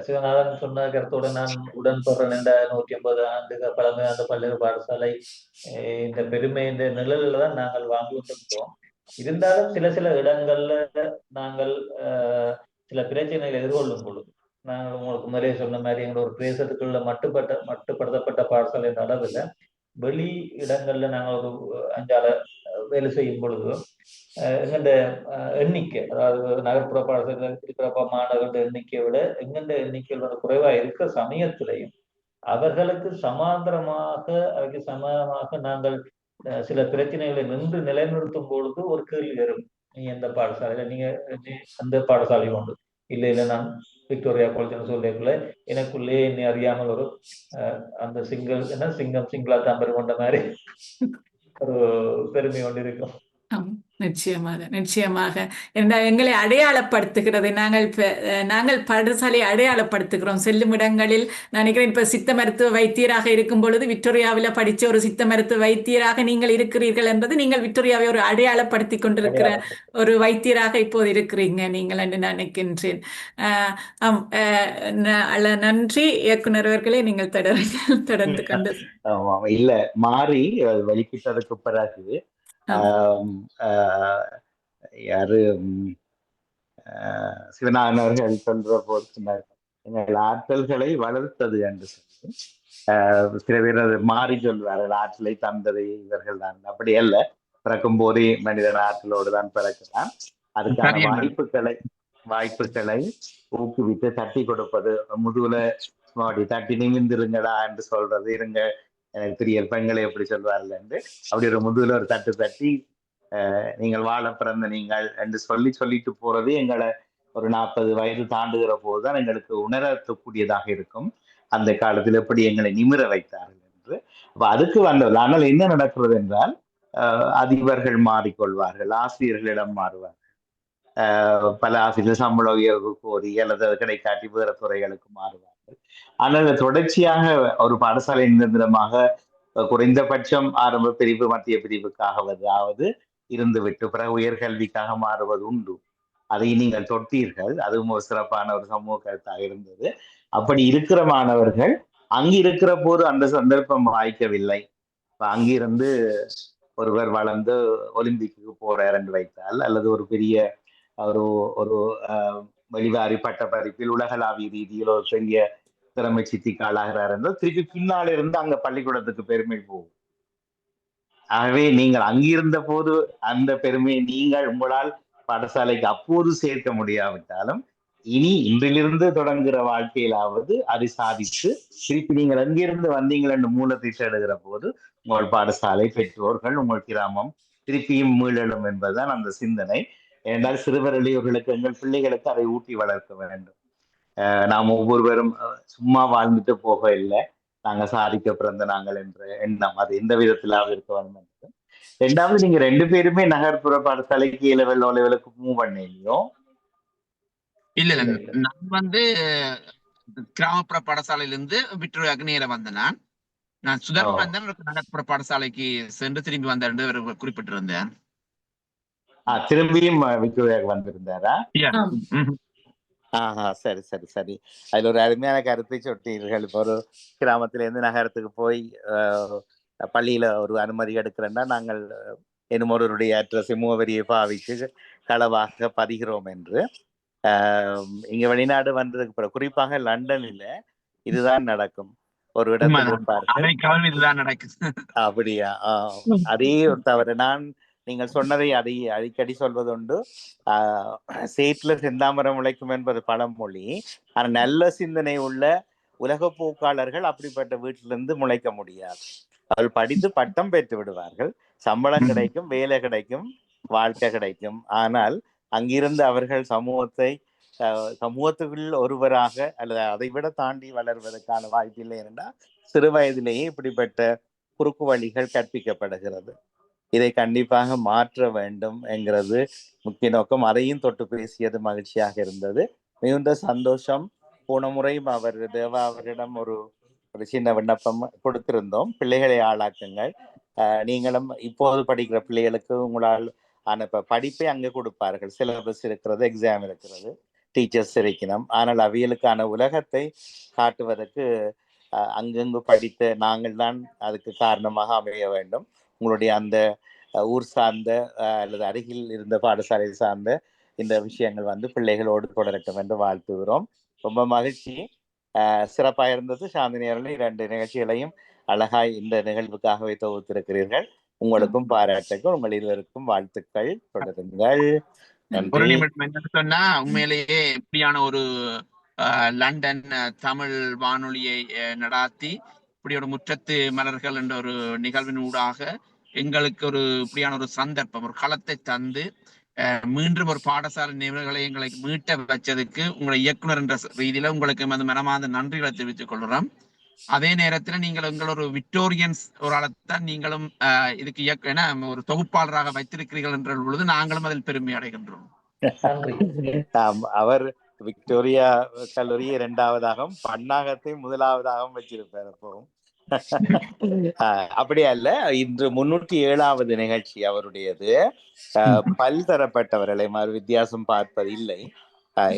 Speaker 2: சிவநாதன் சொன்ன கருத்தோட நான் உடன்படுறேன். 150 ஆண்டுகள் பழமை அந்த பல்வேறு பாடசாலை இந்த பெருமை இந்த நிழலில் தான் நாங்கள் வாங்கி கொண்டிருக்கிறோம். இருந்தாலும் சில இடங்கள்ல நாங்கள் சில பிரச்சனைகளை எதிர்கொள்ளும் பொழுது, நாங்கள் உங்களுக்கு முதலே சொன்ன மாதிரி எங்களோட ஒரு பிரதேசத்துக்குள்ள மட்டுப்படுத்தப்பட்ட பாடசாலை அளவில் வெளி இடங்கள்ல நாங்கள் ஒரு 5 வேலை செய்யும் பொழுது எங்கண்ட எண்ணிக்கை, அதாவது நகர்ப்புற பாடசாலைகள் இருக்கிற மாணவர்கள் எண்ணிக்கையை விட எங்கண்ட எண்ணிக்கைகள் குறைவா இருக்கிற சமயத்திலையும் அவர்களுக்கு சமானமாக நாங்கள் சில பிரச்சனைகளை நின்று நிலைநிறுத்தும் பொழுது ஒரு கேள்வி வரும். நீ எந்த பாடசாலையில, நீங்க அந்த பாடசாலை உண்டு இல்லை நான் விக்டோரியா காலேஜ்னு சொல்லக்குள்ள எனக்குள்ளே என்னை அறியாமல் ஒரு அந்த சிங்கம் சிங்களா தாம்பரம் கொண்ட மாதிரி ஒரு பெருமை கொண்டு இருக்கும்.
Speaker 1: நிச்சயமாக எங்களை அடையாளப்படுத்துகிறது. நாங்கள் பாடசாலையை அடையாளப்படுத்துகிறோம் செல்லும் இடங்களில். நினைக்கிறேன் இப்ப சித்த மருத்துவ வைத்தியராக இருக்கும் பொழுது விக்டோரியாவில் படிச்ச ஒரு சித்த மருத்துவ வைத்தியராக நீங்கள் இருக்கிறீர்கள் என்பது, நீங்கள் விக்டோரியாவை ஒரு அடையாளப்படுத்தி கொண்டிருக்கிற ஒரு வைத்தியராக இப்போது இருக்கிறீங்க நீங்கள் என்று நினைக்கின்றேன். நன்றி இயக்குனர் அவர்களே, நீங்கள் தொடர்ந்து கண்டு
Speaker 5: இல்ல மாறி வெளிக்கிட்டதுக்கு பிறகு யாரு சிவநாதன் அவர்கள் சொல்ற போது சொன்னார், எங்கள் ஆற்றல்களை வளர்த்தது என்று சொல்லி. சில பேர் அது மாறி சொல்வார்கள், ஆற்றலை தந்தது இவர்கள் தான். அப்படி அல்ல, பிறக்கும் போதே மனிதன் ஆற்றலோடு தான் பிறக்கிறான். அதுக்கான வாய்ப்புகளை ஊக்குவித்து தட்டி கொடுப்பது, முதுகுல தட்டி நிமிந்திருங்கடா என்று சொல்றது, இருங்க எனக்கு பெரிய பெண்களை எப்படி சொல்வார்கள் என்று அப்படி ஒரு முதுகுல ஒரு தட்டி நீங்கள் வாழ பிறந்த நீங்கள் என்று சொல்லிட்டு போறது எங்களை ஒரு 40 வயது தாண்டுகிற போதுதான் எங்களுக்கு உணரக்கூடியதாக இருக்கும். அந்த காலத்தில் எப்படி எங்களை நிமிர வைத்தார்கள் என்று. அப்ப அதுக்கு வந்தது. ஆனால் என்ன நடக்கிறது என்றால், அதிபர்கள் மாறிக்கொள்வார்கள், ஆசிரியர்களிடம் மாறுவார்கள், பல ஆசிரியர் சம்பள உயர்வு கோரி அல்லது கிடைக்காட்டி வேற துறைகளுக்கு மாறுவார்கள். ஆனால் தொடர்ச்சியாக ஒரு பாடசாலை நிரந்தரமாக குறைந்தபட்சம் ஆரம்ப பிரிவு மத்திய பிரிவுக்காகவது இருந்துவிட்டு பிறகு உயர்கல்விக்காக மாறுவது உண்டு. அதை நீங்கள் தொட்டீர்கள். அதுவும் ஒரு சிறப்பான ஒரு சமூக கருத்தாக இருந்தது. அப்படி இருக்கிற மாணவர்கள் அங்கிருக்கிற போது அந்த சந்தர்ப்பம் வாய்க்கவில்லை. அங்கிருந்து ஒருவர் வளர்ந்து ஒலிம்பிக்கு போறார் என்று வைத்தால், அல்லது ஒரு பெரிய ஒரு வெளிவாரி பட்ட படிப்பில் உலகளாவிய ரீதியில் ஒரு பெரிய திறமை சித்திக்கு ஆளாகிறார் என்றால் திருப்பி பின்னால இருந்து அங்க பள்ளிக்கூடத்துக்கு பெருமை போகும். ஆகவே நீங்கள் அங்கிருந்த போது அந்த பெருமையை நீங்கள் உங்களால் பாடசாலைக்கு அப்போது சேர்க்க முடியாவிட்டாலும் இனி இன்றிலிருந்து தொடங்குகிற வாழ்க்கையிலாவது அதை சாதித்து திருப்பி நீங்கள் அங்கிருந்து வந்தீங்கள் மூலத்தை தேடுகிற போது உங்கள் பாடசாலை, பெற்றோர்கள், உங்கள் கிராமம் திருப்பியும் மீளலும் என்பதுதான் அந்த சிந்தனை. ஏனென்றால் சிறுவர் இளையோர்களுக்கு, எங்கள் பிள்ளைகளுக்கு அதை ஊட்டி வளர்க்க வேண்டும். நாம் ஒவ்வொருவரும் சும்மா வாழ்ந்துட்டு போக இல்லை, நாங்க சாதிக்க பிறந்த நாங்கள் என்ற எண்ணம் அது எந்த விதத்திலாவது இருக்க வேண்டும் என்று. ரெண்டாவது, நீங்க 2 பேருமே நகர்ப்புற பாடசாலைக்கு லெவலுக்கு மூவ் பண்ணீங்களோ?
Speaker 3: இல்ல, நான் கிராமப்புற பாடசாலையிலிருந்து விக்டோரியாவுக்கு நேர வந்தேன். நான் சுதர்மன் நகர்ப்புற பாடசாலைக்கு சென்று திரும்பி வந்தேன் குறிப்பிட்டிருந்தேன்.
Speaker 5: திரும்பியும் விக்டோரியாவுக்கு வந்திருந்தாரா? சரி சரி சரி. அதுல ஒரு அருமையான கருத்தை சொன்னீர்கள். இப்போ ஒரு கிராமத்திலேருந்து நகரத்துக்கு போய் பள்ளியில ஒரு அனுமதி எடுக்கிறேன்னா நாங்கள் என்னும் ஒருவருடைய அட்ரஸை முகவரியை பாவித்து களவாக பதிகிறோம் என்று. இங்க வெளிநாடு வந்ததுக்கு பிறகு குறிப்பாக லண்டனில் இதுதான் நடக்கும். ஒரு இடத்தில் இருப்பார்கள்.
Speaker 3: அமெரிக்காவில் இதுதான் நடக்குது.
Speaker 5: அப்படியா? அதே ஒரு தவறு. நீங்கள் சொன்னதை அதை அடிக்கடி சொல்வதுண்டு. சேத்துல செந்தாமரம் உழைக்கும் என்பது பழமொழி. ஆனா நல்ல சிந்தனை உள்ள உலக போக்காளர்கள் அப்படிப்பட்ட வீட்டிலிருந்து முளைக்க முடியாது. அவர்கள் படித்து பட்டம் பெற்று விடுவார்கள், சம்பளம் கிடைக்கும், வேலை கிடைக்கும், வாழ்க்கை கிடைக்கும். ஆனால் அங்கிருந்து அவர்கள் சமூகத்துக்குள் ஒருவராக அல்லது அதை விட தாண்டி வளர்வதற்கான வாய்ப்பில்லை என்றால் சிறு வயதிலேயே இப்படிப்பட்ட குறுக்கு வழிகள் கற்பிக்கப்படுகிறது. இதை கண்டிப்பாக மாற்ற வேண்டும் என்கிறது முக்கிய நோக்கம். அதையும் தொட்டு பேசியது மகிழ்ச்சியாக இருந்தது. மிகுந்த சந்தோஷம். போன முறையும் தேவா அவரிடம் ஒரு சின்ன விண்ணப்பம் கொடுத்திருந்தோம். பிள்ளைகளை ஆளாக்குங்கள். நீங்களும் இப்போது படிக்கிற பிள்ளைகளுக்கு உங்களால் படிப்பை அங்கே கொடுப்பார்கள். சிலபஸ் இருக்கிறது, எக்ஸாம் இருக்கிறது, டீச்சர்ஸ் இருக்கணும். ஆனால் அவியலுக்கான உலகத்தை காட்டுவதற்கு அங்கங்கு படித்த நாங்கள் தான் அதுக்கு காரணமாக அமைய வேண்டும். உங்களுடைய அந்த ஊர் சார்ந்த அல்லது அருகில் இருந்த பாடசாலை சார்ந்த இந்த விஷயங்கள் பிள்ளைகளோடு தொடரட்டும் என்று வாழ்த்துகிறோம். ரொம்ப மகிழ்ச்சி. சிறப்பாக இருந்தது. சாந்தினி அவர்கள் 2 நிகழ்ச்சிகளையும் அழகாய் இந்த நிகழ்வுக்காகவே தொகுத்திருக்கிறீர்கள். உங்களுக்கும் பாராட்டுகள், உங்கள் இருவருக்கும் வாழ்த்துக்கள். தொடருங்கள்.
Speaker 3: ஒரு நிமிடம் என்ன சொன்னா, உண்மையிலேயே இப்படியான ஒரு லண்டன் தமிழ் வானொலியை நடாத்தி இப்படி ஒரு முற்றத்து மலர்கள் என்ற ஒரு நிகழ்வின் ஊடாக எங்களுக்கு ஒரு இப்படியான ஒரு சந்தர்ப்பம், ஒரு களத்தை தந்து மீண்டும் ஒரு பாடசாலை நிகழ்வுகளை எங்களை மீட்ட வச்சதுக்கு உங்களை இயக்குனர் என்ற ரீதியில உங்களுக்கு மனமார்ந்த நன்றிகளை தெரிவித்துக் கொள்கிறோம். அதே நேரத்துல நீங்கள் எங்களோட விக்டோரியன்ஸ் ஒரு ஆளத்தான் நீங்களும் இதுக்கு ஒரு தொகுப்பாளராக வைத்திருக்கிறீர்கள் என்ற பொழுது நாங்களும் அதில் பெருமை அடைகின்றோம்.
Speaker 5: அவர் விக்டோரியா கல்லூரியை 2ஆவதாகவும் பன்னாகத்தை 1ஆவதாகவும் வச்சிருப்பார். அப்பவும் அப்படி அல்ல. இன்று 307வது நிகழ்ச்சி அவருடையது. பல்தரப்பட்டவர்களை வித்தியாசம் பார்ப்பது இல்லை.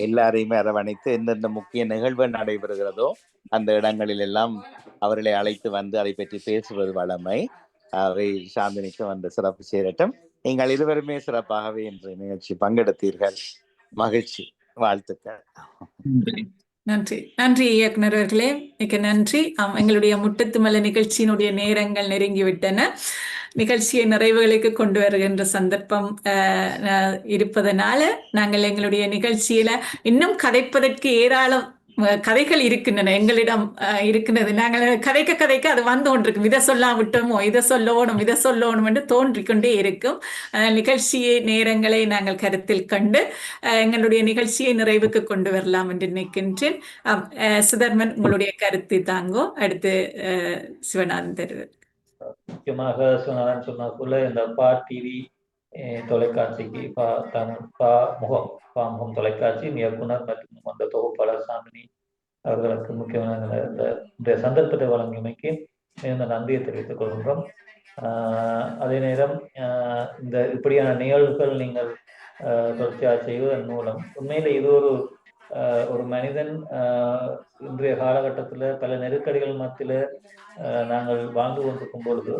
Speaker 5: எல்லாரையுமே அரவணைத்து எந்தெந்த முக்கிய நிகழ்வு நடைபெறுகிறதோ அந்த இடங்களில் எல்லாம் அவர்களை அழைத்து வந்து அதை பற்றி பேசுவது வழமை. அவை சாந்தினிக்கு சிறப்பு சேரட்டும். நீங்கள் இருவருமே சிறப்பாகவே இன்று நிகழ்ச்சி பங்கெடுத்தீர்கள். மகிழ்ச்சி. வாழ்த்துக்கள்.
Speaker 1: நன்றி. நன்றி இயக்குனர் அவர்களே, மிக்க நன்றி. எங்களுடைய முட்டத்துமல நிகழ்ச்சியினுடைய நேரங்கள் நெருங்கிவிட்டன. நிகழ்ச்சியை நிறைவுகளுக்கு கொண்டு வருகின்ற சந்தர்ப்பம் இருப்பதனால நாங்கள் எங்களுடைய நிகழ்ச்சியில இன்னும் கதைப்பதற்கு ஏராளம் கதைகள் இருக்கின்றன, எங்களிடம் இருக்கின்றது. நாங்கள் கதைக்க அது வந்து கொண்டிருக்கும். இதை சொல்லாவிட்டோமோ, இதை சொல்லணும் என்று தோன்றிக்கொண்டே இருக்கும். நிகழ்ச்சியை நேரங்களை நாங்கள் கருத்தில் கண்டு எங்களுடைய நிகழ்ச்சியை நிறைவுக்கு கொண்டு வரலாம் என்று நினைக்கின்றேன். சுதர்மன், உங்களுடைய கருத்து தாங்கோ. அடுத்து சிவநாதன் தருவர்.
Speaker 2: முக்கியமாக சிவநாதன் சொன்ன போல இந்த டிவி தொலைக்காட்சிக்கு முகம் தொலைக்காட்சி இயக்குனர் மற்றும் அந்த தொகுப்பாளர் சாந்தினி அவர்களுக்கு முக்கியமான இந்த சந்தர்ப்பத்தை வழங்கியமைக்கு மிகுந்த நன்றியை தெரிவித்துக் கொள்கின்றோம். அதே நேரம் இந்த இப்படியான நிகழ்வுகள் நீங்கள் தொடர்ச்சியாக செய்வதன் மூலம் உண்மையில இது ஒரு மனிதன் இன்றைய காலகட்டத்தில் பல நெருக்கடிகள் மத்தியில் நாங்கள் வாழ்ந்து கொண்டிருக்கும் பொழுது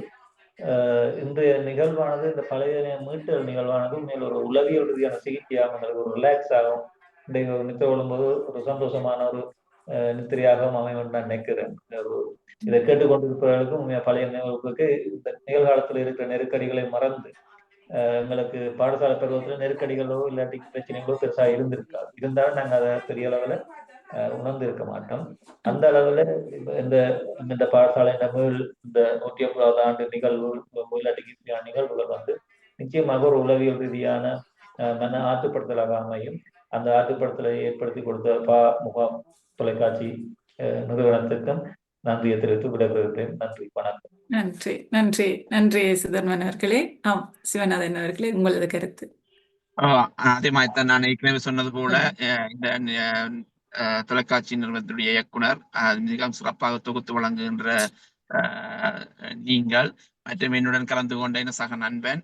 Speaker 2: இன்றைய நிகழ்வானது, இந்த பழைய மீட்டல் நிகழ்வானது உண்மையில் ஒரு உளவியல் ரீதியான சிகிச்சையாக ஒரு ரிலாக்ஸ் ஆகும். இன்றைக்கு நித்திரை கொள்ளும்போது ஒரு சந்தோஷமான ஒரு நித்திரையாகவும் அமையும் நான் நினைக்கிறேன். இதை கேட்டுக்கொண்டிருப்பவர்களுக்கும் பழைய நிகழ்வுக்கு இந்த நிகழ்காலத்தில் இருக்கிற நெருக்கடிகளை மறந்து எங்களுக்கு பாடசாலை பருவத்தில் நெருக்கடிகளோ இல்லாட்டி பிரச்சனைகளோ பெருசாக இருந்திருக்காது. இருந்தாலும் நாங்கள் அதை பெரிய அளவில் உணர்ந்து இருக்க மாட்டோம். அந்த அளவில் இந்த பாடசாலை இந்த 150வது ஆண்டு நிகழ்வு இல்லாட்டி நிகழ்வுகள் நிச்சயமாக ஒரு உளவியல் ரீதியான மன ஆற்றுப்படுத்தலாக அமையும். அந்த ஆற்றுப்படுத்தலை ஏற்படுத்தி கொடுத்த முகாம் தொலைக்காட்சி நிறுவனத்துக்கும் நன்றியை தெரிவித்து விடைபெறுகிறேன். நன்றி, வணக்கம்.
Speaker 1: நன்றி நன்றி நன்றி சுதர்மன் அவர்களே. சிவநாதன் அவர்களே, உங்களது கருத்து.
Speaker 3: அதே மாதிரிதான் நான் ஏற்கனவே சொன்னது போல இந்த தொலைக்காட்சி நிறுவனத்துடைய இயக்குனர் மிகவும் சிறப்பாக தொகுத்து வழங்குகின்ற நீங்கள் மற்றும் என்னுடன் கலந்து கொண்ட சக நண்பன்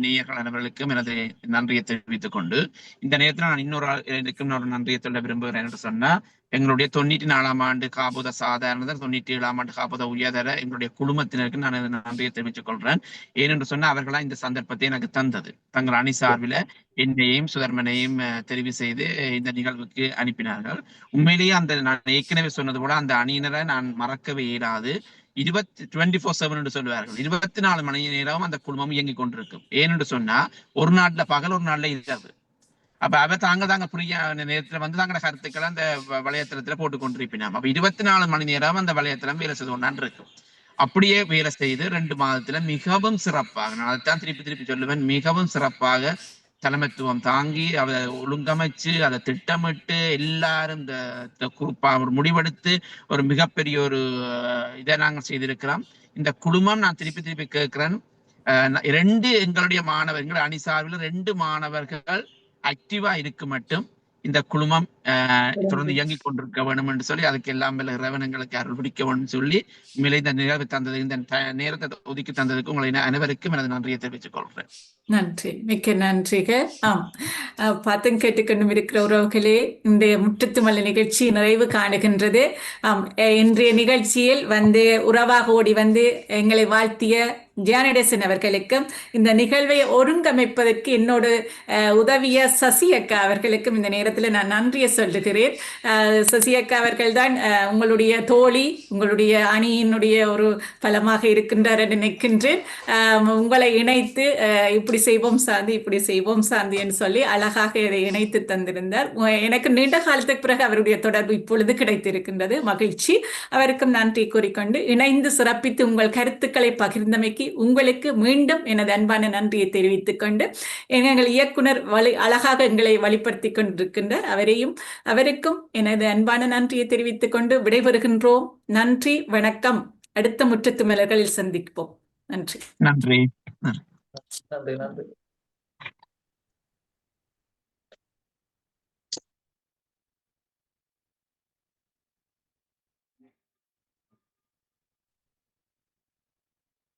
Speaker 3: நேயர்கள் அனைவர்களுக்கும் எனது நன்றியை தெரிவித்துக் கொண்டு இந்த நேரத்தில் நான் இன்னொரு நன்றியை சொல்ல விரும்புகிறேன் என்று சொன்னா, எங்களுடைய 94ஆம் ஆண்டு காபோத சாதாரணதர், 97ஆம் ஆண்டு காபோத உயர்தர எங்களுடைய குழுமத்தினருக்கு நான் நன்றியை தெரிவித்துக் கொள்றேன். ஏனென்று சொன்னா அவர்களா இந்த சந்தர்ப்பத்தை எனக்கு தந்தது. தங்கள் அணி சார்பில் என்னையும் சுதர்மனையும் தெரிவு செய்து இந்த நிகழ்வுக்கு அனுப்பினார்கள். உண்மையிலேயே நான் ஏற்கனவே சொன்னது போல அந்த அணியினரை நான் மறக்கவே இயலாது. 24/7 என்று சொல்லுவார்கள். 24 மணி நேரம் அந்த குழுமம் இயங்கிக் கொண்டிருக்கும். ஏனென்று சொன்னா ஒரு நாட்டுல பகல், ஒரு நாள்ல இரவு. அப்ப அவ தாங்க புரிய நேரத்துல தாங்க கருத்துக்களை அந்த வலையத்தளத்துல போட்டு கொண்டிருப்பினாம். அப்ப 24 மணி நேரம் அந்த வலையத்தளம் வேலை செய்து கொண்டான் இருக்கும். அப்படியே வேலை செய்து 2 மாதத்துல மிகவும் சிறப்பாக, நான் அதைத்தான் திருப்பி சொல்லுவேன், மிகவும் சிறப்பாக தலைமைத்துவம் தாங்கி அதை ஒழுங்கமைச்சு அதை திட்டமிட்டு எல்லாரும் இந்த குறிப்பா ஒரு முடிவெடுத்து ஒரு மிகப்பெரிய ஒரு இதை நாங்கள் செய்திருக்கிறோம். இந்த குழுமம் நான் திருப்பி கேட்கிறேன், 2 எங்களுடைய மாணவர்கள் அணி சார்பில் 2 மாணவர்கள் ஆக்டிவா இருக்கு மட்டும் இந்த குழுமம் தொடர்ந்து இயங்கிக் கொண்டிருக்க வேண்டும் என்று சொல்லி அதுக்கு எல்லாம் இறைவனங்களுக்கு அருள் பிடிக்க வேண்டும் சொல்லி உண்மையிலே இந்த நிகழ்வு தந்தது, இந்த நேரத்தை ஒதுக்கி தந்ததுக்கு உங்களை அனைவருக்கும் எனது நன்றியை தெரிவித்துக் கொள்கிறேன்.
Speaker 1: நன்றி, மிக்க நன்றிகள். பார்த்தும் கேட்டுக்கொண்டும் இருக்கிற உறவுகளே, இன்றைய முற்றத்துமல்ல நிகழ்ச்சி நிறைவு காணுகின்றது. இன்றைய நிகழ்ச்சியில் உறவாக ஓடி எங்களை வாழ்த்திய ஜானடேசன் அவர்களுக்கும், இந்த நிகழ்வை ஒருங்கமைப்பதற்கு என்னோடு உதவிய சசி அக்கா அவர்களுக்கும் இந்த நேரத்தில் நான் நன்றியை சொல்லுகிறேன். சசி அக்கா அவர்கள் தான் உங்களுடைய தோழி, உங்களுடைய அணியினுடைய ஒரு பலமாக இருக்கின்றார் என்று நினைக்கின்றேன். உங்களை இணைத்து இப்படி செய்வோம் சாந்தி என்று சொல்லி அழகாக இதை இணைத்து தந்திருந்தார். எனக்கு நீண்ட காலத்துக்கு பிறகு அவருடைய தொடர்பு இப்பொழுது கிடைத்திருக்கின்றது. மகிழ்ச்சி. அவருக்கும் நன்றி கூறிக்கொண்டு இணைந்து சிறப்பித்து உங்கள் கருத்துக்களை பகிர்ந்தமைக்கு உங்களுக்கு மீண்டும் எனது அன்பான நன்றியை தெரிவித்துக் கொண்டு, எங்கள் இயக்குனர் அழகாக எங்களை வழிபடுத்தி கொண்டிருக்கின்றார். அவருக்கும் எனது அன்பான நன்றியை தெரிவித்துக் கொண்டு விடைபெறுகின்றோம். நன்றி, வணக்கம். அடுத்த முற்றத்து மலர்களில் சந்திப்போம். நன்றி.
Speaker 3: நன்றி.
Speaker 2: நன்றி.